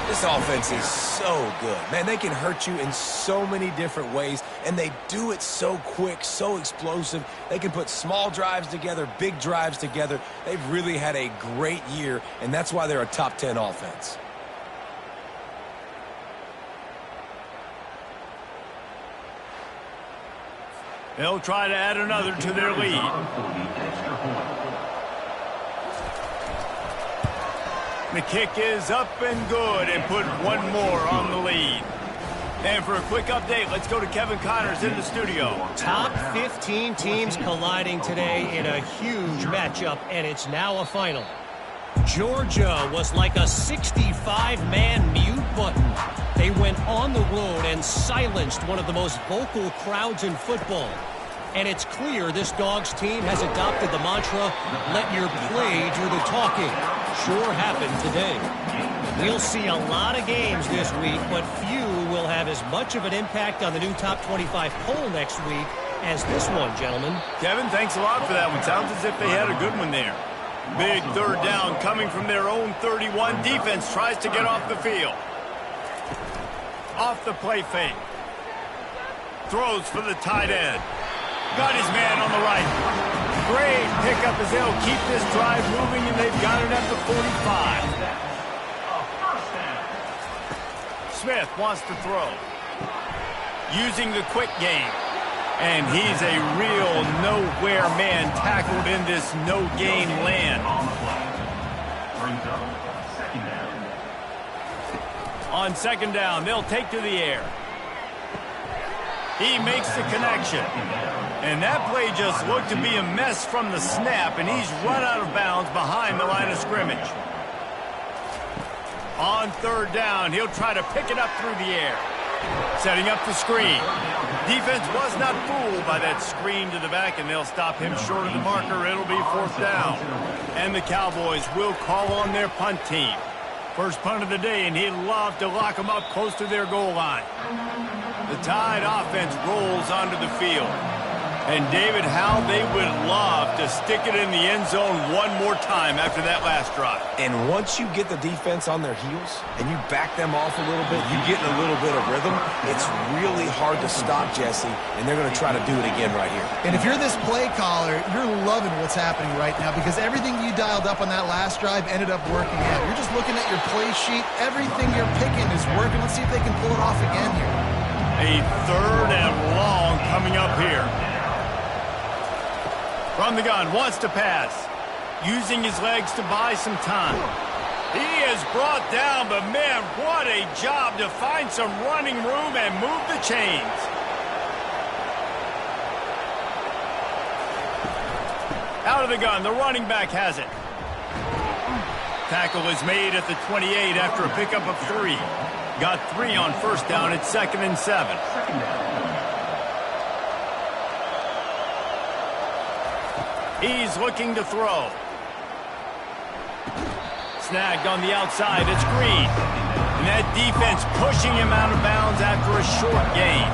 This offense is so good. Man, they can hurt you in so many different ways, and they do it so quick, so explosive. They can put small drives together, big drives together. They've really had a great year, and that's why they're a top 10 offense. They'll try to add another to their lead. The kick is up and good and put one more on the lead. And for a quick update, let's go to Kevin Connors in the studio. Top 15 teams colliding today in a huge matchup, and it's now a final. Georgia was like a 65-man mute button. They went on the road and silenced one of the most vocal crowds in football. And it's clear this Dogs team has adopted the mantra, let your play do the talking. Sure happened today. We'll see a lot of games this week, but few will have as much of an impact on the new top 25 poll next week as this one, gentlemen. Kevin, thanks a lot for that one. Sounds as if they had a good one there. Big third down coming from their own 31. Defense tries to get off the field. Off the play fake. Throws for the tight end. Got his man on the right. Great pickup as they'll keep this drive moving, and they've got it at the 45. Smith wants to throw. Using the quick game. And he's a real nowhere man tackled in this no-gain land. On second down, they'll take to the air. He makes the connection. And that play just looked to be a mess from the snap, and he's run out of bounds behind the line of scrimmage. On third down, he'll try to pick it up through the air. Setting up the screen. Defense was not fooled by that screen to the back, and they'll stop him short of the marker. It'll be fourth down. And the Cowboys will call on their punt team. First punt of the day, and he'd love to lock them up close to their goal line. The Tide offense rolls onto the field. And, David, how they would love to stick it in the end zone one more time after that last drive. And once you get the defense on their heels and you back them off a little bit, you get in a little bit of rhythm, it's really hard to stop, Jesse, and they're going to try to do it again right here. And if you're this play caller, you're loving what's happening right now because everything you dialed up on that last drive ended up working out. You're just looking at your play sheet. Everything you're picking is working. Let's see if they can pull it off again here. A third and long coming up here. From the gun, wants to pass. Using his legs to buy some time. He is brought down, but man, what a job to find some running room and move the chains. Out of the gun, the running back has it. Tackle is made at the 28 after a pickup of 3. Got 3 on first down at 2nd and 7. He's looking to throw. Snagged on the outside. It's Green. And that defense pushing him out of bounds after a short gain.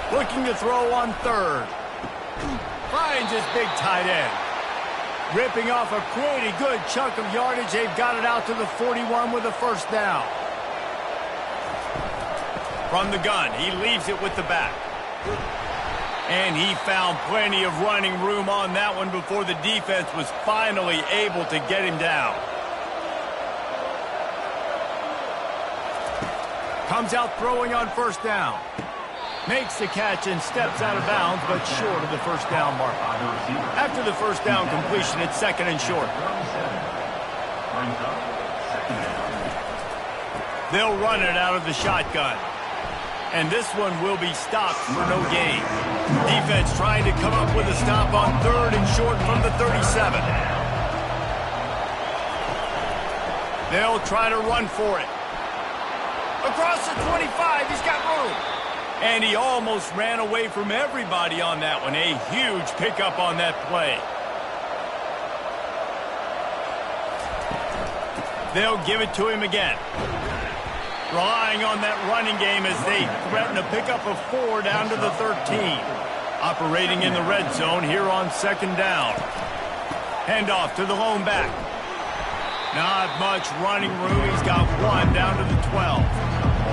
Looking to throw on third. Finds his big tight end. Ripping off a pretty good chunk of yardage. They've got it out to the 41 with a first down. From the gun, he leaves it with the back. And he found plenty of running room on that one before the defense was finally able to get him down. Comes out throwing on first down. Makes the catch and steps out of bounds, but short of the first down mark. After the first down completion, it's 2nd and short. They'll run it out of the shotgun. And this one will be stopped for no gain. Defense trying to come up with a stop on 3rd and short from the 37. They'll try to run for it. Across the 25, he's got room. And he almost ran away from everybody on that one. A huge pickup on that play. They'll give it to him again. Relying on that running game as they threaten a pickup of 4 down to the 13. Operating in the red zone here on 2nd down. Handoff to the lone back. Not much running room. He's got 1 down to the 12.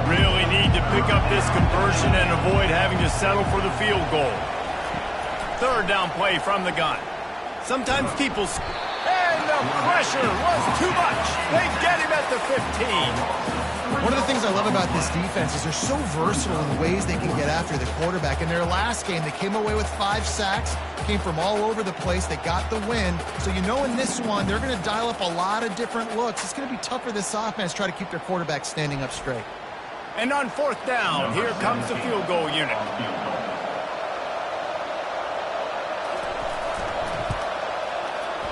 Really need to pick up this conversion and avoid having to settle for the field goal. 3rd down play from the gun. Sometimes people... And the pressure was too much. They get him at the 15. One of the things I love about this defense is they're so versatile in the ways they can get after the quarterback. In their last game, they came away with 5 sacks, came from all over the place. They got the win. So you know in this one, they're going to dial up a lot of different looks. It's going to be tough for this offense to try to keep their quarterback standing up straight. And on 4th down, here comes the field goal unit.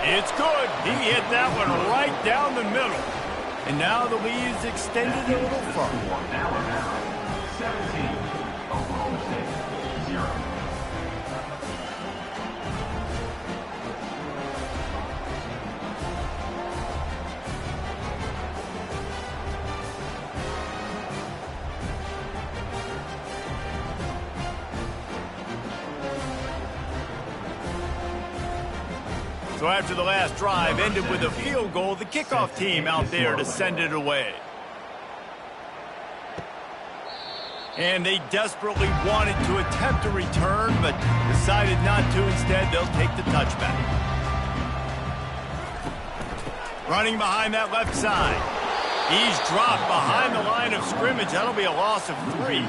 It's good. He hit that one right down the middle. And now the lead is extended a little further. 17, Oklahoma State, 0. So after the last drive ended with a field goal, the kickoff team out there to send it away. And they desperately wanted to attempt a return, but decided not to. Instead, they'll take the touchback. Running behind that left side. He's dropped behind the line of scrimmage. That'll be a loss of 3.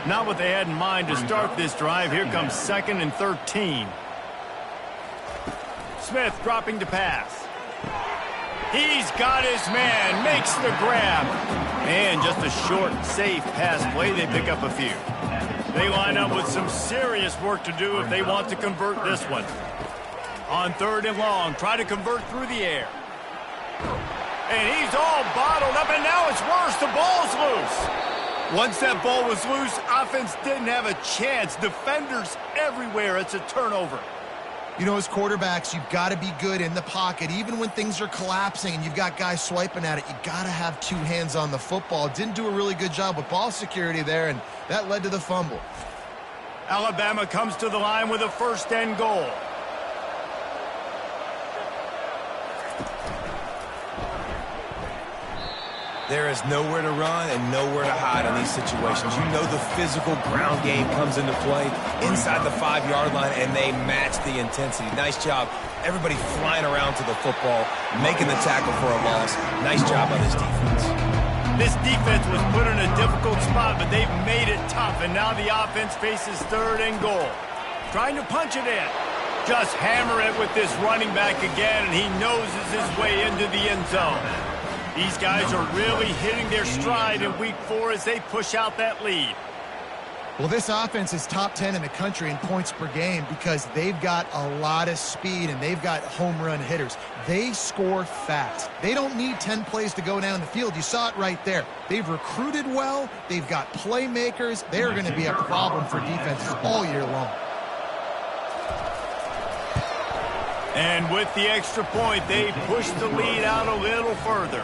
Not what they had in mind to start this drive. Here comes 2nd and 13. Smith dropping to pass. He's got his man, makes the grab. And just a short, safe pass play, they pick up a few. They line up with some serious work to do if they want to convert this one. On 3rd and long, try to convert through the air. And he's all bottled up, and now it's worse. The ball's loose. Once that ball was loose, offense didn't have a chance. Defenders everywhere. It's a turnover. You know, as quarterbacks, you've got to be good in the pocket. Even when things are collapsing and you've got guys swiping at it, you got to have 2 hands on the football. Didn't do a really good job with ball security there, and that led to the fumble. Alabama comes to the line with a 1st and goal. There is nowhere to run and nowhere to hide in these situations. You know the physical ground game comes into play inside the 5-yard line, and they match the intensity. Nice job. Everybody flying around to the football, making the tackle for a loss. Nice job by this defense. This defense was put in a difficult spot, but they've made it tough, and now the offense faces 3rd and goal. Trying to punch it in. Just hammer it with this running back again, and he noses his way into the end zone. These guys are really hitting their stride in week 4 as they push out that lead. Well, this offense is top 10 in the country in points per game because they've got a lot of speed and they've got home run hitters. They score fast. They don't need 10 plays to go down the field. You saw it right there. They've recruited well. They've got playmakers. They're going to be a problem for defenses all year long. And with the extra point, they push the lead out a little further.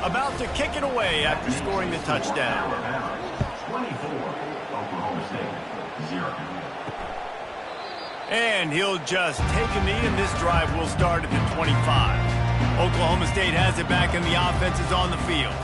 About to kick it away after scoring the touchdown. 24, Oklahoma State, 0. And he'll just take a knee, and this drive will start at the 25. Oklahoma State has it back, and the offense is on the field.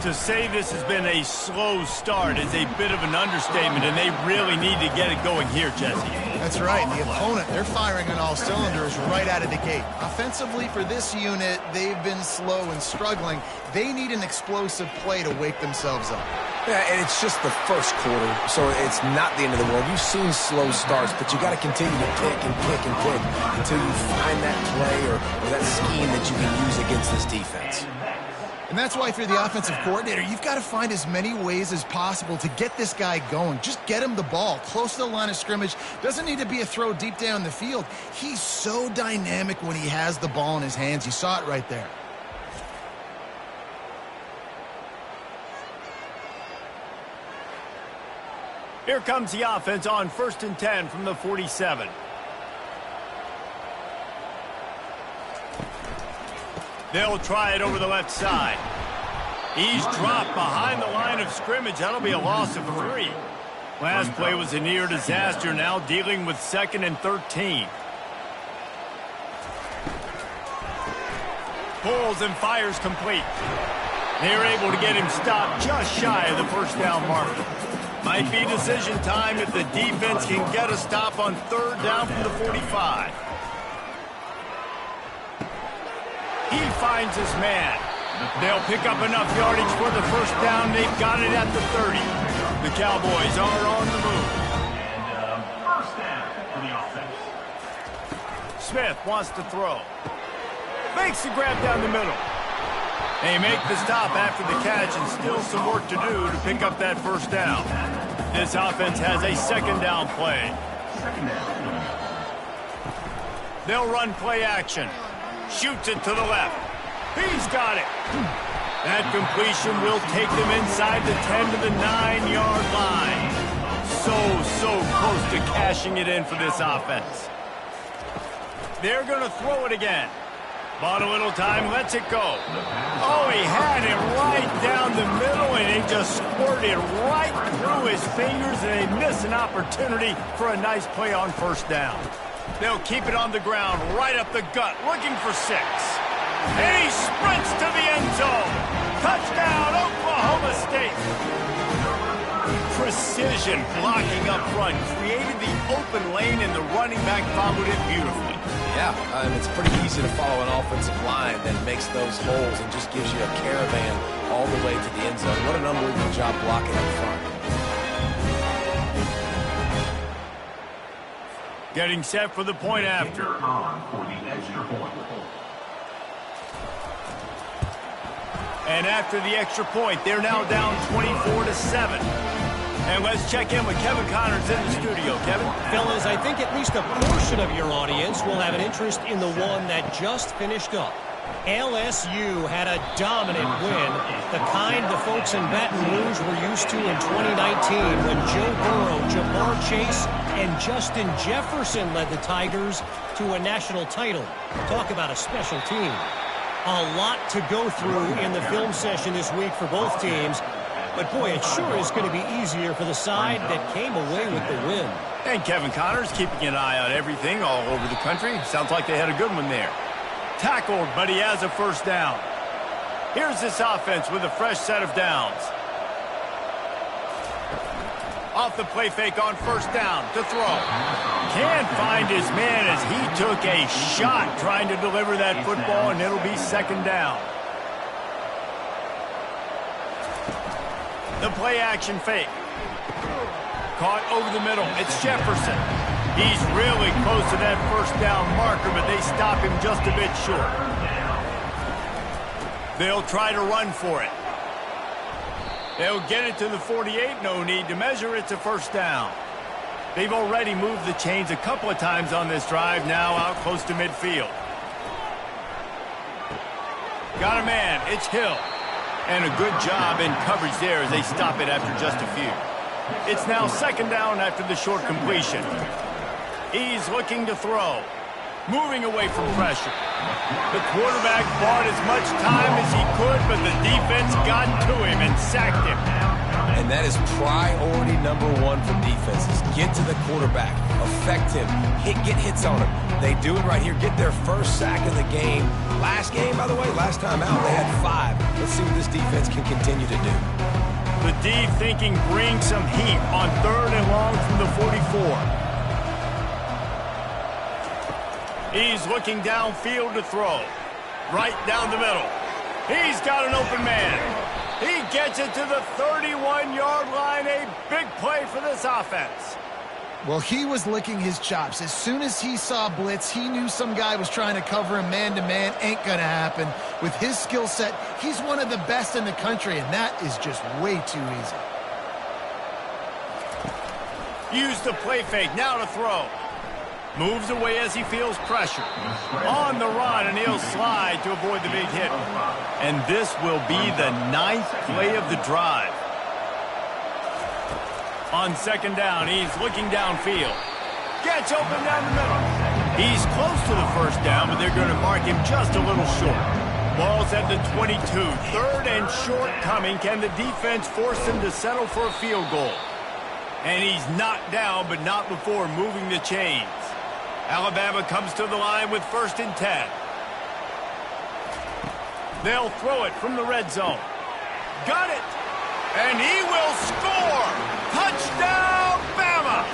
To say this has been a slow start is a bit of an understatement, and they really need to get it going here, Jesse. That's right. The opponent, they're firing on all cylinders right out of the gate. Offensively for this unit, they've been slow and struggling. They need an explosive play to wake themselves up. Yeah, and it's just the first quarter, so it's not the end of the world. You've seen slow starts, but you got to continue to pick and pick and pick until you find that play or that scheme that you can use against this defense. And that's why if you're the offensive coordinator, you've got to find as many ways as possible to get this guy going. Just get him the ball close to the line of scrimmage. Doesn't need to be a throw deep down the field. He's so dynamic when he has the ball in his hands. You saw it right there. Here comes the offense on 1st and 10 from the 47. They'll try it over the left side. He's dropped behind the line of scrimmage. That'll be a loss of 3. Last play was a near disaster, now dealing with 2nd and 13. Pulls and fires complete. They're able to get him stopped just shy of the first down marker. Might be decision time if the defense can get a stop on 3rd down from the 45. He finds his man. They'll pick up enough yardage for the first down. They've got it at the 30. The Cowboys are on the move. And first down for the offense. Smith wants to throw. Makes the grab down the middle. They make the stop after the catch, and still some work to do to pick up that first down. This offense has a 2nd down play. Second down. They'll run play action. Shoots it to the left. He's got it. That completion will take them inside the 10 to the 9-yard line. So close to cashing it in for this offense. They're going to throw it again. Bought a little time, lets it go. Oh, he had it right down the middle, and he just squirted right through his fingers, and they miss an opportunity for a nice play on first down. They'll keep it on the ground, right up the gut, looking for 6. And he sprints to the end zone. Touchdown, Oklahoma State. Precision blocking up front, created the open lane, and the running back followed it beautifully. Yeah, it's pretty easy to follow an offensive line that makes those holes and just gives you a caravan all the way to the end zone. What an unbelievable job blocking up front. Getting set for the point after. On for the extra point. And after the extra point, they're now down 24-7. And let's check in with Kevin Connors in the studio. Kevin? Fellas, I think at least a portion of your audience will have an interest in the one that just finished up. LSU had a dominant win, the kind the folks in Baton Rouge were used to in 2019 when Joe Burrow, Jamar Chase, and Justin Jefferson led the Tigers to a national title. Talk about a special team. A lot to go through in the film session this week for both teams. But, boy, it sure is going to be easier for the side that came away with the win. And Kevin Connors keeping an eye on everything all over the country. Sounds like they had a good one there. Tackled, but he has a first down. Here's this offense with a fresh set of downs. Off the play fake on first down to throw. Can't find his man as he took a shot trying to deliver that football, and it'll be 2nd down. The play action fake. Caught over the middle. It's Jefferson. He's really close to that first down marker, but they stop him just a bit short. They'll try to run for it. They'll get it to the 48. No need to measure. It's a first down. They've already moved the chains a couple of times on this drive, now out close to midfield. Got a man. It's Hill. And a good job in coverage there as they stop it after just a few. It's now 2nd down after the short completion. He's looking to throw. Moving away from pressure. The quarterback bought as much time as he could, but the defense got to him and sacked him. And that is priority number 1 for defenses. Get to the quarterback. Affect him. Get hits on him. They do it right here. Get their first sack of the game. Last game, by the way, last time out, they had 5. Let's see what this defense can continue to do. The D thinking bring some heat on 3rd and long from the 44. He's looking downfield to throw. Right down the middle. He's got an open man. He gets it to the 31-yard line. A big play for this offense. Well, he was licking his chops. As soon as he saw blitz, he knew some guy was trying to cover him man-to-man. Ain't gonna happen. With his skill set, he's one of the best in the country, and that is just way too easy. Use the play fake, now to throw. Moves away as he feels pressure. On the run, and he'll slide to avoid the big hit. And this will be the 9th play of the drive. On second down, he's looking downfield. Gets open down the middle. He's close to the first down, but they're going to mark him just a little short. Ball's at the 22. Third and short coming. Can the defense force him to settle for a field goal? And he's knocked down, but not before moving the chains. Alabama comes to the line with 1st and 10. They'll throw it from the red zone. Got it! And he will score! Touchdown, Bama!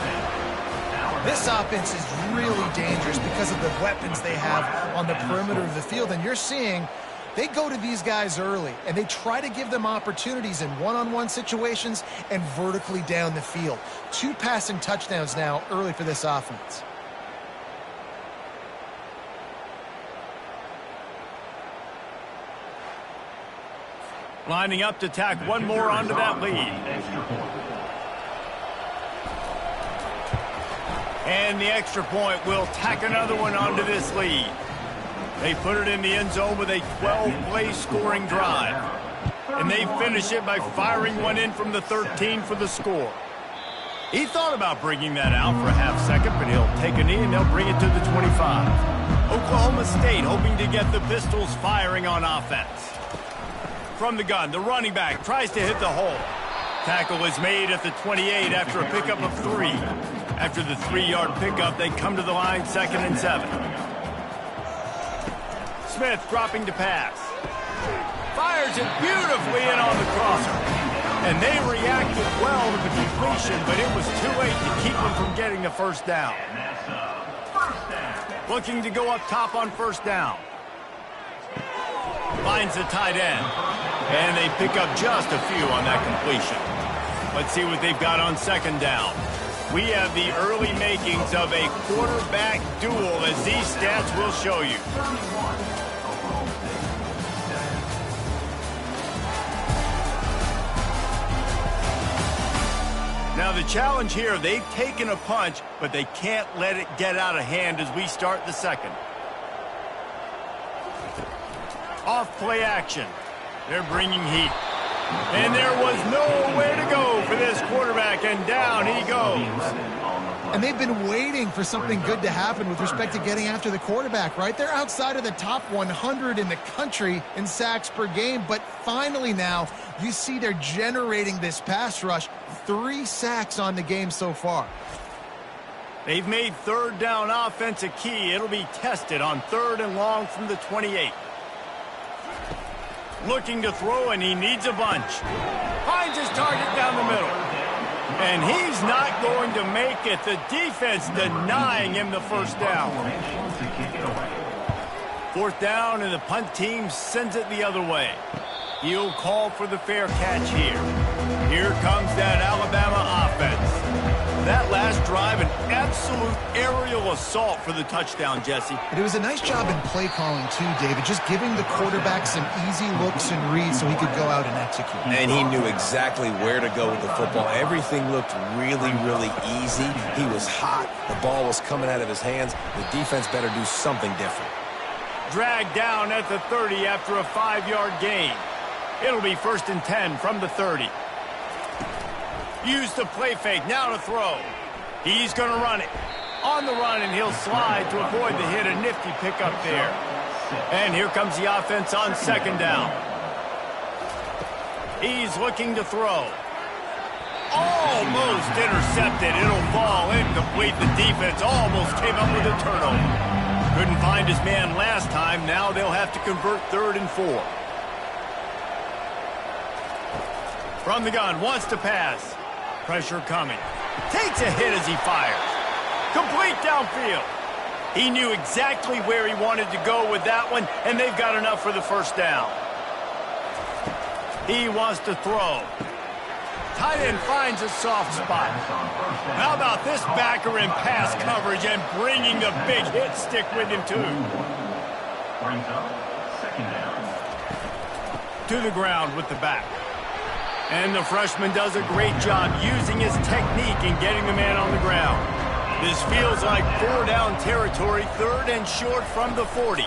This offense is really dangerous because of the weapons they have on the perimeter of the field. And you're seeing they go to these guys early, and they try to give them opportunities in one-on-one situations and vertically down the field. 2 passing touchdowns now early for this offense. Lining up to tack one more onto that lead. And the extra point will tack another one onto this lead. They put it in the end zone with a 12-play scoring drive. And they finish it by firing one in from the 13 for the score. He thought about bringing that out for a half second, but he'll take a knee and they'll bring it to the 25. Oklahoma State hoping to get the Pistols firing on offense. From the gun, the running back tries to hit the hole. Tackle is made at the 28 after a pickup of 3. After the 3-yard pickup, they come to the line 2nd and 7. Smith dropping to pass. Fires it beautifully in on the crosser. And they reacted well to the completion, but it was too late to keep them from getting the first down. Looking to go up top on 1st down. Finds the tight end. And they pick up just a few on that completion. Let's see what they've got on 2nd down. We have the early makings of a quarterback duel, as these stats will show you. Now the challenge here, they've taken a punch, but they can't let it get out of hand as we start the 2nd. Off play action. They're bringing heat. And there was nowhere to go for this quarterback, and down he goes. And they've been waiting for something good to happen with respect to getting after the quarterback, right? They're outside of the top 100 in the country in sacks per game, but finally now you see they're generating this pass rush. 3 sacks on the game so far. They've made 3rd down offense a key. It'll be tested on 3rd and long from the 28. Looking to throw, and he needs a bunch. Finds his target down the middle. And he's not going to make it. The defense denying him the first down. 4th down, and the punt team sends it the other way. He'll call for the fair catch here. Here comes that Alabama offense. That last drive, an absolute aerial assault for the touchdown, Jesse. But it was a nice job in play calling too, David, just giving the quarterback some easy looks and reads so he could go out and execute. And he knew exactly where to go with the football. Everything looked really, really easy. He was hot. The ball was coming out of his hands. The defense better do something different. Dragged down at the 30 after a 5-yard gain. It'll be 1st and 10 from the 30. Use the play fake, now to throw. He's going to run it. On the run, and he'll slide to avoid the hit. A nifty pickup there. And here comes the offense on 2nd down. He's looking to throw. Almost intercepted. It'll fall incomplete. The defense almost came up with a turnover. Couldn't find his man last time. Now they'll have to convert 3rd and 4. From the gun, wants to pass. Pressure coming. Takes a hit as he fires. Complete downfield. He knew exactly where he wanted to go with that one, and they've got enough for the first down. He wants to throw. Tight end finds a soft spot. How about this backer in pass coverage and bringing the big hit stick with him, too. Brings up 2nd down. To the ground with the back. And the freshman does a great job using his technique and getting the man on the ground. This feels like 4-down territory, 3rd and short from the 40.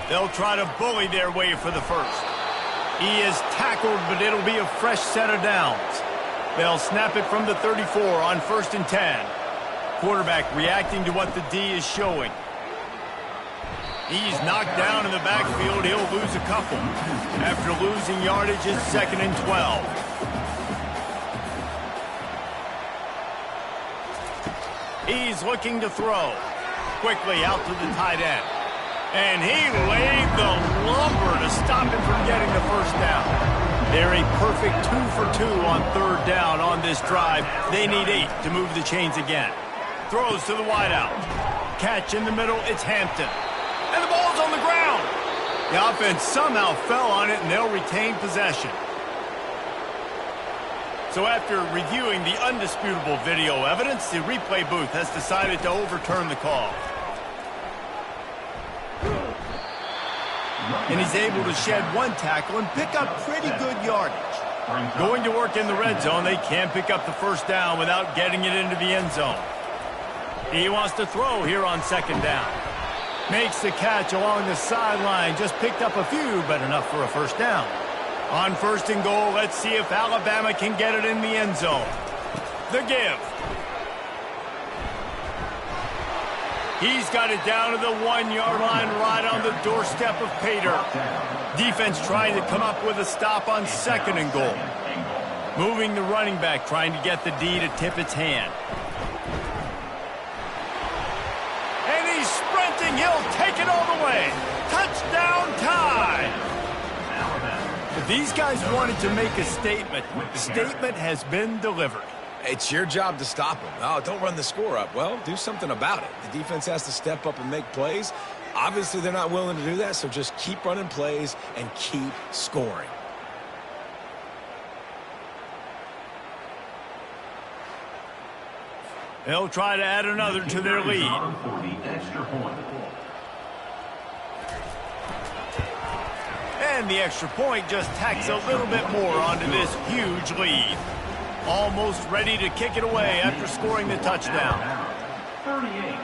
They'll try to bully their way for the first. He is tackled, but it'll be a fresh set of downs. They'll snap it from the 34 on 1st and 10. Quarterback reacting to what the D is showing. He's knocked down in the backfield. He'll lose a couple. After losing yardage, it's 2nd and 12. He's looking to throw. Quickly out to the tight end. And he laid the lumber to stop him from getting the first down. They're a perfect 2 for 2 on 3rd down on this drive. They need 8 to move the chains again. Throws to the wideout. Catch in the middle, it's Hampton. And the ball's on the ground. The offense somehow fell on it, and they'll retain possession. So after reviewing the undisputable video evidence, the replay booth has decided to overturn the call. And he's able to shed 1 tackle and pick up pretty good yardage. Going to work in the red zone, they can't pick up the first down without getting it into the end zone. He wants to throw here on 2nd down. Makes the catch along the sideline. Just picked up a few, but enough for a first down. On 1st and goal, let's see if Alabama can get it in the end zone. The give. He's got it down to the 1-yard line right on the doorstep of Pater. Defense trying to come up with a stop on 2nd and goal. Moving the running back, trying to get the D to tip its hand. And he's sprinting. He'll take it all the way. Touchdown tie. If these guys wanted to make a statement, the statement has been delivered. It's your job to stop them. Oh, don't run the score up. Well, do something about it. The defense has to step up and make plays. Obviously, they're not willing to do that, so just keep running plays and keep scoring. They'll try to add another to their lead. And the extra point just tacks a little bit more onto this huge lead. Almost ready to kick it away after scoring the touchdown. 38,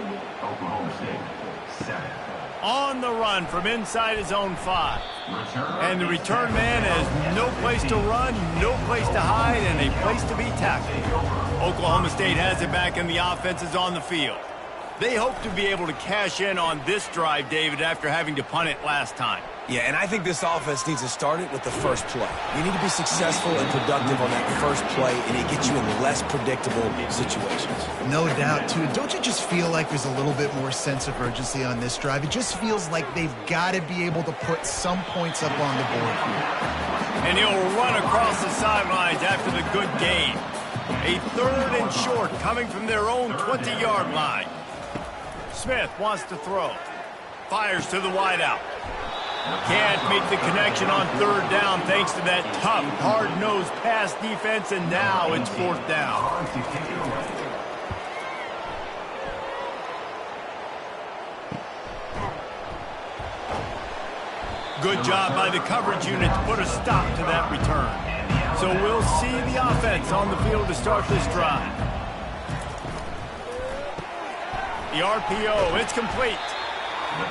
Oklahoma State, 7. On the run from inside his own 5. And the return man has no place to run, no place to hide, and a place to be tackled. Oklahoma State has it back, and the offense is on the field. They hope to be able to cash in on this drive, David, after having to punt it last time. Yeah, and I think this offense needs to start it with the first play. You need to be successful and productive on that first play, and it gets you in less predictable situations. No doubt, too. Don't you just feel like there's a little bit more sense of urgency on this drive? It just feels like they've got to be able to put some points up on the board here. And he'll run across the sidelines after the good gain. A 3rd and short coming from their own 20-yard line. Smith wants to throw. Fires to the wideout. Can't make the connection on 3rd down thanks to that tough, hard-nosed pass defense, and now it's 4th down. Good job by the coverage unit to put a stop to that return. So we'll see the offense on the field to start this drive. The RPO, it's complete.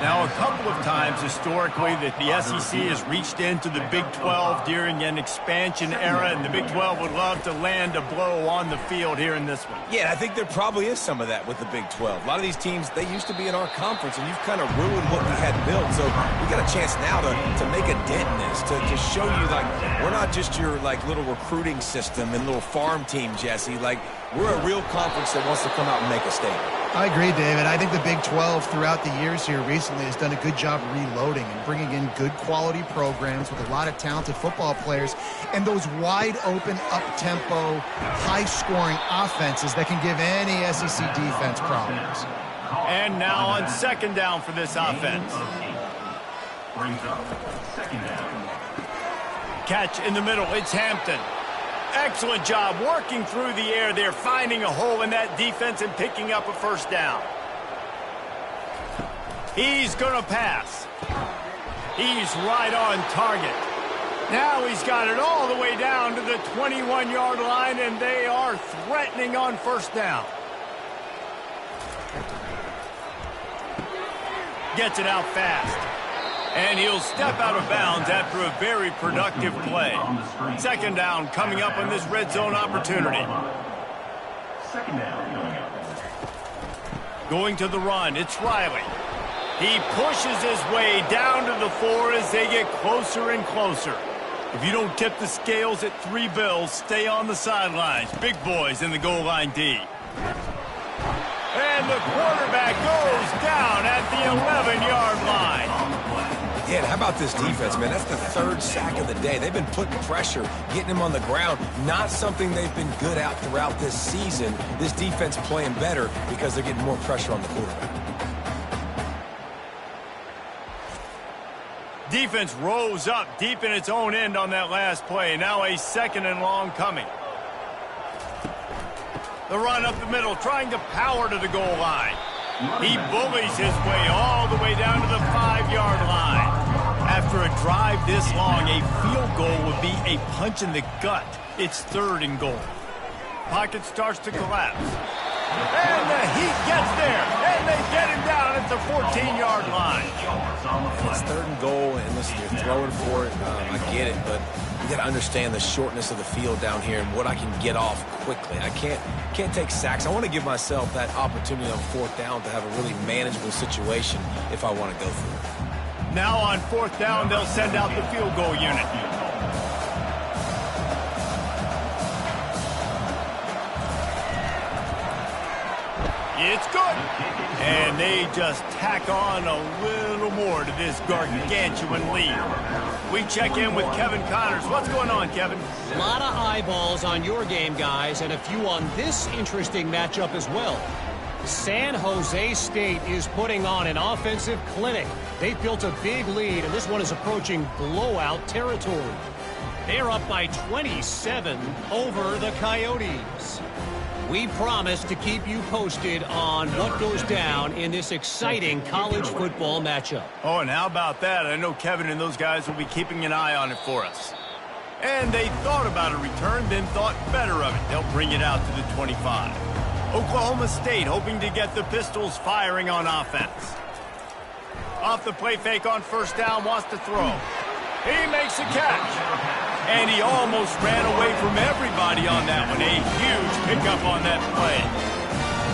Now, a couple of times historically that the SEC has reached into the Big 12 during an expansion era, and the Big 12 would love to land a blow on the field here in this one. Yeah, I think there probably is some of that with the Big 12. A lot of these teams, they used to be in our conference, and you've kind of ruined what we had built. So we got a chance now to make a dent in this, to show you, like, we're not just your, like, little recruiting system and little farm team, Jesse. Like, we're a real conference that wants to come out and make a statement. I agree, David. I think the Big 12 throughout the years here recently has done a good job reloading and bringing in good quality programs with a lot of talented football players and those wide open, up-tempo, high-scoring offenses that can give any SEC defense problems. And now on 2nd down for this offense. Brings up 2nd down. Catch in the middle, it's Hampton. Excellent job working through the air there, finding a hole in that defense and picking up a first down. He's going to pass. He's right on target. Now he's got it all the way down to the 21-yard line, and they are threatening on first down. Gets it out fast. And he'll step out of bounds after a very productive play. Second down coming up on this red zone opportunity. Second down. Going to the run, it's Riley. He pushes his way down to the floor as they get closer and closer. If you don't tip the scales at 3 bills, stay on the sidelines. Big boys in the goal line D. And the quarterback goes down at the 11-yard line. Yeah, and how about this defense, man? That's the 3rd sack of the day. They've been putting pressure, getting him on the ground. Not something they've been good at throughout this season. This defense playing better because they're getting more pressure on the quarterback. Defense rose up deep in its own end on that last play. Now a 2nd and long coming. The run up the middle, trying to power to the goal line. He bullies his way all the way down to the 5-yard line. After a drive this long, a field goal would be a punch in the gut. It's 3rd and goal. Pocket starts to collapse. And the Heat gets there, and they get him down at the 14-yard line. It's 3rd and goal, and listen, you're throwing for it. I get it, but you got to understand the shortness of the field down here and what I can get off quickly. I can't take sacks. I want to give myself that opportunity on 4th down to have a really manageable situation if I want to go for it. Now on 4th down, they'll send out the field goal unit. It's good. And they just tack on a little more to this gargantuan lead. We check in with Kevin Connors. What's going on, Kevin? A lot of eyeballs on your game, guys, and a few on this interesting matchup as well. San Jose State is putting on an offensive clinic. They've built a big lead, and this one is approaching blowout territory. They're up by 27 over the Coyotes. We promise to keep you posted on what goes down in this exciting college football matchup. Oh, and how about that? I know Kevin and those guys will be keeping an eye on it for us. And they thought about a return, then thought better of it. They'll bring it out to the 25. Oklahoma State hoping to get the Pistols firing on offense. Off the play fake on 1st down, wants to throw. He makes a catch. And he almost ran away from everybody on that one. A huge pickup on that play.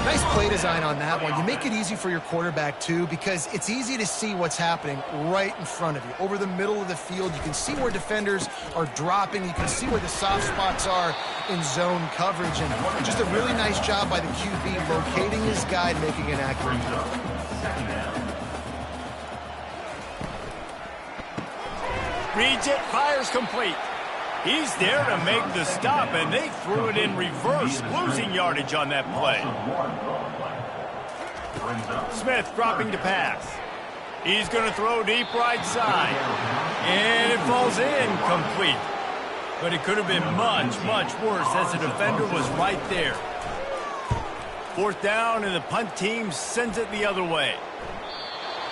Nice play design on that one. You make it easy for your quarterback, too, because it's easy to see what's happening right in front of you. Over the middle of the field, you can see where defenders are dropping. You can see where the soft spots are in zone coverage. And just a really nice job by the QB locating his guy and making an accurate throw. Reads it, fires complete. He's there to make the stop, and they threw it in reverse, losing yardage on that play. Smith dropping to pass. He's going to throw deep right side. And it falls in complete. But it could have been much, much worse as the defender was right there. 4th down, and the punt team sends it the other way.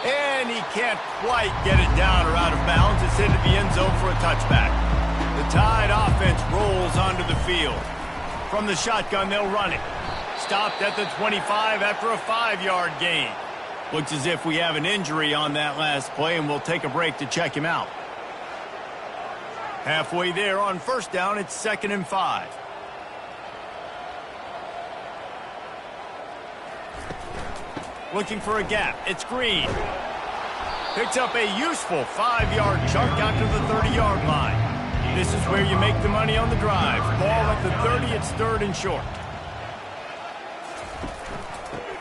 And he can't quite get it down or out of bounds. It's into the end zone for a touchback. The Tide offense rolls onto the field. From the shotgun, they'll run it. Stopped at the 25 after a 5-yard gain. Looks as if we have an injury on that last play, and we'll take a break to check him out. Halfway there on 1st down, it's 2nd and 5. Looking for a gap. It's Green. Picks up a useful 5-yard chunk out to the 30-yard line. This is where you make the money on the drive. Ball at the 30, it's 3rd and short.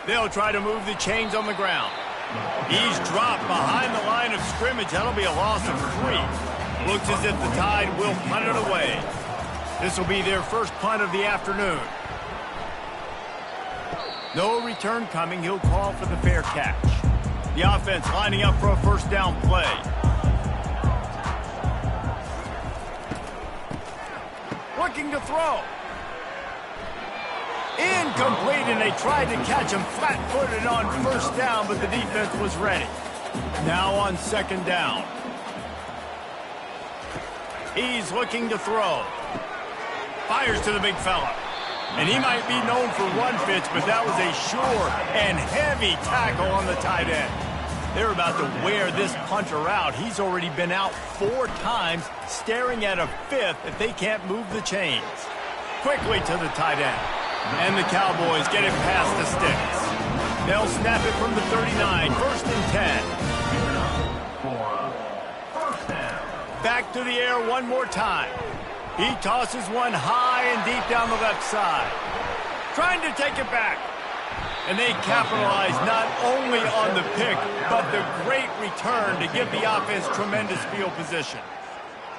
They'll try to move the chains on the ground. He's dropped behind the line of scrimmage. That'll be a loss of 3. Looks as if the Tide will punt it away. This will be their first punt of the afternoon. No return coming. He'll call for the fair catch. The offense lining up for a 1st down play. Looking to throw. Incomplete, and they tried to catch him flat-footed on 1st down, but the defense was ready. Now on 2nd down. He's looking to throw. Fires to the big fella. And he might be known for run fits, but that was a sure and heavy tackle on the tight end. They're about to wear this punter out. He's already been out 4 times, staring at a 5th if they can't move the chains. Quickly to the tight end. And the Cowboys get it past the sticks. They'll snap it from the 39, 1st and 10. Back to the air one more time. He tosses one high and deep down the left side. Trying to take it back. And they capitalize not only on the pick, but the great return to give the offense tremendous field position.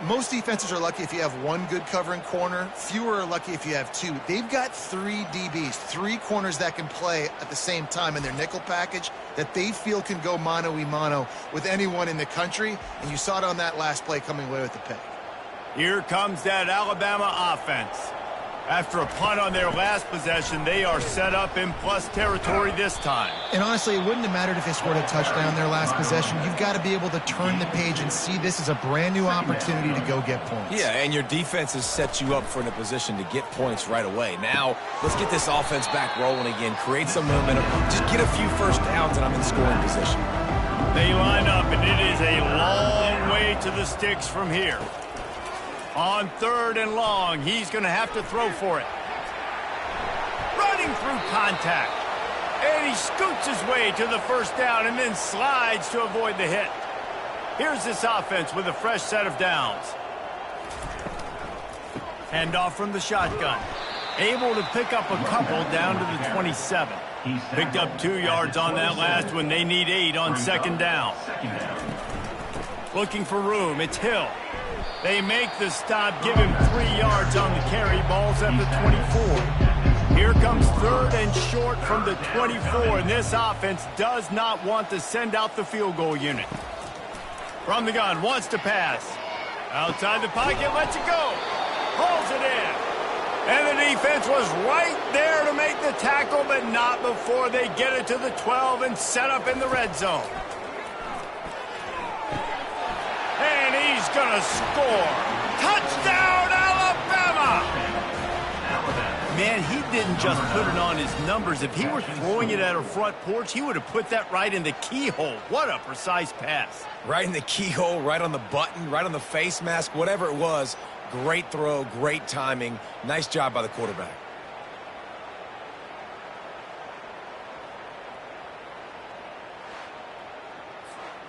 Most defenses are lucky if you have one good covering corner. Fewer are lucky if you have 2. They've got 3 DBs, 3 corners that can play at the same time in their nickel package that they feel can go mano-a-mano with anyone in the country. And you saw it on that last play coming away with the pick. Here comes that Alabama offense. After a punt on their last possession, they are set up in plus territory this time. And honestly, it wouldn't have mattered if they scored a touchdown their last possession. You've got to be able to turn the page and see this as a brand new opportunity to go get points. Yeah, and your defense has set you up for a position to get points right away. Now, let's get this offense back rolling again, create some momentum, just get a few first downs, and I'm in scoring position. They line up, and it is a long way to the sticks from here. On 3rd and long, he's going to have to throw for it. Running through contact. And he scoots his way to the first down and then slides to avoid the hit. Here's this offense with a fresh set of downs. Handoff from the shotgun. Able to pick up a couple down to the 27. Picked up 2 yards on that last one. They need 8 on 2nd down. Looking for room. It's Hill. They make the stop, give him 3 yards on the carry. Ball's at the 24. Here comes 3rd and short from the 24, and this offense does not want to send out the field goal unit. From the gun, wants to pass. Outside the pocket, lets it go. Hauls it in. And the defense was right there to make the tackle, but not before they get it to the 12 and set up in the red zone. And he's going to score. Touchdown, Alabama! Man, he didn't just put it on his numbers. If he were throwing it at a front porch, he would have put that right in the keyhole. What a precise pass. Right in the keyhole, right on the button, right on the face mask, whatever it was. Great throw, great timing. Nice job by the quarterback.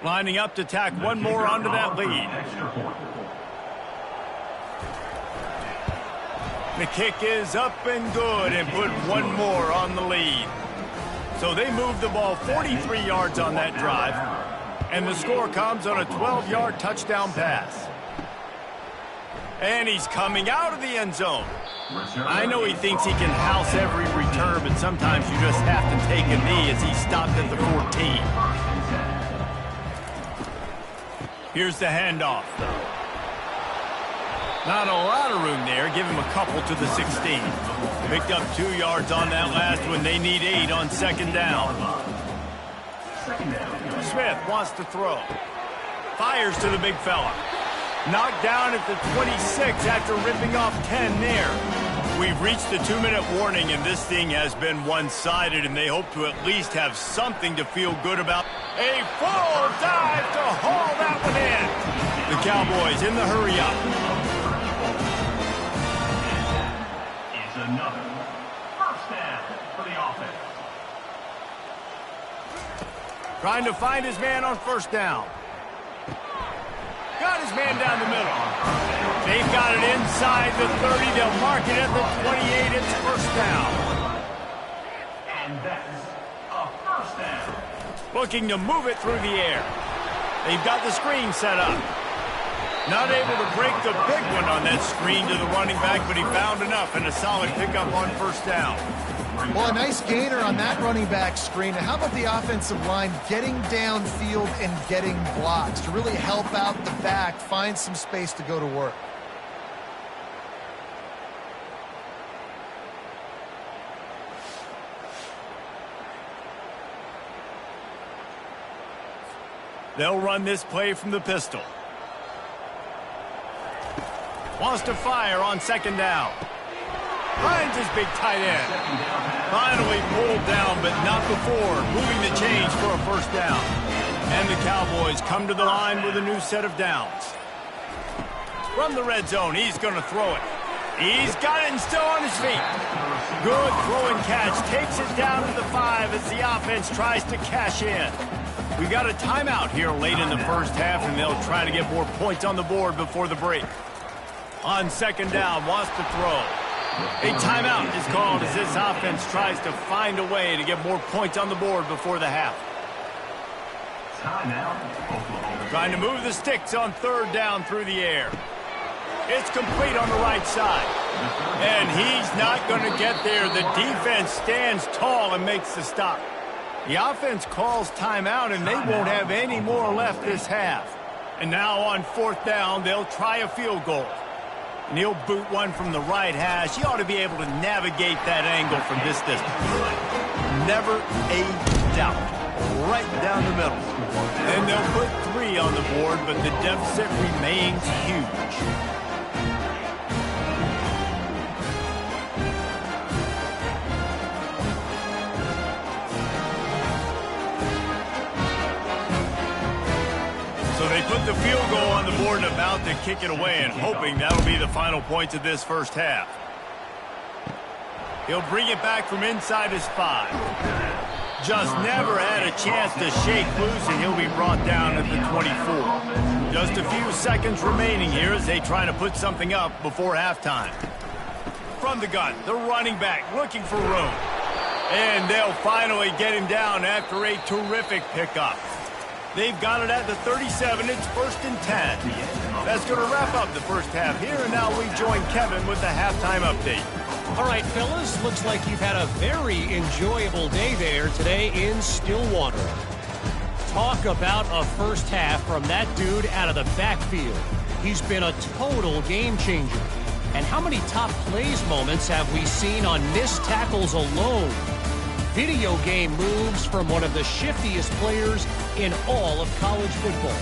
Lining up to tack one more onto that lead. The kick is up and good and put one more on the lead. So they move the ball 43 yards on that drive. And the score comes on a 12-yard touchdown pass. And he's coming out of the end zone. I know he thinks he can house every return, but sometimes you just have to take a knee as he stopped at the 14. Here's the handoff. Not a lot of room there. Give him a couple to the 16. Picked up 2 yards on that last one. They need 8 on 2nd down. Smith wants to throw. Fires to the big fella. Knocked down at the 26 after ripping off 10 there. We've reached the 2-minute warning, and this thing has been one-sided, and they hope to at least have something to feel good about. A full dive to haul that one in. The Cowboys in the hurry-up. It's another first down for the offense. Trying to find his man on 1st down. Got his man down the middle. They've got it inside the 30. They'll mark it at the 28. It's 1st down. And that's a first down. Looking to move it through the air. They've got the screen set up. Not able to break the big one on that screen to the running back, but he found enough and a solid pickup on 1st down. Well, a nice gainer on that running back screen. How about the offensive line getting downfield and getting blocks to really help out the back, find some space to go to work? They'll run this play from the pistol. Wants to fire on 2nd down. Finds his big tight end. Finally pulled down, but not before moving the chains for a 1st down. And the Cowboys come to the line with a new set of downs. From the red zone, he's going to throw it. He's got it and still on his feet. Good throw and catch. Takes it down to the 5 as the offense tries to cash in. We got a timeout here late in the first half, and they'll try to get more points on the board before the break. On second down, wants to throw. A timeout is called as this offense tries to find a way to get more points on the board before the half. Trying to move the sticks on third down through the air. It's complete on the right side. And he's not going to get there. The defense stands tall and makes the stop. The offense calls timeout, and they won't have any more left this half. And now on fourth down, they'll try a field goal. And he'll boot one from the right hash. He ought to be able to navigate that angle from this distance. Never a doubt. Right down the middle. And they'll put 3 on the board, but the deficit remains huge. So they put the field goal on the board and about to kick it away, and hoping that'll be the final points of this first half. He'll bring it back from inside his 5. Just never had a chance to shake loose, and he'll be brought down at the 24. Just a few seconds remaining here as they try to put something up before halftime. From the gun, the running back looking for room. And they'll finally get him down after a terrific pickup. They've got it at the 37. It's 1st and 10. That's going to wrap up the first half here, and now we join Kevin with the halftime update. All right, fellas, looks like you've had a very enjoyable day there today in Stillwater. Talk about a first half from that dude out of the backfield. He's been a total game changer. And how many top plays moments have we seen on missed tackles alone? Video game moves from one of the shiftiest players in all of college football.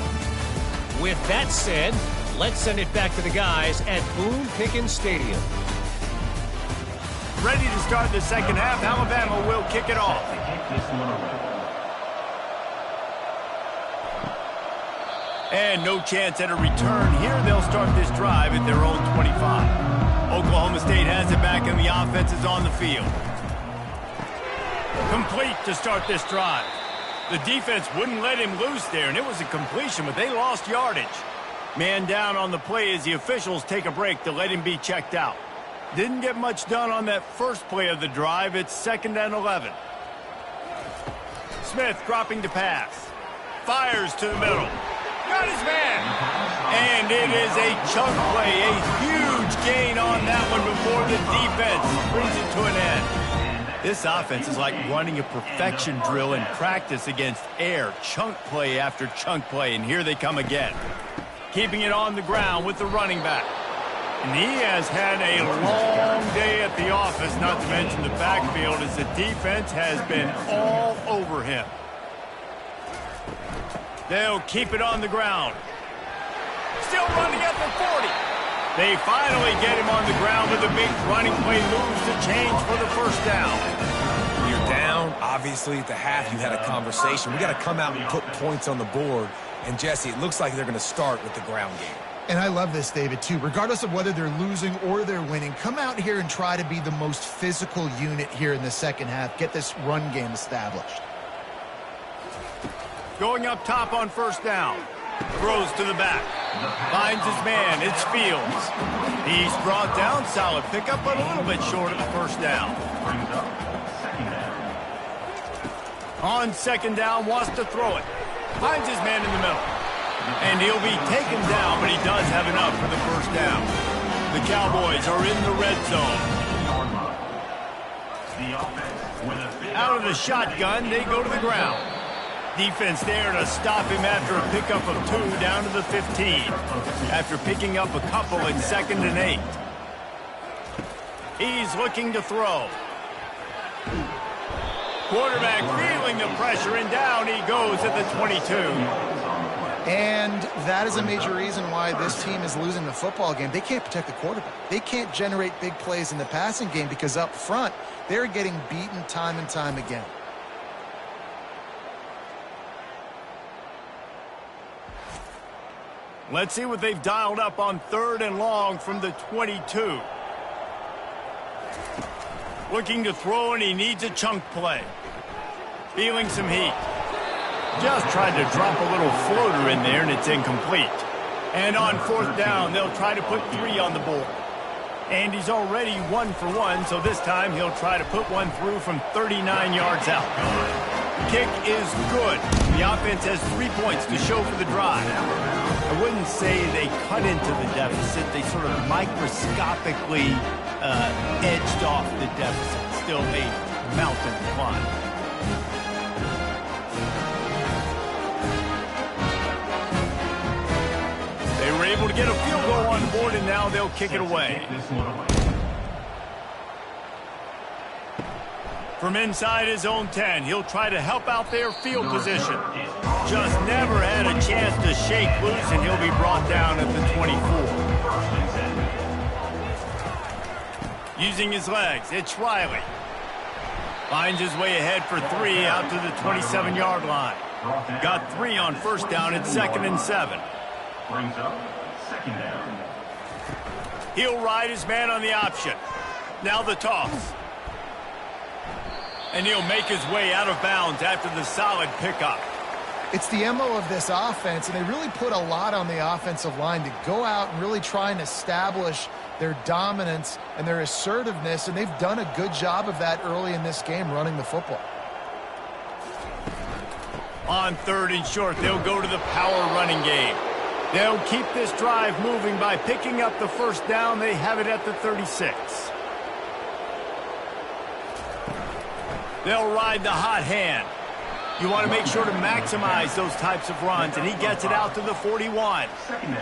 With that said, let's send it back to the guys at Boone Pickens Stadium. Ready to start the second half. Alabama will kick it off. And no chance at a return here. They'll start this drive at their own 25. Oklahoma State has it back, and the offense is on the field. Complete to start this drive. The defense wouldn't let him loose there, and it was a completion, but they lost yardage. Man down on the play as the officials take a break to let him be checked out. Didn't get much done on that first play of the drive. It's 2nd and 11. Smith dropping to pass. Fires to the middle. Got his man. And it is a chunk play. A huge gain on that one before the defense brings it to an end. This offense is like running a perfection drill in practice against air. Chunk play after chunk play, and here they come again. Keeping it on the ground with the running back. And he has had a long day at the office, not to mention the backfield, as the defense has been all over him. They'll keep it on the ground. Still running at the 40. They finally get him on the ground with a big running play, moves the change for the first down. When you're down, obviously at the half you had a conversation. We got to come out and put points on the board. And Jesse, it looks like they're going to start with the ground game. And I love this, David, too. Regardless of whether they're losing or they're winning, come out here and try to be the most physical unit here in the second half. Get this run game established. Going up top on first down. Throws to the back. Finds his man. It's Fields. He's brought down. Solid pickup, but a little bit short of the first down. On second down, wants to throw it. Finds his man in the middle. And he'll be taken down, but he does have enough for the first down. The Cowboys are in the red zone. Out of the shotgun, they go to the ground. Defense there to stop him after a pickup of 2 down to the 15. After picking up a couple in 2nd and 8. He's looking to throw. Quarterback feeling the pressure, and down he goes at the 22. And that is a major reason why this team is losing the football game. They can't protect the quarterback. They can't generate big plays in the passing game because up front, they're getting beaten time and time again. Let's see what they've dialed up on 3rd and long from the 22. Looking to throw, and he needs a chunk play. Feeling some heat. Just tried to drop a little floater in there, and it's incomplete. And on 4th down, they'll try to put 3 on the board. And he's already 1 for 1, so this time he'll try to put one through from 39 yards out. Kick is good. The offense has 3 points to show for the drive. I wouldn't say they cut into the deficit. They sort of microscopically edged off the deficit. Still a mountain to climb. They were able to get a field goal on the board, and now they'll kick it away. From inside his own 10, he'll try to help out their field position. Just never had a chance to shake loose, and he'll be brought down at the 24. Using his legs, it's Riley. Finds his way ahead for 3 out to the 27-yard line. Got 3 on 1st down at 2nd and 7. Brings up 2nd down. He'll ride his man on the option. Now the toss. And he'll make his way out of bounds after the solid pickup. It's the MO of this offense, and they really put a lot on the offensive line to go out and really try and establish their dominance and their assertiveness, and they've done a good job of that early in this game running the football. On 3rd and short, they'll go to the power running game. They'll keep this drive moving by picking up the 1st down. They have it at the 36. They'll ride the hot hand. You want to make sure to maximize those types of runs, and he gets it out to the 41.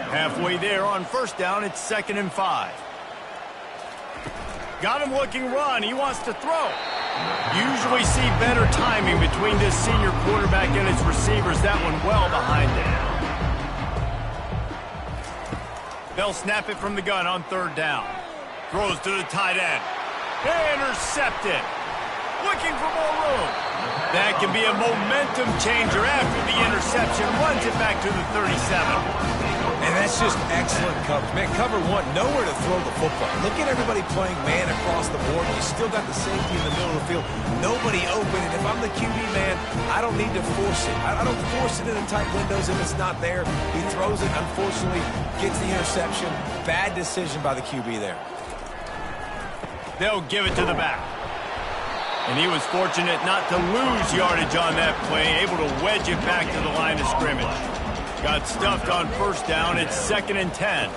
Halfway there on 1st down, it's 2nd and 5. Got him looking run. He wants to throw. Usually see better timing between this senior quarterback and his receivers. That one well behind him. They'll snap it from the gun on 3rd down. Throws to the tight end. Intercepted. Looking for more room. That can be a momentum changer after the interception. Runs it back to the 37. And that's just excellent coverage. Man, cover 1, nowhere to throw the football. Look at everybody playing man across the board. You still got the safety in the middle of the field. Nobody open. And if I'm the QB, man, I don't need to force it. I don't force it into tight windows if it's not there. He throws it, unfortunately, gets the interception. Bad decision by the QB there. They'll give it to the back. And he was fortunate not to lose yardage on that play, able to wedge it back to the line of scrimmage. Got stuffed on 1st down. It's 2nd and 10.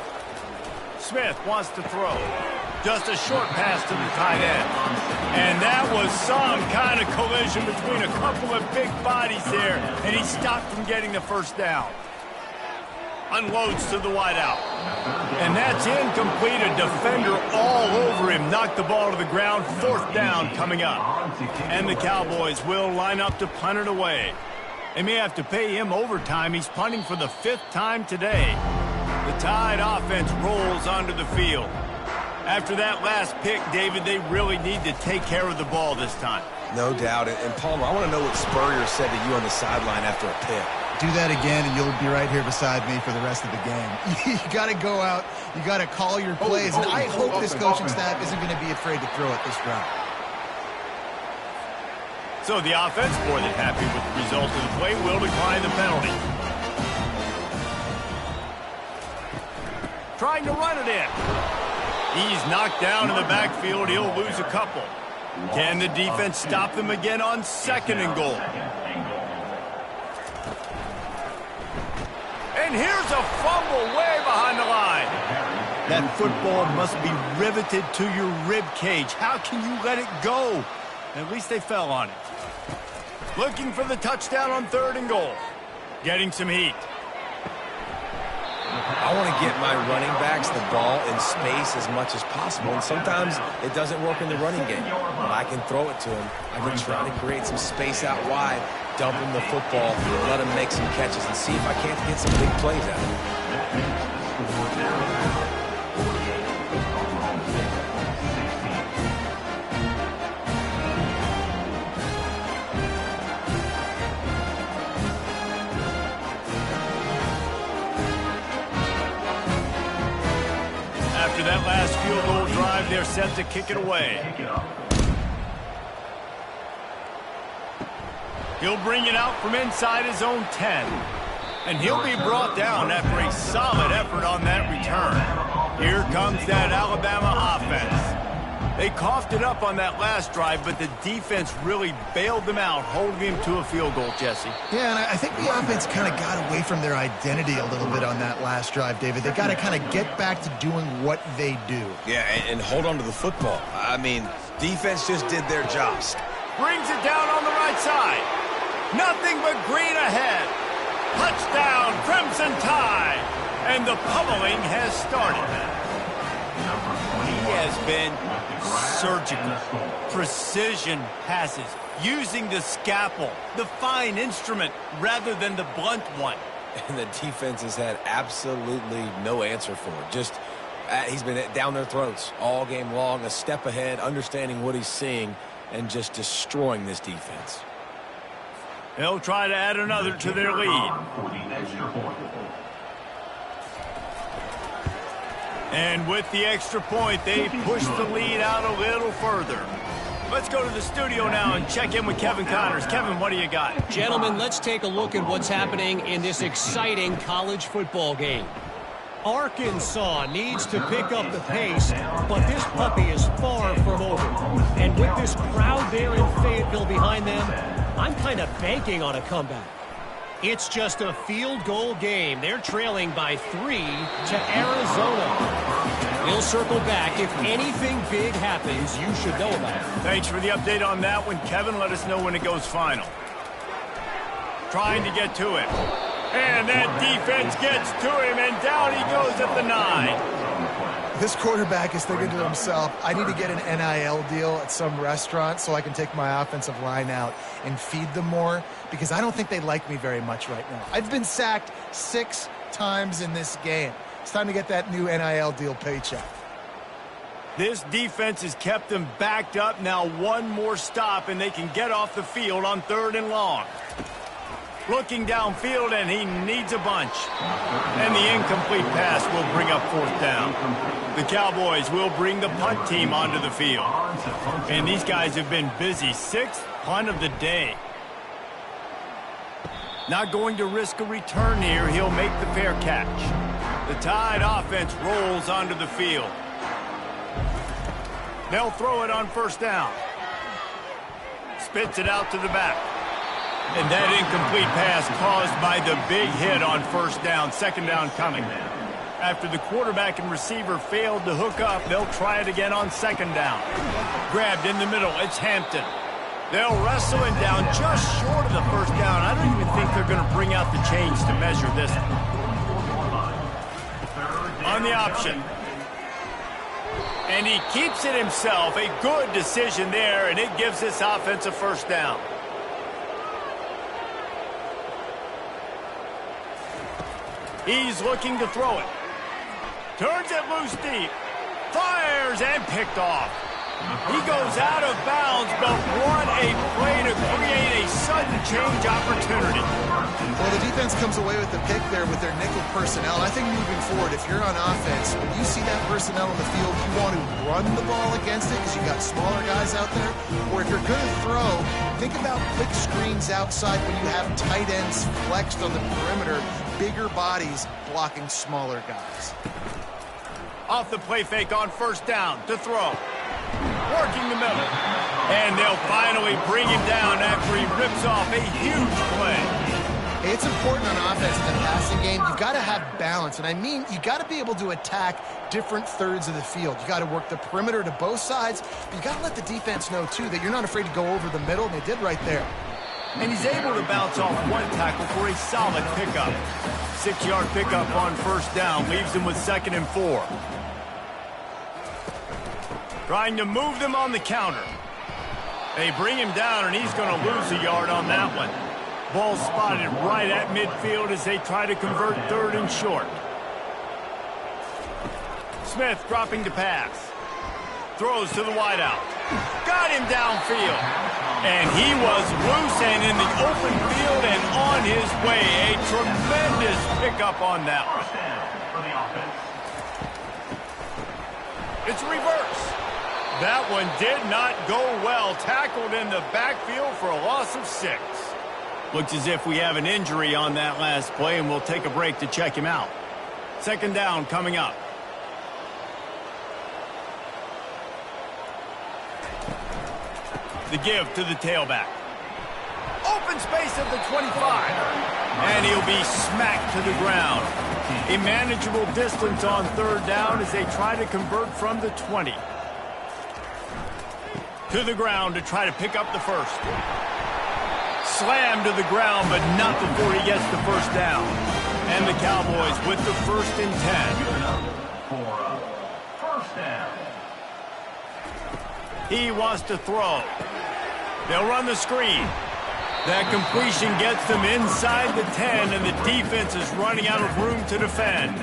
Smith wants to throw. Just a short pass to the tight end. And that was some kind of collision between a couple of big bodies there, and he stopped from getting the 1st down. Unloads to the wideout. And that's incomplete. A defender all over him. Knocked the ball to the ground. 4th down coming up. And the Cowboys will line up to punt it away. They may have to pay him overtime. He's punting for the 5th time today. The Tide offense rolls onto the field. After that last pick, David, they really need to take care of the ball this time. No doubt. And Palmer, I want to know what Spurrier said to you on the sideline after a pick. Do that again, and you'll be right here beside me for the rest of the game. You got to go out. You got to call your plays. And I hope this coaching staff isn't going to be afraid to throw it this round. So the offense, more than happy with the result of the play, will decline the penalty. Trying to run it in. He's knocked down in the backfield. He'll lose a couple. Can the defense stop them again on 2nd and goal? And here's a fumble way behind the line. That football must be riveted to your rib cage. How can you let it go? At least they fell on it. Looking for the touchdown on 3rd and goal. Getting some heat. I want to get my running backs the ball in space as much as possible, and sometimes it doesn't work in the running game. But I can throw it to him. I can try to create some space out wide, dump him the football, let him make some catches, and see if I can't get some big plays out of him. After that last field goal drive, they're set to kick it away. He'll bring it out from inside his own 10. And he'll be brought down after a solid effort on that return. Here comes that Alabama offense. They coughed it up on that last drive, but the defense really bailed them out, holding him to a field goal, Jesse. Yeah, and I think the offense kind of got away from their identity a little bit on that last drive, David. They got to kind of get back to doing what they do. Yeah, and hold on to the football. I mean, defense just did their jobs. Brings it down on the right side. Nothing but green ahead. Touchdown, Crimson Tide. And the pummeling has started. He has been surgical, precision passes, using the scalpel, the fine instrument, rather than the blunt one. And the defense has had absolutely no answer for it. Just, he's been down their throats all game long, a step ahead, understanding what he's seeing, and just destroying this defense. They'll try to add another to their lead. And with the extra point, they push the lead out a little further. Let's go to the studio now and check in with Kevin Connors. Kevin, what do you got? Gentlemen, let's take a look at what's happening in this exciting college football game. Arkansas needs to pick up the pace, but this puppy is far from over. And with this crowd there in Fayetteville behind them, I'm kind of banking on a comeback. It's just a field goal game. They're trailing by 3 to Arizona. We'll circle back. If anything big happens, you should know about it. Thanks for the update on that one, Kevin. Let us know when it goes final. Trying to get to him. And that defense gets to him, and down he goes at the 9. This quarterback is thinking to himself, I need to get an NIL deal at some restaurant so I can take my offensive line out and feed them more, because I don't think they like me very much right now. I've been sacked 6 times in this game. It's time to get that new NIL deal paycheck. This defense has kept them backed up. Now one more stop, and they can get off the field on 3rd and long. Looking downfield, and he needs a bunch. And the incomplete pass will bring up 4th down. The Cowboys will bring the punt team onto the field. And these guys have been busy. 6th punt of the day. Not going to risk a return here. He'll make the fair catch. The Tide offense rolls onto the field. They'll throw it on 1st down. Spits it out to the back. And that incomplete pass caused by the big hit on 1st down. 2nd down coming. After the quarterback and receiver failed to hook up, they'll try it again on 2nd down. Grabbed in the middle. It's Hampton. They'll wrestle him down just short of the 1st down. I don't even think they're going to bring out the chains to measure this one. On the option. And he keeps it himself. A good decision there, and it gives this offense a 1st down. He's looking to throw it. Turns it loose deep. Fires and picked off. He goes out of bounds, but what a play to create a sudden change opportunity. Well, the defense comes away with the pick there with their nickel personnel. I think moving forward, if you're on offense, when you see that personnel on the field, you want to run the ball against it because you got smaller guys out there. Or if you're going to throw, think about quick screens outside when you have tight ends flexed on the perimeter, bigger bodies blocking smaller guys. Off the play fake on 1st down to throw. Working the middle. And they'll finally bring him down after he rips off a huge play. It's important on offense in the passing game. You've got to have balance. And I mean, you got to be able to attack different thirds of the field. You got to work the perimeter to both sides. But you got to let the defense know, too, that you're not afraid to go over the middle. And they did right there. And he's able to bounce off one tackle for a solid pickup. 6-yard pickup on 1st down. Leaves him with 2nd and 4. Trying to move them on the counter. They bring him down, and he's going to lose a yard on that one. Ball spotted right at midfield as they try to convert 3rd and short. Smith dropping to pass. Throws to the wideout. Got him downfield. And he was loose and in the open field and on his way. A tremendous pickup on that one. It's a reverse. That one did not go well. Tackled in the backfield for a loss of 6. Looks as if we have an injury on that last play, and we'll take a break to check him out. Second down coming up. The give to the tailback. Open space at the 25. And he'll be smacked to the ground. A manageable distance on third down as they try to convert from the 20. To the ground to try to pick up the first. Slammed to the ground, but not before he gets the first down. And the Cowboys with the 1st and 10. For a first down. He wants to throw. They'll run the screen. That completion gets them inside the 10, and the defense is running out of room to defend.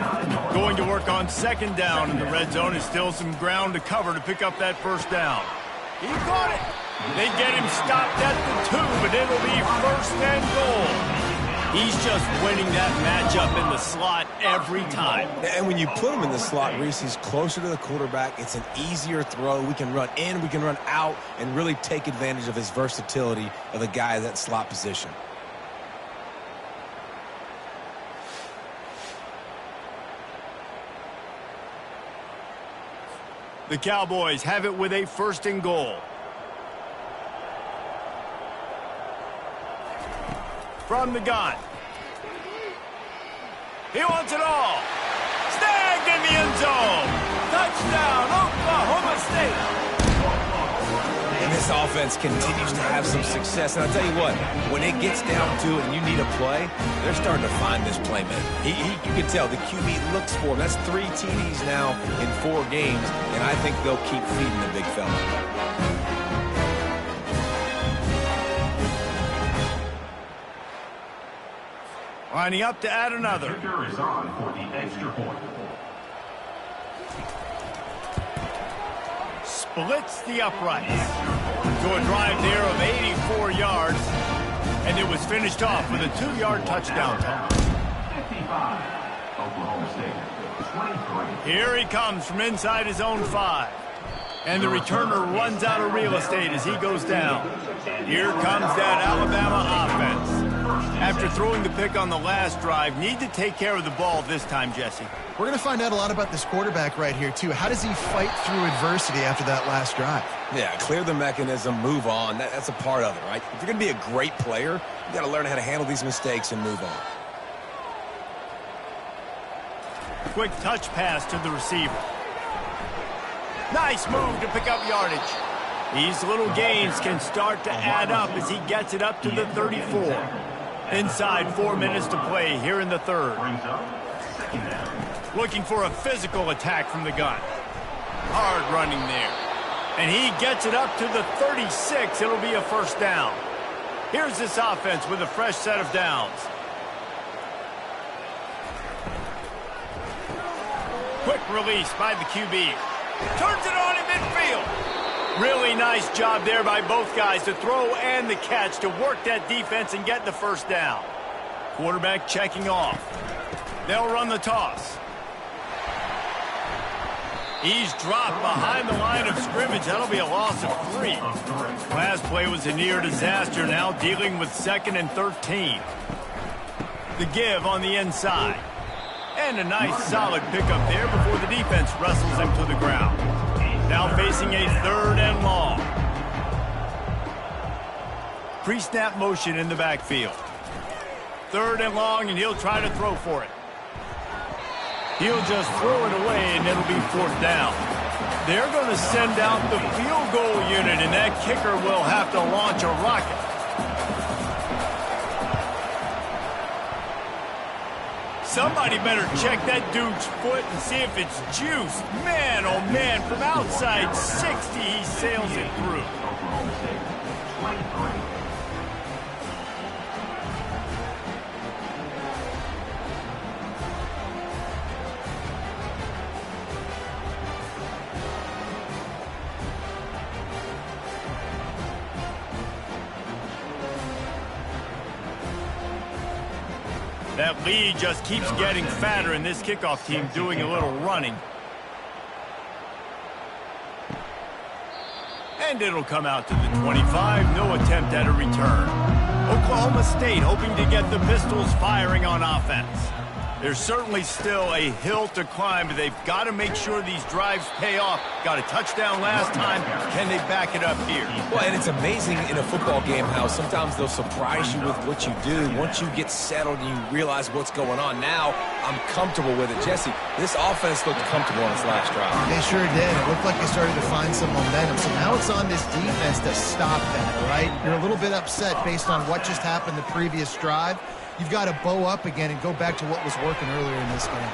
Going to work on second down, and the red zone is still some ground to cover to pick up that first down. He caught it. They get him stopped at the 2, but it'll be 1st and goal. He's just winning that matchup in the slot every time. And when you put him in the slot, Reese, he's closer to the quarterback. It's an easier throw. We can run in, we can run out, and really take advantage of his versatility of the guy at that slot position. The Cowboys have it with a 1st and goal. From the gun. He wants it all. Snagged in the end zone. Touchdown, Oklahoma State. And this offense continues to have some success. And I'll tell you what, when it gets down to it and you need a play, they're starting to find this playmaker. You can tell the QB looks for him. That's 3 TDs now in 4 games, and I think they'll keep feeding the big fella. Lining up to add another. Kicker is on for the extra point. Splits the uprights. To a drive there of 84 yards. And it was finished off with a 2-yard touchdown toss. 55. Oklahoma State. 23. Here he comes from inside his own 5. And the returner runs out of real estate as he goes down. Here comes that Alabama offense. After throwing the pick on the last drive, need to take care of the ball this time, Jesse. We're going to find out a lot about this quarterback right here, too. How does he fight through adversity after that last drive? Yeah, clear the mechanism, move on. That's a part of it, right? If you're going to be a great player, you got to learn how to handle these mistakes and move on. Quick touch pass to the receiver. Nice move to pick up yardage. These little gains can start to add up as he gets it up to the 34. Inside 4 minutes to play here in the 3rd. Looking for a physical attack from the gun. Hard running there. And he gets it up to the 36. It'll be a first down. Here's this offense with a fresh set of downs. Quick release by the QB. Turns it on in midfield. Really nice job there by both guys to throw and the catch to work that defense and get the first down. Quarterback checking off. They'll run the toss. He's dropped behind the line of scrimmage. That'll be a loss of 3. Last play was a near disaster. Now dealing with 2nd and 13. The give on the inside. And a nice solid pickup there before the defense wrestles him to the ground. Now facing a 3rd and long. Pre-snap motion in the backfield. 3rd and long, and he'll try to throw for it. He'll just throw it away, and it'll be 4th down. They're going to send out the field goal unit, and that kicker will have to launch a rocket. Somebody better check that dude's foot and see if it's juiced. Man, oh man, from outside 60, he sails it through. That lead just keeps getting fatter, and this kickoff team doing a little running. And it'll come out to the 25. No attempt at a return. Oklahoma State hoping to get the Pistols firing on offense. There's certainly still a hill to climb, but they've got to make sure these drives pay off. Got a touchdown last time. Can they back it up here? Well, and it's amazing in a football game how sometimes they'll surprise you with what you do. Once you get settled and you realize what's going on, now I'm comfortable with it. Jesse, this offense looked comfortable on its last drive. They sure did. It looked like they started to find some momentum. So now it's on this defense to stop that, right? You're a little bit upset based on what just happened the previous drive. You've got to bow up again and go back to what was working earlier in this game.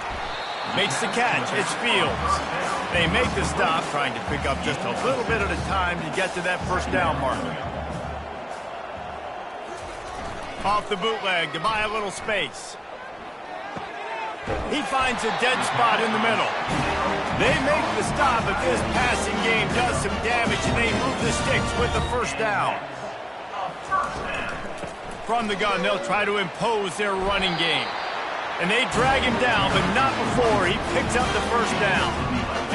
Makes the catch. It's Fields. They make the stop, trying to pick up just a little bit at a time to get to that first down marker. Off the bootleg to buy a little space. He finds a dead spot in the middle. They make the stop, but this passing game does some damage, and they move the sticks with the first down. From the gun, they'll try to impose their running game. And they drag him down, but not before he picks up the first down.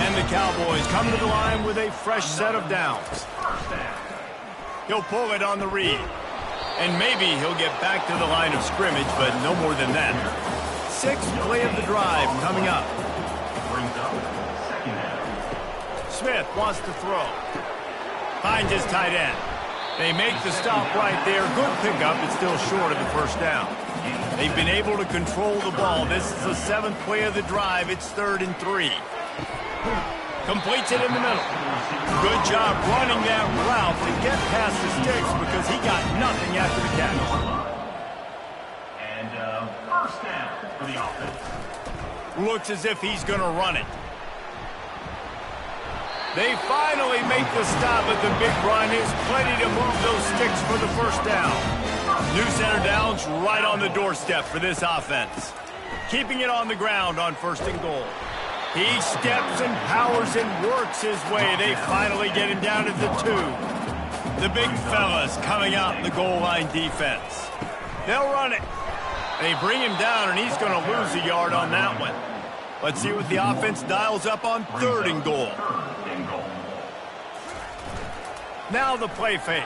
And the Cowboys come to the line with a fresh set of downs. He'll pull it on the read. And maybe he'll get back to the line of scrimmage, but no more than that. Sixth play of the drive coming up. Smith wants to throw. Finds his tight end. They make the stop right there. Good pickup, but still short of the first down. They've been able to control the ball. This is the seventh play of the drive. It's 3rd and 3. Completes it in the middle. Good job running that route to get past the sticks because he got nothing after the catch. And first down for the offense. Looks as if he's going to run it. They finally make the stop, but the big run is plenty to move those sticks for the first down. New center downs right on the doorstep for this offense. Keeping it on the ground on 1st and goal. He steps and powers and works his way. They finally get him down at the 2. The big fellas coming out in the goal line defense. They'll run it. They bring him down, and he's going to lose a yard on that one. Let's see what the offense dials up on 3rd and goal. Now the play fake.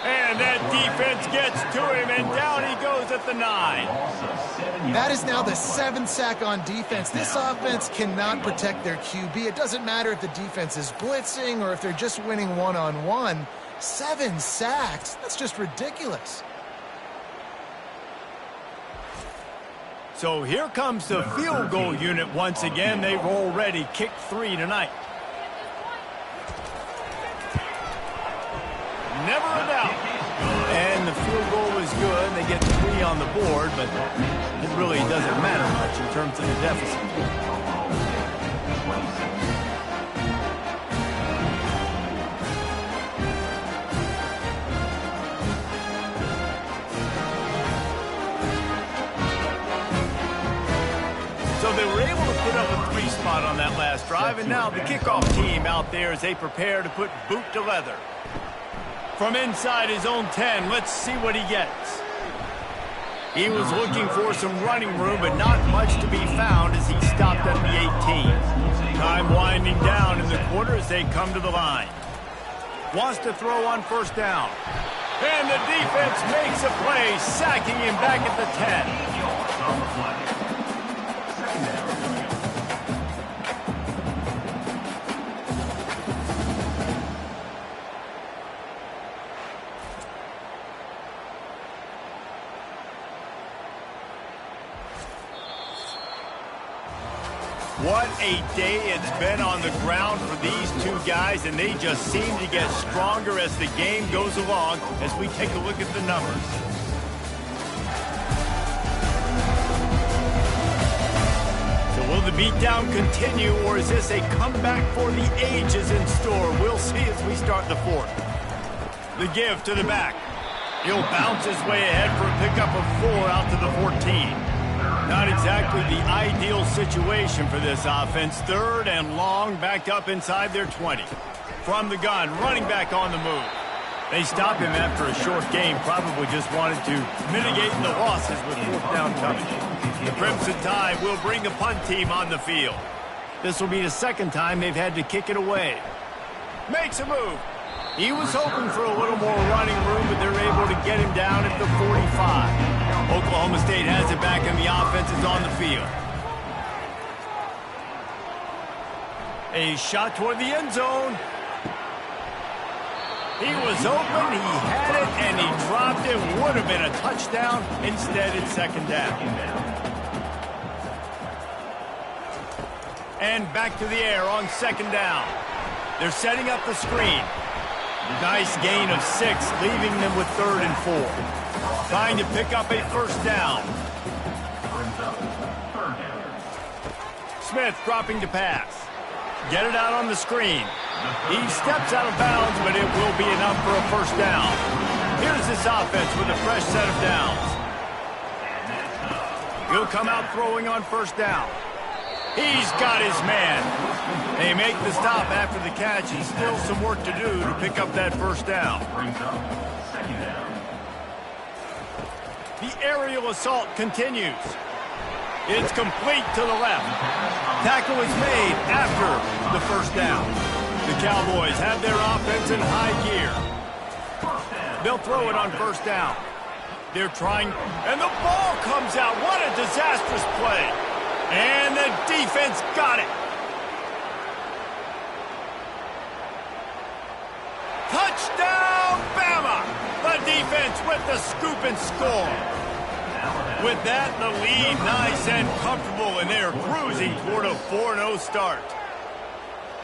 And that defense gets to him, and down he goes at the 9. That is now the 7th sack on defense. This offense cannot protect their QB. It doesn't matter if the defense is blitzing or if they're just winning one-on-one. 7 sacks? That's just ridiculous. So here comes the field goal unit once again. They've already kicked 3 tonight. Never a doubt. And the field goal is good. They get 3 on the board, but it really doesn't matter much in terms of the deficit. So they were able to put up a 3 spot on that last drive, and now the kickoff team out there as they prepare to put boot to leather. From inside his own 10, let's see what he gets. He was looking for some running room, but not much to be found as he stopped at the 18. Time winding down in the quarter as they come to the line. Wants to throw on 1st down. And the defense makes a play, sacking him back at the 10. What a day it's been on the ground for these 2 guys, and they just seem to get stronger as the game goes along as we take a look at the numbers. So will the beatdown continue, or is this a comeback for the ages in store? We'll see as we start the 4th. The give to the back. He'll bounce his way ahead for a pickup of 4 out to the 14. Not exactly the ideal situation for this offense. 3rd and long, backed up inside their 20. From the gun, running back on the move. They stop him after a short game, probably just wanted to mitigate the losses with 4th down coming. The Crimson Tide will bring the punt team on the field. This will be the 2nd time they've had to kick it away. Makes a move. He was hoping for a little more running room, but they're able to get him down at the 45. Oklahoma State has it back, and the offense is on the field. A shot toward the end zone. He was open, he had it, and he dropped it. Would have been a touchdown. Instead, it's second down. And back to the air on second down. They're setting up the screen. Nice gain of 6, leaving them with 3rd and 4. Trying to pick up a first down. Smith dropping to pass. Get it out on the screen. He steps out of bounds, but it will be enough for a first down. Here's this offense with a fresh set of downs. He'll come out throwing on first down. He's got his man. They make the stop after the catch, and still some work to do to pick up that first down. The aerial assault continues. It's complete to the left. Tackle is made after the first down. The Cowboys have their offense in high gear. They'll throw it on first down. They're trying, and the ball comes out. What a disastrous play. And the defense got it. Touchdown, Bama! The defense with the scoop and score. With that, the lead nice and comfortable, and they're cruising toward a 4-0 start.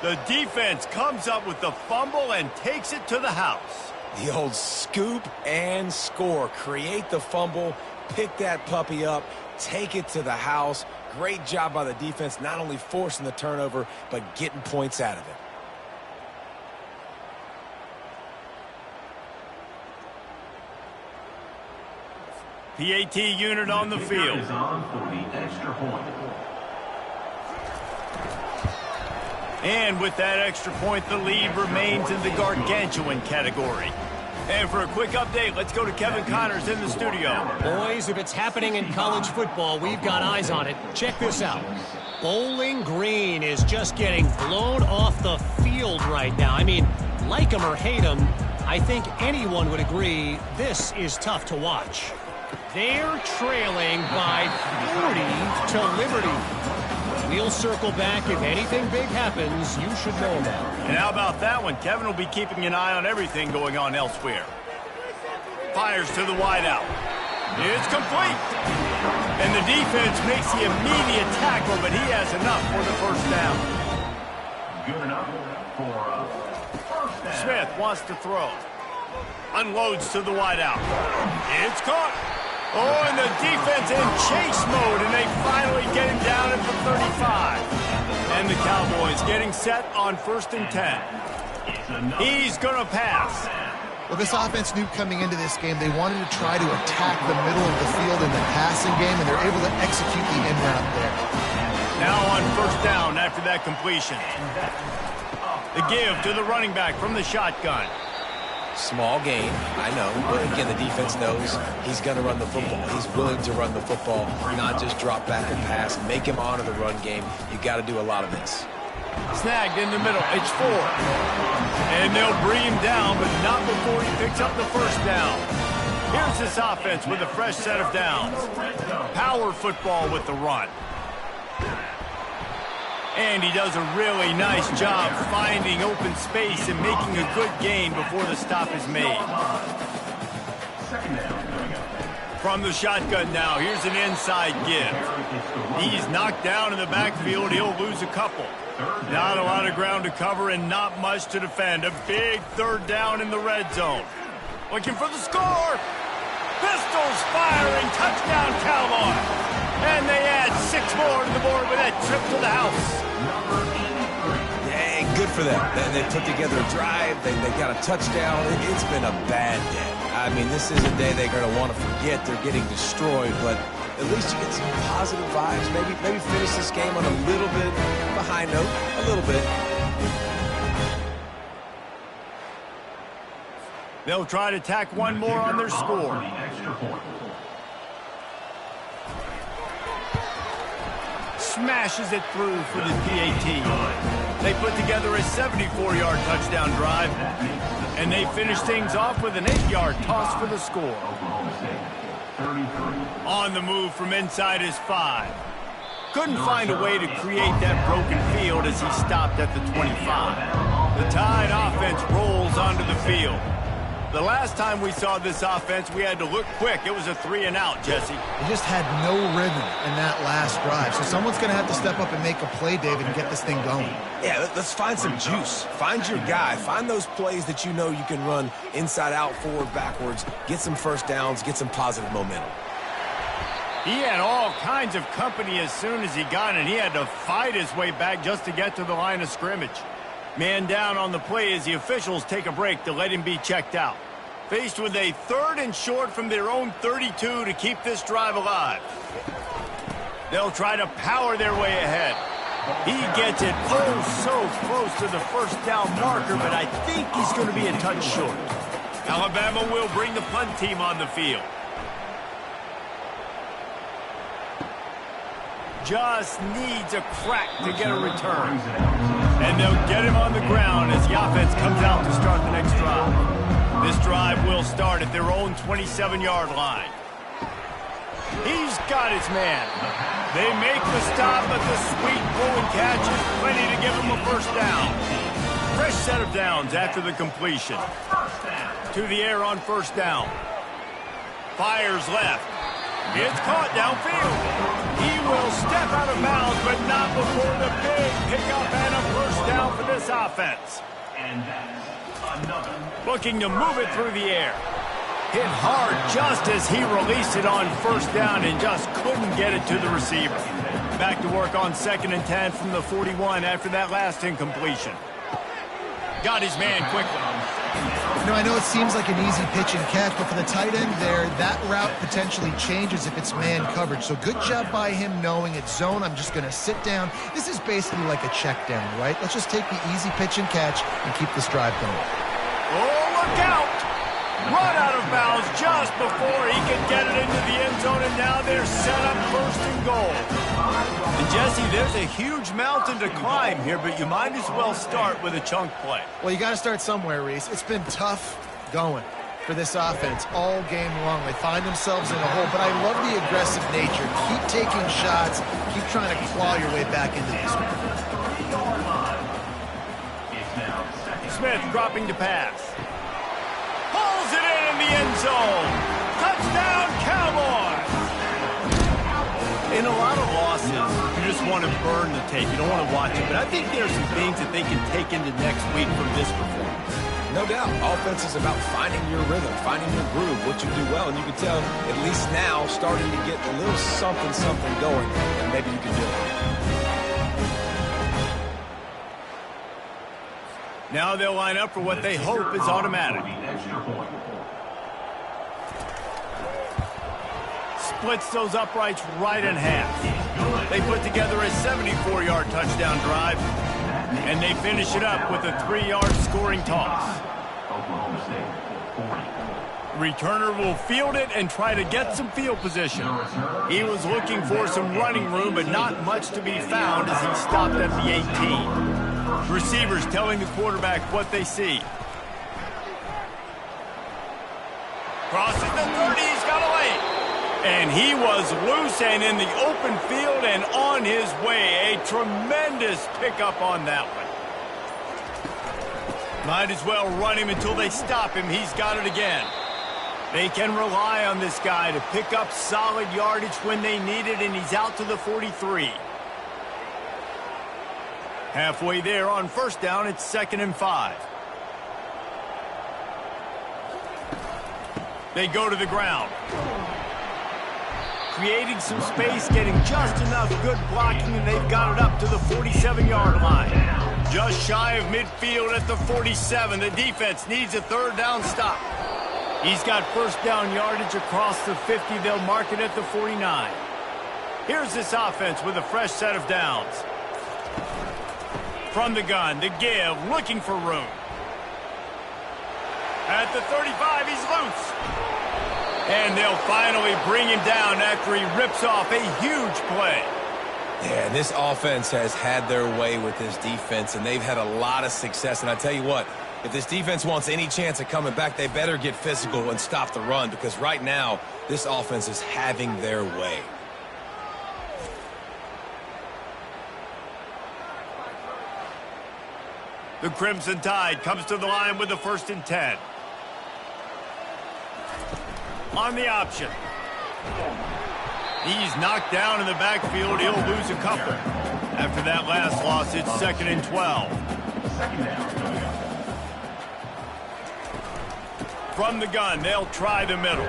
The defense comes up with the fumble and takes it to the house. The old scoop and score. Create the fumble, pick that puppy up, take it to the house. Great job by the defense, not only forcing the turnover, but getting points out of it. PAT unit on the field. And with that extra point, the lead remains in the gargantuan category. And for a quick update, let's go to Kevin Connors in the studio. Boys, if it's happening in college football, we've got eyes on it. Check this out. Bowling Green is just getting blown off the field right now. I mean, like him or hate him, I think anyone would agree this is tough to watch. They're trailing by 40 to Liberty. We'll circle back. If anything big happens, you should know about it. And how about that one? Kevin will be keeping an eye on everything going on elsewhere. Fires to the wideout. It's complete. And the defense makes the immediate tackle, but he has enough for the first down. Good enough for first down. Smith wants to throw. Unloads to the wideout. It's caught. Oh, and the defense in chase mode, and they finally get him down at the 35. And the Cowboys getting set on 1st and 10. He's going to pass. Well, this offense knew coming into this game they wanted to try to attack the middle of the field in the passing game, and they're able to execute the in route there. Now on first down after that completion. The give to the running back from the shotgun. Small gain, I know, but again, the defense knows he's going to run the football. He's willing to run the football, not just drop back and pass, make him honor the run game. You got to do a lot of this. Snagged in the middle. It's 4. And they'll bring him down, but not before he picks up the first down. Here's this offense with a fresh set of downs. Power football with the run. And he does a really nice job finding open space and making a good gain before the stop is made. From the shotgun now, here's an inside give. He's knocked down in the backfield. He'll lose a couple. Not a lot of ground to cover and not much to defend. A big 3rd down in the red zone. Looking for the score. Pistols firing. Touchdown, Cowboys. And they add 6 more to the board with that trip to the house. Yeah, good for them. They put together a drive. They got a touchdown. It's been a bad day. I mean, this is a day they're going to want to forget. They're getting destroyed, but at least you get some positive vibes. Maybe finish this game on a little bit of a high note. A little bit. They'll try to tack one more on their score. Smashes it through for the PAT. They put together a 74-yard touchdown drive, and they finish things off with an 8-yard toss for the score. On the move from inside his 5. Couldn't find a way to create that broken field as he stopped at the 25. The Tide offense rolls onto the field. The last time we saw this offense, we had to look quick. It was a 3-and-out, Jesse. They just had no rhythm in that last drive. So someone's going to have to step up and make a play, David, and get this thing going. Yeah, let's find some juice. Find your guy. Find those plays that you know you can run inside out, forward, backwards. Get some first downs. Get some positive momentum. He had all kinds of company as soon as he got it. He had to fight his way back just to get to the line of scrimmage. Man down on the play as the officials take a break to let him be checked out. Faced with a 3rd and short from their own 32 to keep this drive alive. They'll try to power their way ahead. He gets it so close to the first down marker, but I think he's going to be a touch short. Alabama will bring the punt team on the field. Just needs a crack to get a return. And they'll get him on the ground as the offense comes out to start the next drive. This drive will start at their own 27-yard line. He's got his man. They make the stop, but the sweet throw and catch is plenty to give him a first down. Fresh set of downs after the completion. To the air on first down. Fires left. It's caught downfield. He will step out of bounds, but not before the big pickup and a first down for this offense. And that's another. Looking to move it through the air. Hit hard just as he released it on first down and just couldn't get it to the receiver. Back to work on 2nd and 10 from the 41 after that last incompletion. Got his man quickly. You know, I know it seems like an easy pitch and catch, but for the tight end there, that route potentially changes if it's man coverage. So good job by him knowing it's zone. I'm just going to sit down. This is basically like a check down, right? Let's just take the easy pitch and catch and keep this drive going. Oh, look out! Run out of bounds just before he could get it into the end zone, and now they're set up 1st and goal. And Jesse, there's a huge mountain to climb here, but you might as well start with a chunk play. Well, you got to start somewhere, Reese. It's been tough going for this offense all game long. They find themselves in a hole, but I love the aggressive nature. Keep taking shots. Keep trying to claw your way back into this one. Smith dropping to pass. Pulls it in the end zone. Touchdown, Cowboys! In a lot of losses, you just want to burn the tape. You don't want to watch it. But I think there's some things that they can take into next week from this performance. No doubt. Offense is about finding your rhythm, finding your groove, what you do well. And you can tell, at least now, starting to get a little something going. And maybe you can do it. Now they'll line up for what they hope is automatic. Splits those uprights right in half. They put together a 74-yard touchdown drive, and they finish it up with a 3-yard scoring toss. Returner will field it and try to get some field position. He was looking for some running room, but not much to be found as he stopped at the 18. Receivers telling the quarterback what they see. Crosses the 30, he's got a lane. And he was loose and in the open field and on his way. A tremendous pickup on that one. Might as well run him until they stop him. He's got it again. They can rely on this guy to pick up solid yardage when they need it, and he's out to the 43. Halfway there on first down, it's 2nd and 5. They go to the ground. Creating some space, getting just enough good blocking, and they've got it up to the 47-yard line. Just shy of midfield at the 47. The defense needs a 3rd down stop. He's got first down yardage across the 50. They'll mark it at the 49. Here's this offense with a fresh set of downs. From the gun, the give, looking for room. At the 35, he's loose. And they'll finally bring him down after he rips off a huge play. Yeah, this offense has had their way with this defense, and they've had a lot of success. And I tell you what, if this defense wants any chance of coming back, they better get physical and stop the run, because right now, this offense is having their way. The Crimson Tide comes to the line with the 1st and 10. On the option. He's knocked down in the backfield. He'll lose a couple. After that last loss, it's 2nd and 12. From the gun, they'll try the middle.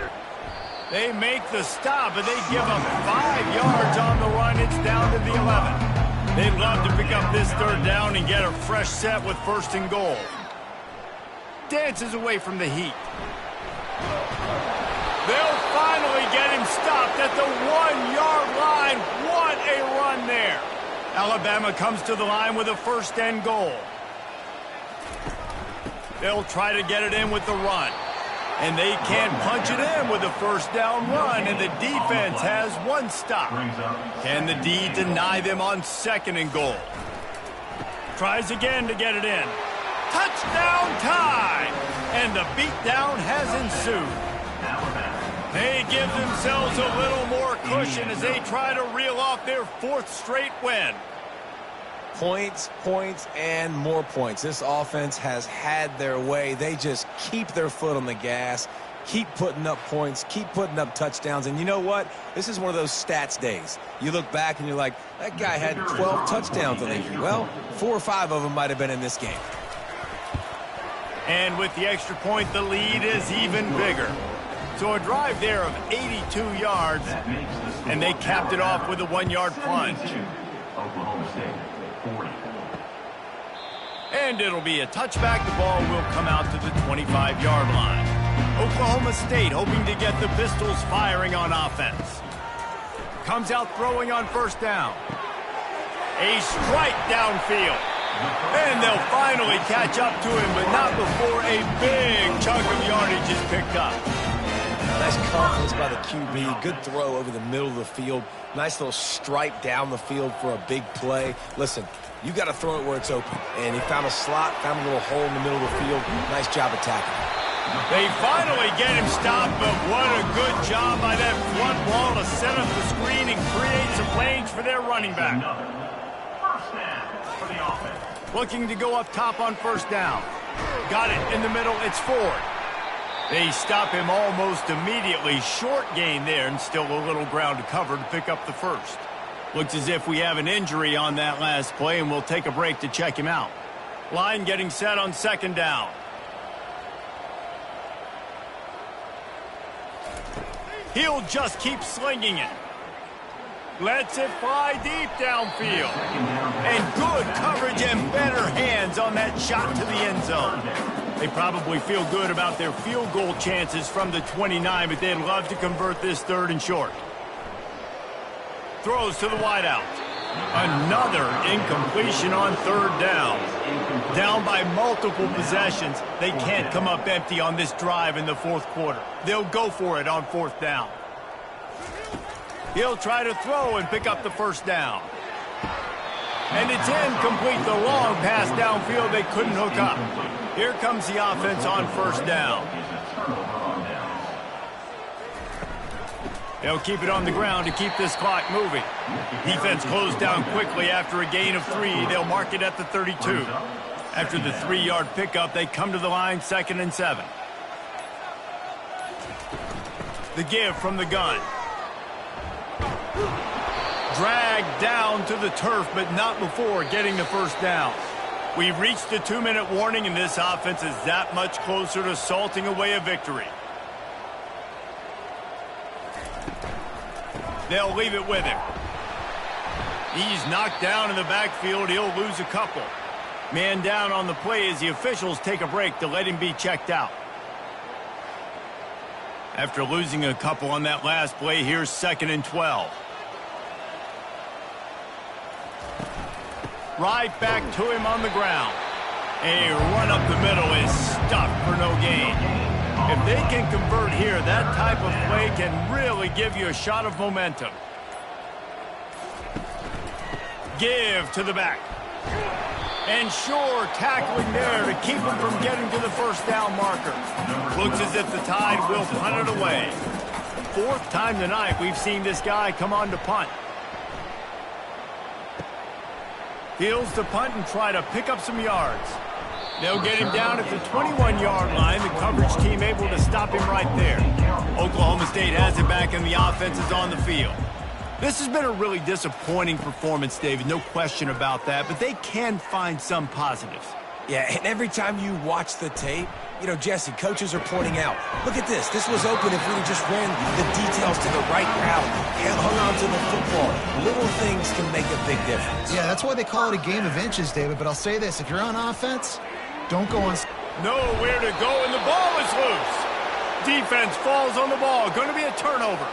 They make the stop, but they give up 5 yards on the run. It's down to the 11. They'd love to pick up this 3rd down and get a fresh set with 1st and goal. Dances away from the heat. They'll finally get him stopped at the 1-yard line. What a run there. Alabama comes to the line with a 1st and goal. They'll try to get it in with the run. And they can't punch it in with a 1st down run, and the defense has 1 stop. Can the D deny them on 2nd and goal? Tries again to get it in. Touchdown time! And the beatdown has ensued. They give themselves a little more cushion as they try to reel off their 4th straight win. Points, points, and more points. This offense has had their way. They just keep their foot on the gas, keep putting up points, keep putting up touchdowns. And you know what? This is one of those stats days. You look back and you're like, that guy had 12 touchdowns on the year. Well, 4 or 5 of them might have been in this game. And with the extra point, the lead is even bigger. So a drive there of 82 yards, and they capped it off with a 1-yard plunge. Oklahoma State, 40. And it'll be a touchback. The ball will come out to the 25-yard line. Oklahoma State hoping to get the Pistols firing on offense. Comes out throwing on 1st down. A strike downfield. And they'll finally catch up to him, but not before a big chunk of yardage is picked up. Nice confidence by the QB. Good throw over the middle of the field. Nice little strike down the field for a big play. Listen, you got to throw it where it's open. And he found a slot, found a little hole in the middle of the field. Nice job attacking. They finally get him stopped, but what a good job by that front wall to set up the screen and create some lanes for their running back. First down for the offense. Looking to go up top on 1st down. Got it in the middle. It's Ford. They stop him almost immediately. Short gain there, and still a little ground to cover to pick up the 1st. Looks as if we have an injury on that last play, and we'll take a break to check him out. Line getting set on 2nd down. He'll just keep slinging it. Lets it fly deep downfield. And good coverage and better hands on that shot to the end zone. They probably feel good about their field goal chances from the 29, but they'd love to convert this 3rd and short. Throws to the wideout. Another incompletion on 3rd down. Down by multiple possessions. They can't come up empty on this drive in the 4th quarter. They'll go for it on 4th down. He'll try to throw and pick up the 1st down. And it's incomplete. The long pass downfield they couldn't hook up. Here comes the offense on 1st down. They'll keep it on the ground to keep this clock moving. Defense closed down quickly after a gain of 3. They'll mark it at the 32. After the 3-yard pickup, they come to the line 2nd and 7. The give from the gun. Dragged down to the turf, but not before getting the 1st down. We've reached the 2-minute warning, and this offense is that much closer to salting away a victory. They'll leave it with him. He's knocked down in the backfield. He'll lose a couple. Man down on the play as the officials take a break to let him be checked out. After losing a couple on that last play, here's 2nd and 12. Right back to him on the ground. A run up the middle is stuffed for no gain. If they can convert here, that type of play can really give you a shot of momentum. Give to the back. And sure, tackling there to keep him from getting to the first down marker. Looks as if the Tide will punt it away. Fourth time tonight we've seen this guy come on to punt. Fields to punt and try to pick up some yards. They'll get him down at the 21-yard line. The coverage team able to stop him right there. Oklahoma State has it back and the offense is on the field. This has been a really disappointing performance, David, no question about that, but they can find some positives. Yeah, and every time you watch the tape, you know, Jesse, coaches are pointing out, look at this. This was open if we just ran the details to the right route and hung on to the football. Little things can make a big difference. Yeah, that's why they call it a game of inches, David. But I'll say this. If you're on offense, don't go on. Nowhere to go, and the ball is loose. Defense falls on the ball. Going to be a turnover.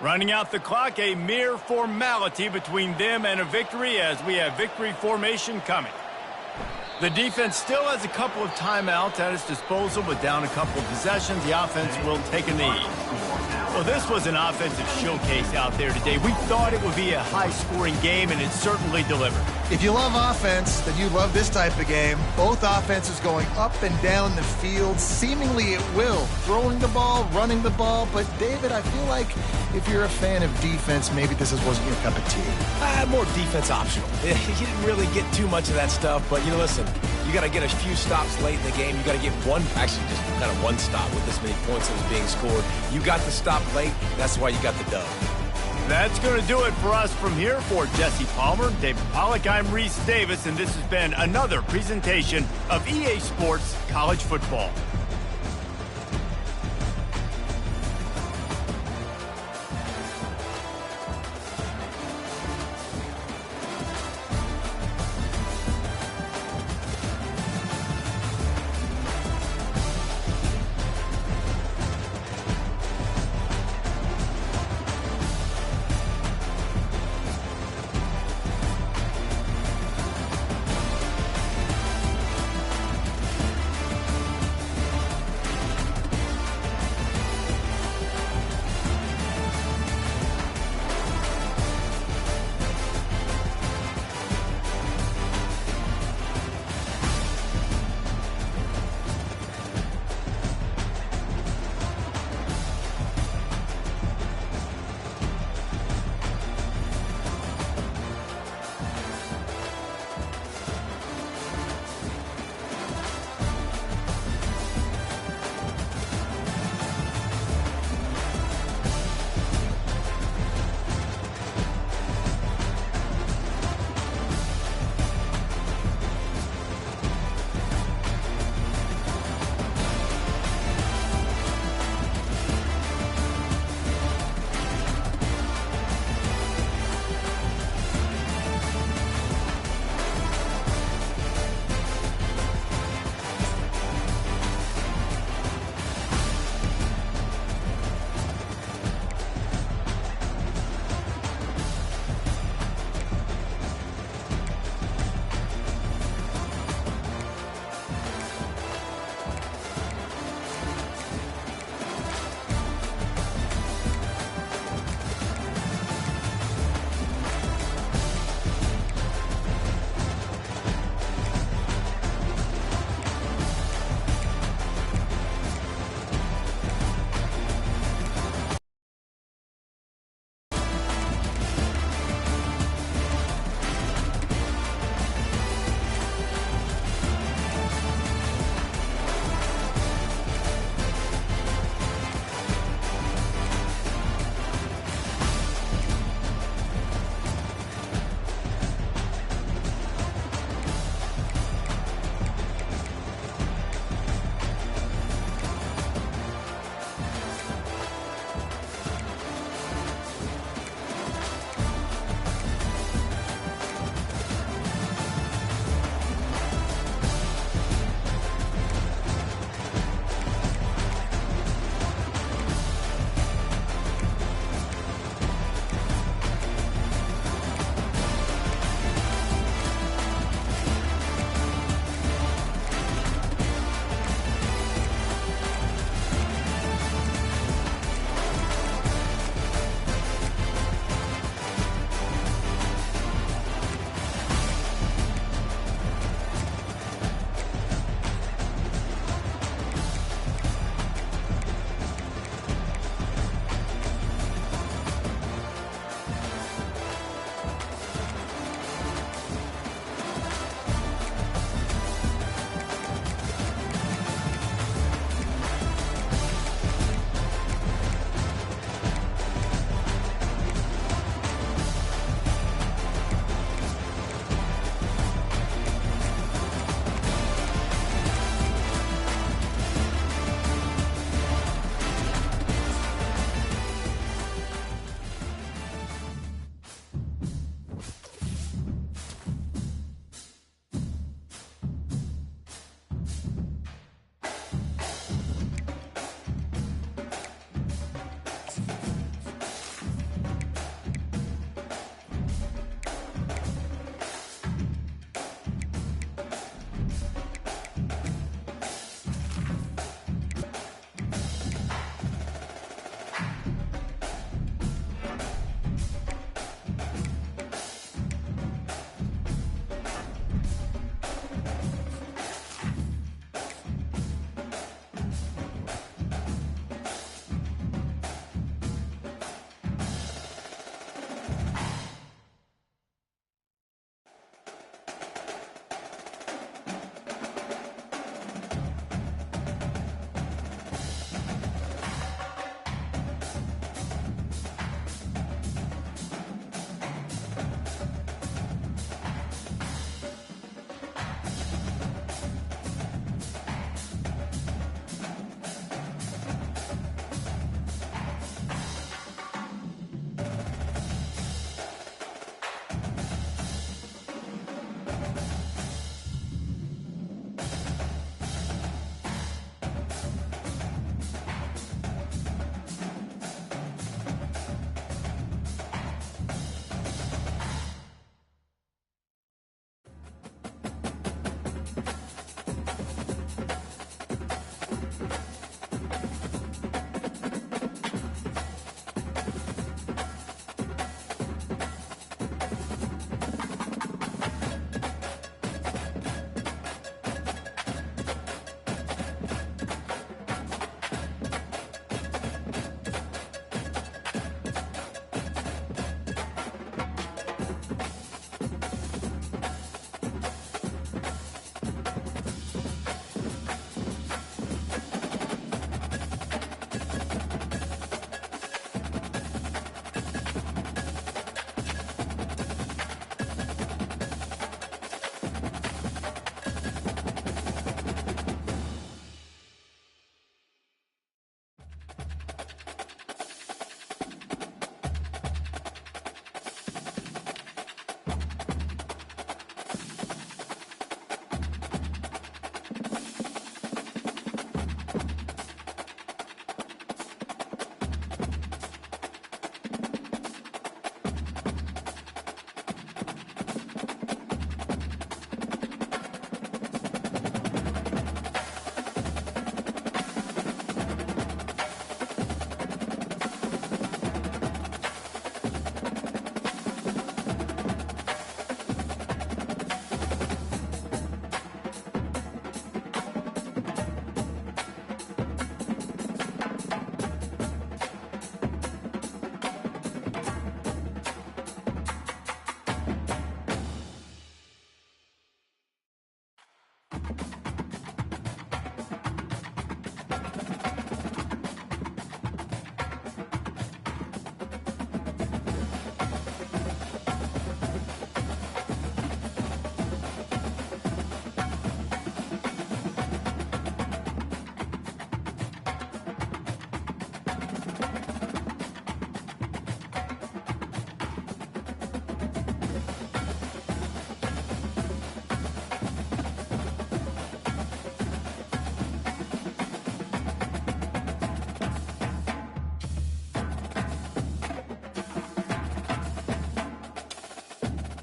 Running out the clock, a mere formality between them and a victory as we have victory formation coming. The defense still has a couple of timeouts at its disposal, but down a couple of possessions, the offense will take a knee. Well, this was an offensive showcase out there today. We thought it would be a high-scoring game, and it certainly delivered. If you love offense, then you love this type of game. Both offenses going up and down the field, seemingly at will. Throwing the ball, running the ball. But, David, I feel like if you're a fan of defense, maybe this wasn't your cup of tea. More defense optional. You didn't really get too much of that stuff, but, you know, listen, you got to get a few stops late in the game. You got to get actually just kind of one stop with this many points that was being scored. You got the stop late. That's why you got the dub. That's going to do it for us from here. For Jesse Palmer, David Pollack, I'm Reese Davis, and this has been another presentation of EA Sports College Football.